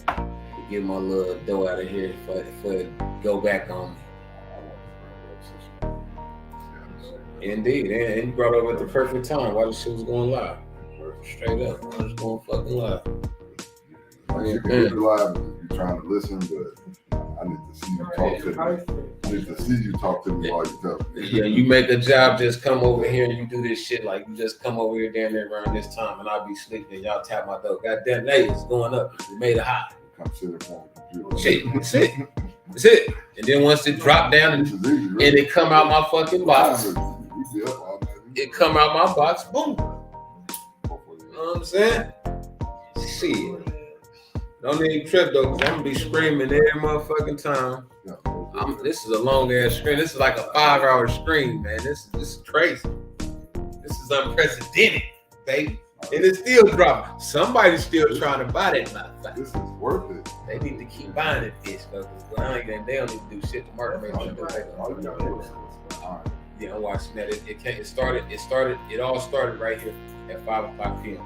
man. Get my little dough out of here for it go back on me. Indeed, and you brought up at the perfect time while the shit was going live. Straight up, I was going fucking live. You can hear it live if you're trying to listen, but I need to see you talk to me. I need to see you talk to me while you tell me. Yeah, you make a job, just come over here and you do this shit like you just come over here down there around this time and I'll be sleeping and y'all tap my door. Goddamn, hey, it's going up. We made it high. Come sit up on the computer. Shit, that's it. That's it. And then once it drop down and it come out my fucking box, it come out my box, boom. You know what I'm saying? Shit. Don't even trip though, because I'm gonna be screaming every motherfucking time. This is a long ass scream. This is like a 5-hour scream, man. This is crazy. This is unprecedented, baby. And it's still dropping. Somebody's still trying to buy that motherfucker. This is worth it. They need to keep buying it, bitch, though. They don't need to do shit. The market makes them do it. Yeah, I'm watching that. It all started right here at 5:00 p.m.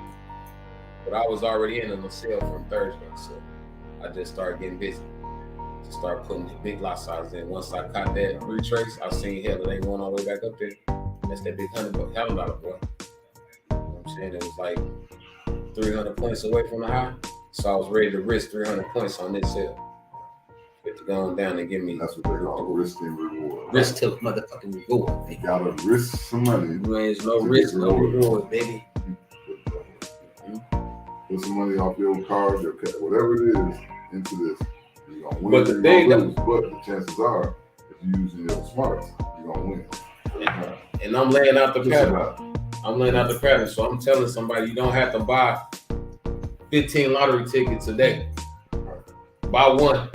But I was already in on the sale from Thursday, so I just started getting busy. Just started putting the big lot size in. Once I caught that retrace, I seen hell, it ain't going all the way back up there. That's that big $100 boy. You know what I'm saying? It was like 300 points away from the high, so I was ready to risk 300 points on this sale. Get to go on down and give me. That's what they call risk and reward. Risk to motherfucking reward. You gotta risk some money. There's no risk, no reward, baby. Put some money off your card, your cat, whatever it is, into this. You're gonna win. But the thing lose. But the chances are, if you're using your smarts, you're gonna win. And I'm laying out the pattern. I'm laying out the pattern. So I'm telling somebody you don't have to buy 15 lottery tickets a day. Buy one.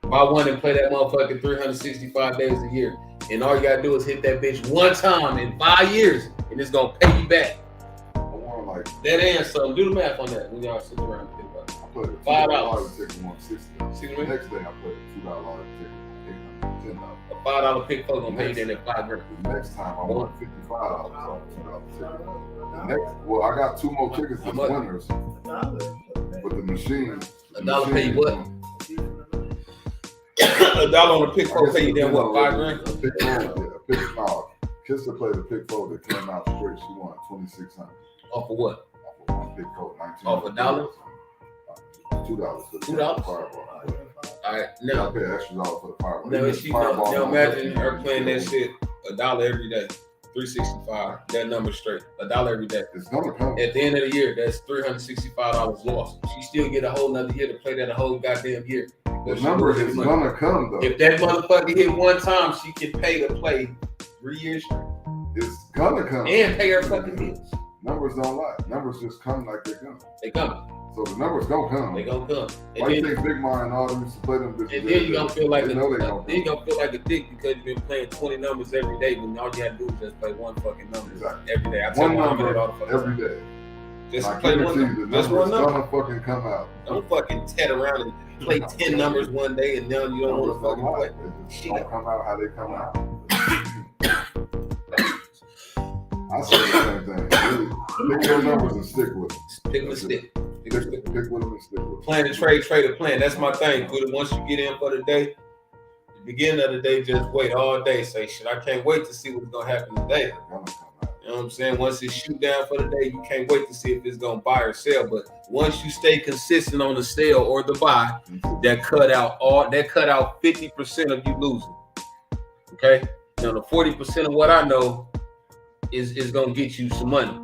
Buy one and play that motherfucker 365 days a year. And all you gotta do is hit that bitch one time in 5 years, and it's gonna pay you back. That and something. Do the math on that when y'all sit around and think about it. I played a $5 ticket $160. The next day I played a $2 ticket $10. A $5 pick folk gonna pay you then at $5. The next time I won $55 on $2 ticket. The next, well, I got 2 more tickets as winners. But the machine. $1 pay you what? $1 on a pick folk pay you then what? $5 grand? A pick fold, yeah. A pick no. Kista played a pick fold that came out straight. She won $2,600. Off of what? Off of one big coat, $19. Off $1? $2. $2? All right, now. I pay extra $1 for the fireball. Now, imagine her playing that shit $1 every day. $365. That number straight. $1 every day. It's gonna come. At the end of the year, that's $365 lost. She still get a whole nother year to play that a whole goddamn year. The number is gonna come though. If that motherfucker hit one time, she can pay to play 3 years straight. It's gonna come. And pay her fucking bills. Numbers don't lie. Numbers just come like they come. They coming. So the numbers gonna come. They gonna come. Why you think Big Ma and all them used to play them bitches? And then you gonna feel like they know they gonna then you gonna feel like a dick because you've been playing 20 numbers every day when all you had to do was just play one fucking number every day. I tell one Muhammad number all the fucking every time. day. Just I play one guarantee number. you the Just one number's number. gonna fucking come out. Don't fucking tat around and play 10 numbers one day and now you don't want to fucking play. They just don't come out how they come out. I say the same thing. Really, pick your numbers and stick with them. Pick the stick. Pick with them and stick with them. Plan to trade a plan. That's my thing. Put it once you get in for the day. The beginning of the day, just wait all day. Say shit. I can't wait to see what's gonna happen today. You know what I'm saying? Once it shoot down for the day, you can't wait to see if it's gonna buy or sell. But once you stay consistent on the sell or the buy, that cut out 50% of you losing. Okay? Now the 40% of what I know is gonna get you some money.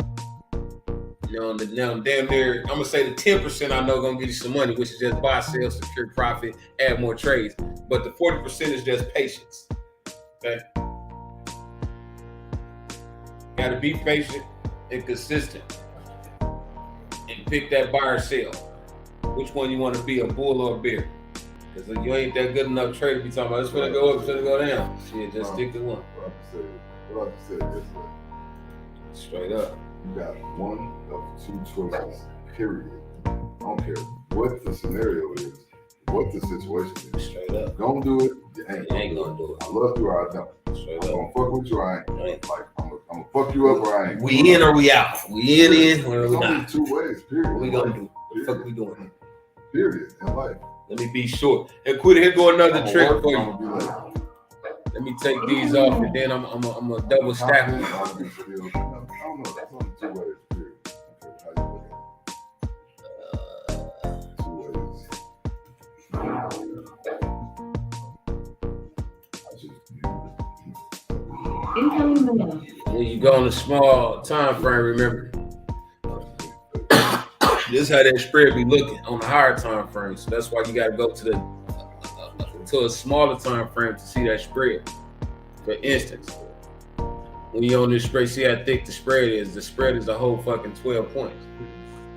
Now damn near, I'm gonna say the 10% I know gonna get you some money, which is just buy, sell, secure profit, add more trades. But the 40% is just patience. Okay? Gotta be patient and consistent. And pick that buy or sell. Which one you wanna be, a bull or a bear? Because if you ain't that good enough trader to be talking about it's gonna go up, it's gonna go down. Shit, just stick to one. What I said yesterday. Straight up. You got one of two choices, period. I don't care what the scenario is, what the situation is. Straight up. Don't do it, you ain't gonna do it. I love you or I don't. Straight I'm up. gonna fuck with you or I ain't. Like, I'm gonna fuck you up or I ain't. We in or we out. We in or There's we only not. two ways, period. What we gonna do? What the fuck we doing? Period. In life. Let me be short. And quit, here go another I'ma trick work, for I'ma you. be like, Let me take these off and then I'm a double stack them. I don't know. That's only two ways, period. Okay, how you look at it? Two ways. Incoming mail. When you go on a small time frame, remember, this is how that spread be looking on the higher time frame. So that's why you got to go to a smaller time frame to see that spread. For instance, when you're on this spread, see how thick the spread is. The spread is a whole fucking 12 points.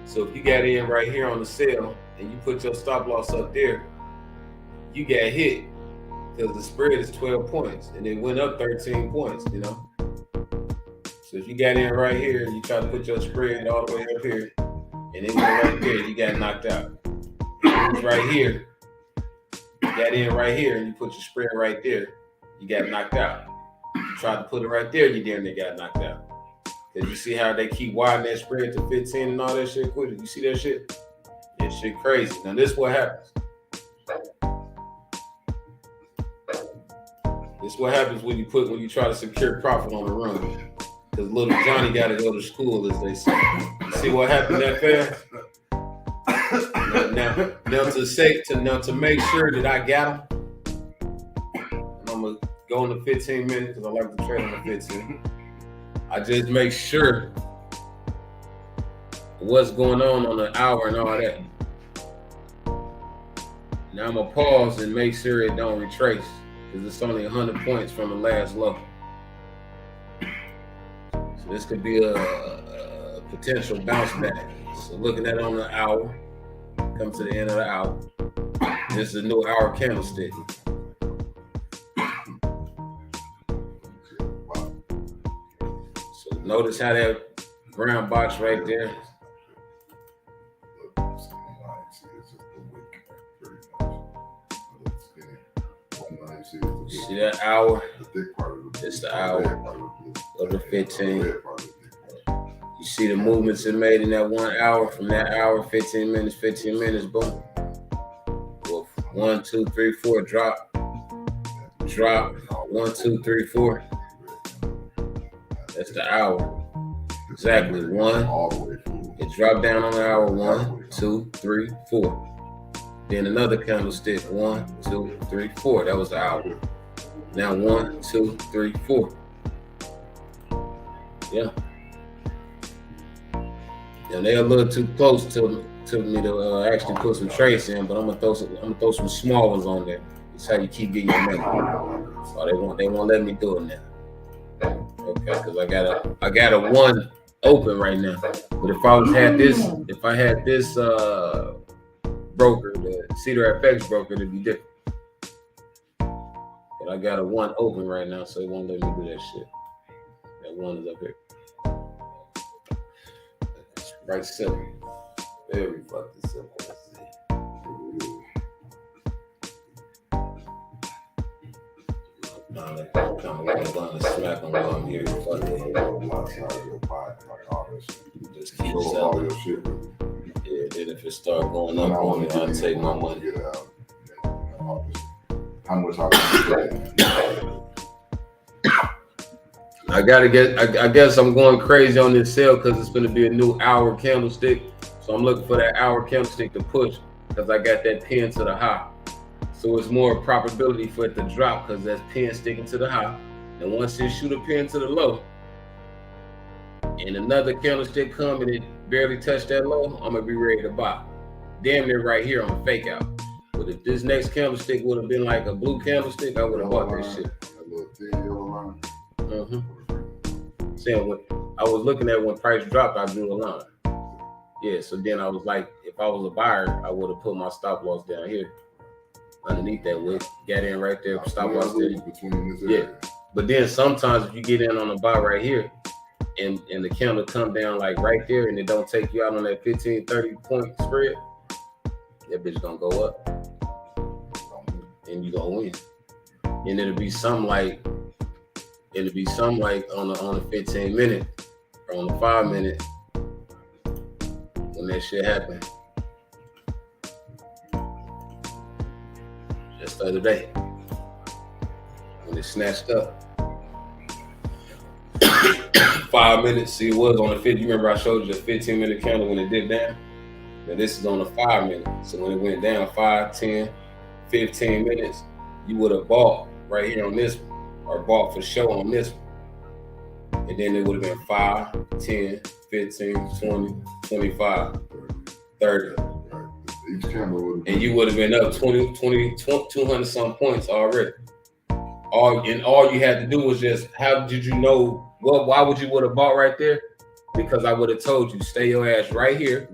So if you got in right here on the sell and you put your stop loss up there, you got hit because the spread is 12 points and it went up 13 points, you know? So if you got in right here and you try to put your spread all the way up here and it went right there, you got knocked out. It's right here. You got in right here and you put your spread right there, you got knocked out. You tried to put it right there, you damn near got knocked out. Cause you see how they keep widening that spread to 15 and all that shit quick. You see that shit? That shit crazy. Now this is what happens. This is what happens when you try to secure profit on the run. Cause little Johnny gotta go to school, as they say. You see what happened that fast? Now to make sure that I got them, and I'm gonna go into 15 minutes because I like to trade on the 15. I just make sure what's going on the hour and all that. Now I'm gonna pause and make sure it don't retrace because it's only 100 points from the last low. So this could be a potential bounce back. So looking at it on the hour, come to the end of the hour. This is a new hour candlestick. So notice how that brown box right there. You see that hour? It's the hour. Go to 15. You see the movements it made in that 1 hour. From that hour, 15 minutes, boom. Well, 1, 2, 3, 4, drop. 1, 2, 3, 4. That's the hour. Exactly. 1. It dropped down on the hour. 1, 2, 3, 4. Then another candlestick. 1, 2, 3, 4. That was the hour. Now 1, 2, 3, 4. Yeah. Yeah, they're a little too close to me to actually put some trace in, but I'm gonna throw some small ones on there. That's how you keep getting your money. So they won't let me do it now. Okay, because I got a one open right now. But if I had this broker, the Cedar FX broker, it'd be different. But I got a one open right now, so it won't let me do that shit. That one is up here. It's right simple. Very fucking simple. Let's see. I'm smack on while I'm here. Just keep selling. Yeah, then if it start going up on me, I'll take my money. How much I I guess I'm going crazy on this sale because it's going to be a new hour candlestick. So I'm looking for that hour candlestick to push because I got that pin to the high. So it's more probability for it to drop because that's pin sticking to the high. And once it shoot a pin to the low and another candlestick come and it barely touch that low, I'm going to be ready to buy. Damn near right here, I'm a fake out. But if this next candlestick would have been like a blue candlestick, I would have bought this shit. That little thin yellow line. Saying what I was looking at when price dropped, I drew a line. Yeah, so then I was like, if I was a buyer, I would have put my stop loss down here. Underneath that wick, got in right there, stop loss there. Yeah, but then sometimes if you get in on a buy right here, and the candle come down like right there, and it don't take you out on that 15, 30 point spread, that bitch gonna go up, and you gonna win. And it'll be something like on the 15 minute or on the 5 minute when that shit happened. Just the other day when it snatched up. 5 minutes, see it was on the 50. You remember I showed you the 15-minute candle when it dipped down? Now this is on the 5 minute. So when it went down 5, 10, 15 minutes, you would have bought right here on this one, or bought for show on this one. And then it would have been 5, 10, 15, 20, 25, 30. Each candle would have been. And you would have been up 200 some points already. All you had to do was just, how did you know? Well, why would you would have bought right there? Because I would have told you, stay your ass right here.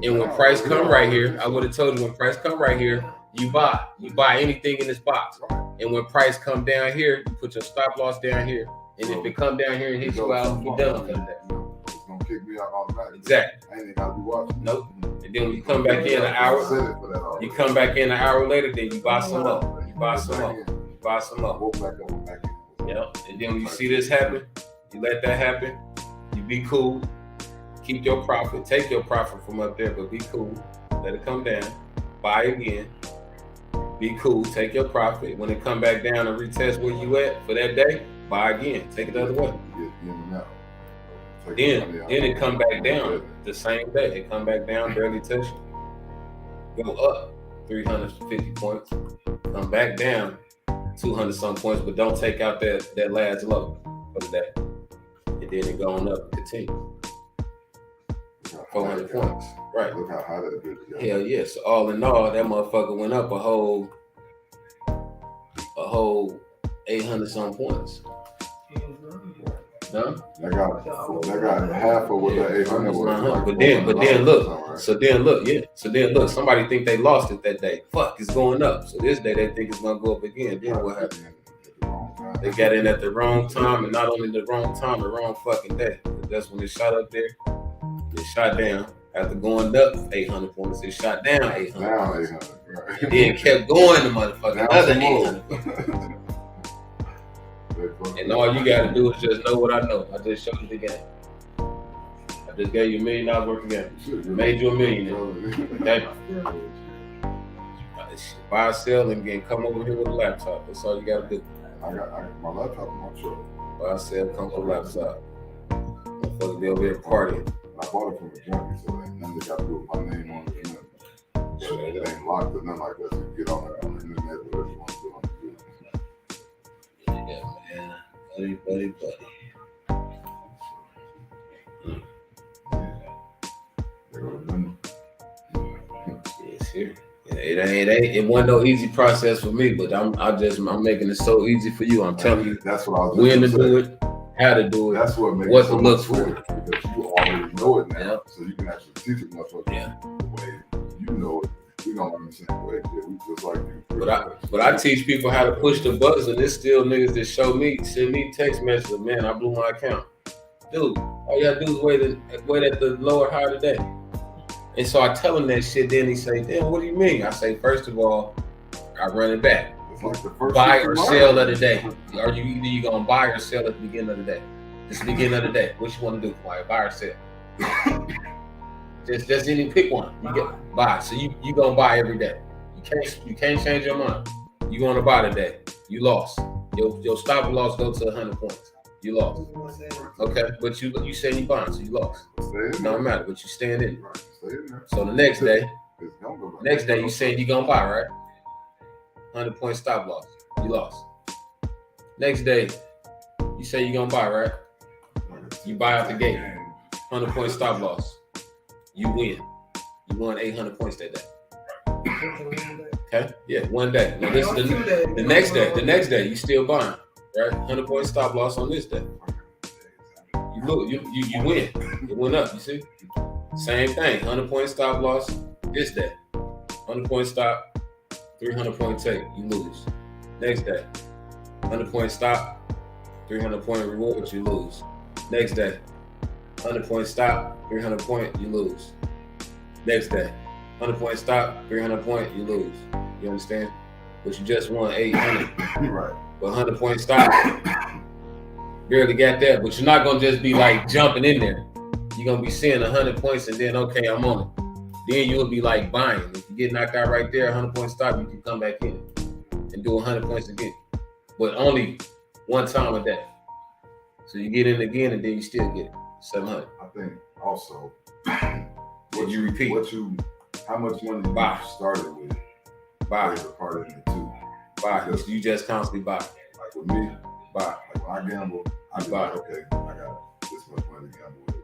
And when price come right here, I would have told you when price come right here, you buy. You buy anything in this box. And when price come down here, you put your stop loss down here. And if it come down here and hit you out, you're done for that. It's gonna kick me out automatically. Exactly. I ain't even gotta be watching. Nope. And then when you come back in an hour, you come back in an hour later, then you buy some up. You buy some up. You buy some up. Yeah. And then when you see this happen, you let that happen. You be cool. Keep your profit. Take your profit from up there, but be cool. Let it come down. Buy again. Be cool. Take your profit. When it come back down and retest where you at for that day, buy again. Take it the other way. Then it come back down the same day. It come back down, barely touch you. Go up 350 points. Come back down 200 some points, but don't take out that last low for the day. And then it going up and continue. 400 points. Right. Look how high that bitch. Hell yeah. So all in all, that motherfucker went up a whole 800 some points. Huh? I got half of what that 800 was. But then look. So then look. Somebody think they lost it that day. Fuck, it's going up. So this day they think it's gonna go up again. Then what happened? They got in at the wrong time, and not only the wrong time, the wrong fucking day. That's when it shot up there. It shot down. After going up 800 points, it shot down 800. Down 800. Right. And then kept going to motherfucking another 800. And all you gotta do is just know what I know. I just showed you the game. I just gave you $1 million worth of game. Made you $1 million. Okay? Buy, sell, and again, come over here with a laptop. That's all you gotta do. I got my laptop in my truck. Buy, sell, come with a laptop. Motherfuckers be over here partying. I bought it from a junkie, so ain't nothing got to do with my name on it. So it ain't locked or nothing like that. So you get on the internet, whatever you want to do on the Yeah, man. Buddy. Shit. Yeah, it wasn't no easy process for me, but I'm making it so easy for you. I'm telling you That's what I was when to just do gonna say. it, how to do it, That's what makes what it so to look much for. sweeter, because you already know it now, Yep. so you can actually teach it motherfuckers Yeah. the way you know it. We don't learn the same way. Yeah, we just like you. But I teach people how to push the buttons, and there's still niggas that send me text messages, man, I blew my account. Dude, all you gotta do is wait at the lower high today. And so I tell him that shit, then he say, damn, what do you mean? I say, first of all, I run it back. It's like the first Buy shit or you sell learn. of the day. Are you either you gonna buy or sell at the beginning of the day? It's the beginning of the day. What you want to do? Buy or sell? just any pick one. You get buy. So you gonna buy every day. You can't change your mind. You gonna buy today. You lost. Your stop loss go to 100 points. You lost. Okay, but you said you buying, so you lost. It don't matter, but you staying in. Right, stay in there. So the next day It's you said you gonna buy, right? 100 point stop loss. You lost. Next day, you say you gonna buy, right? You buy out the gate. 100 point stop loss. You win. You won 800 points that day. Okay? Yeah, one day. Now this is the next day. The next day, you still buying, right? 100 point stop loss on this day. You look, you win. It went up, you see? Same thing. 100 point stop loss this day. 100 point stop, 300 point take, you lose. Next day. 100 point stop, 300 point reward, you lose. Next day. 100 point stop, 300 point, you lose. Next day. 100 point stop, 300 point, you lose. You understand? But you just won 800. Right. But 100 point stop, barely got that. But you're not gonna just be like jumping in there. You're gonna be seeing 100 points and then okay, I'm on it. Then you'll be like buying. If you get knocked out right there, 100 point stop, you can come back in and do 100 points again. But only one time a day. So you get in again and then you still get it. 700. I think also you repeat. How much money Buy. you started with Buy. plays a part in it too. Buy. Because You just constantly buy. like with me, Buy. like when I gamble, I be Buy. like, okay, I got this much money to gamble with.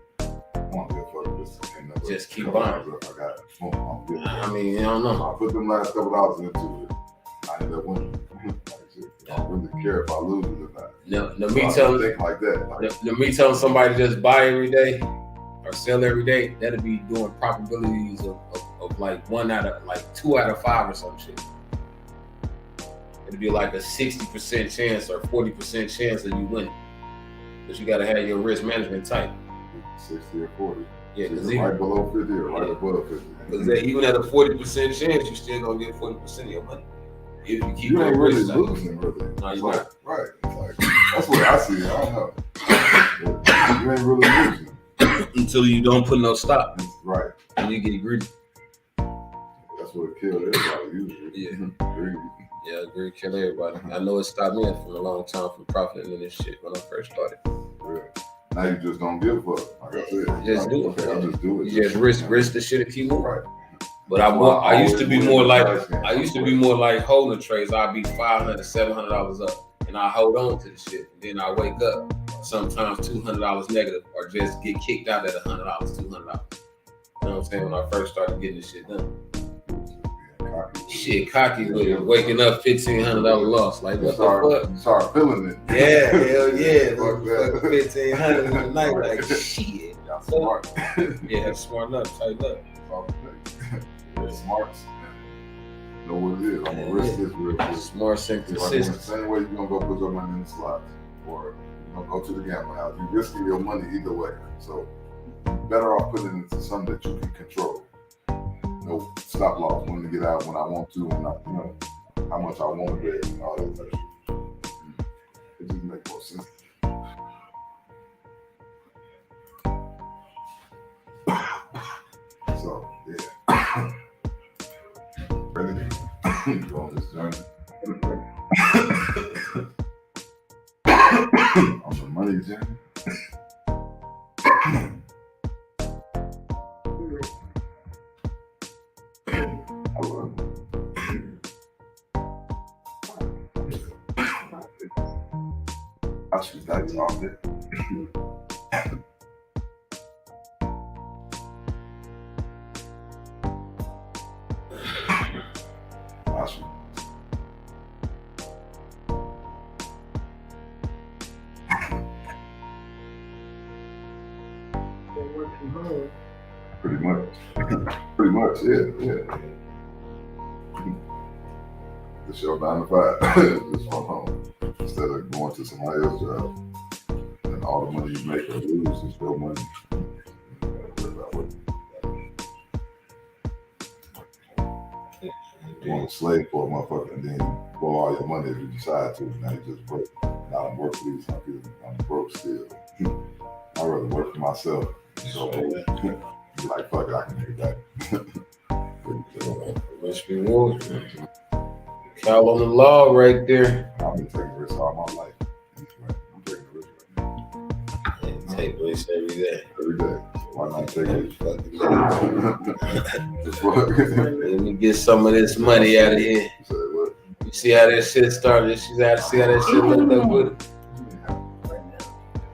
I don't give a fuck if this ain't nothing. Just keep couple buying. dollars I got it. Boom, I don't give a fuck. I mean, I don't know. So I put them last couple dollars into it. I end up winning. I don't really care if I lose it or not. No, So me I telling think like that. Like, me telling somebody to just buy every day or sell every day, that'll be doing probabilities of like 2 out of 5 or some shit. It'd be like a 60% chance or 40% chance of you winning. But you gotta have your risk management tight. 60 or 40. Yeah, because right below 50 or right above 50. even at a 40% chance, you still gonna get 40% of your money. If you keep You ain't your really risk tight. losing, really. No, It's you're like, not. right. It's like, that's what I see. I don't know. But you ain't really losing. Until you don't put no stop Right. and you get greedy. That's what killed everybody usually. Yeah. Greedy. Yeah, greed kill everybody. I know it stopped me from a long time from profiting in this shit when I first started. Yeah. Now you just don't give a fuck. Like I said. Just like, do it. Okay, I'll just do it. You just risk the shit and keep moving. Right. But I used to be more like holding trades. I'd be $500, $700 up, and I hold on to the shit. And then I wake up sometimes $200 negative, or just get kicked out at $100, $200. You know what I'm saying? When I first started getting this shit done, shit, cocky with it, waking up $1,500 loss. Like what the fuck? You start feeling it. Yeah, hell yeah. Fuck that. $1,500 in the night, like shit. Y'all smart. Yeah, smart up, tighten up. Smart. Know what it is. I'm gonna risk this real quick. Smart, simple, Like the consistent. same way you're gonna go put your money in the slots, or you're gonna go to the gambling house. You're risking your money either way. So you're better off putting it into something that you can control. No stop loss, when to get out when I want to, and not, how much I want to bet and all that type of shit. It just makes more sense. So yeah. Ready to go on this journey. On the money journey. I should that off it. Pretty much, yeah. It's your 9 to 5, just from home. Instead of going to somebody else's job and all the money you make or lose is your money. You gotta worry about what you want to slave for a motherfucker and then blow all your money if you decide to. Now you just broke. Now I'm broke, please. I'm broke still. I'd rather work for myself and go broke. Be like, fuck it, I can make that. Let's reward. Call on the law right there. I've been taking risks all my life. I'm taking a risk right now. And take risks every day. Every day. Why not take it? Let me get some of this money out of here. You said what? You see how that shit started? You see how that shit looked up with it?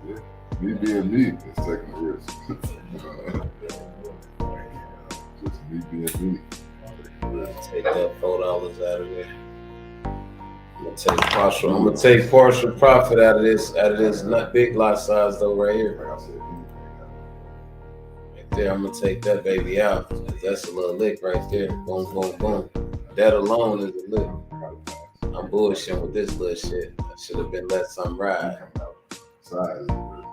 Yeah. Me being me is taking a risk. Just me being me. Take that $4 out of there. I'm gonna take partial profit out of this not big lot size though right here. Like I said, Right there, I'm gonna take that baby out. That's a little lick right there. Boom, boom, boom. That alone is a lick. I'm bullshitting with this little shit. I should have been let some ride. size is a risk.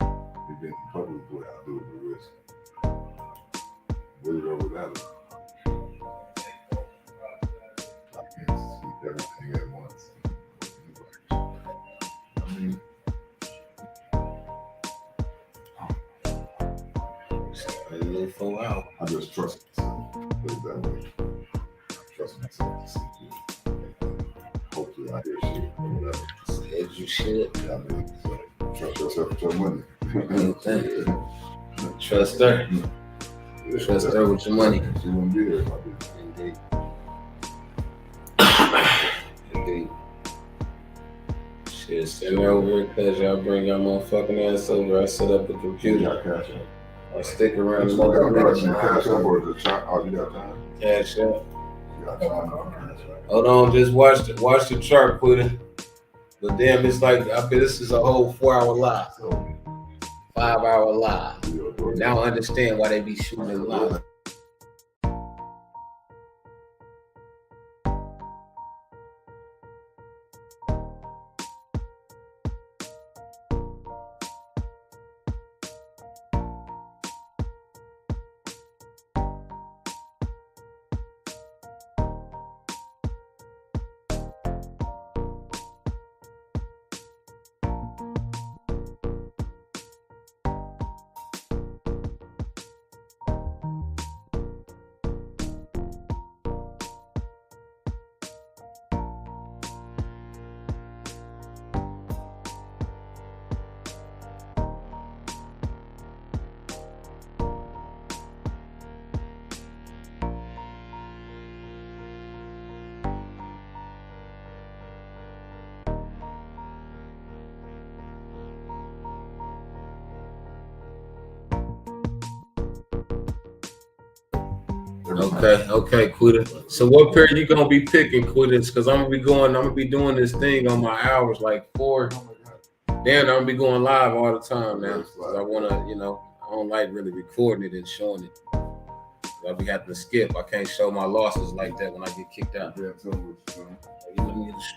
You being public boy, I do it with risk. With it or without it. I can't see everything at once. I mean, I just trust myself. Put it that way. Trust myself to see you. Hopefully I hear shit or whatever. Said you should. I mean, so trust yourself with your money. Trust her. Yeah, Trust her with your money. She wouldn't be there if I didn't. Indeed. Indeed. Shit, send her over here because y'all bring your motherfucking ass over. I set up the You computer. got cash out. I stick around the You got motherfucking cash out or the chart? Oh, you got time? cash out. You got time? Hold on, just watch the chart, Quitter. But damn, it's like I bet this is a whole 4-hour live, 5-hour live. Now I understand why they be shooting it live. Okay, Quitter. So what pair you gonna be picking, Quitter? Because I'm gonna be doing this thing on my hours like 4. Then I'm gonna be going live all the time now. 'Cause I wanna, I don't like really recording it and showing it. I'll be having to skip. I can't show my losses like that when I get kicked out. Yeah, tell me what you're doing. Let me just,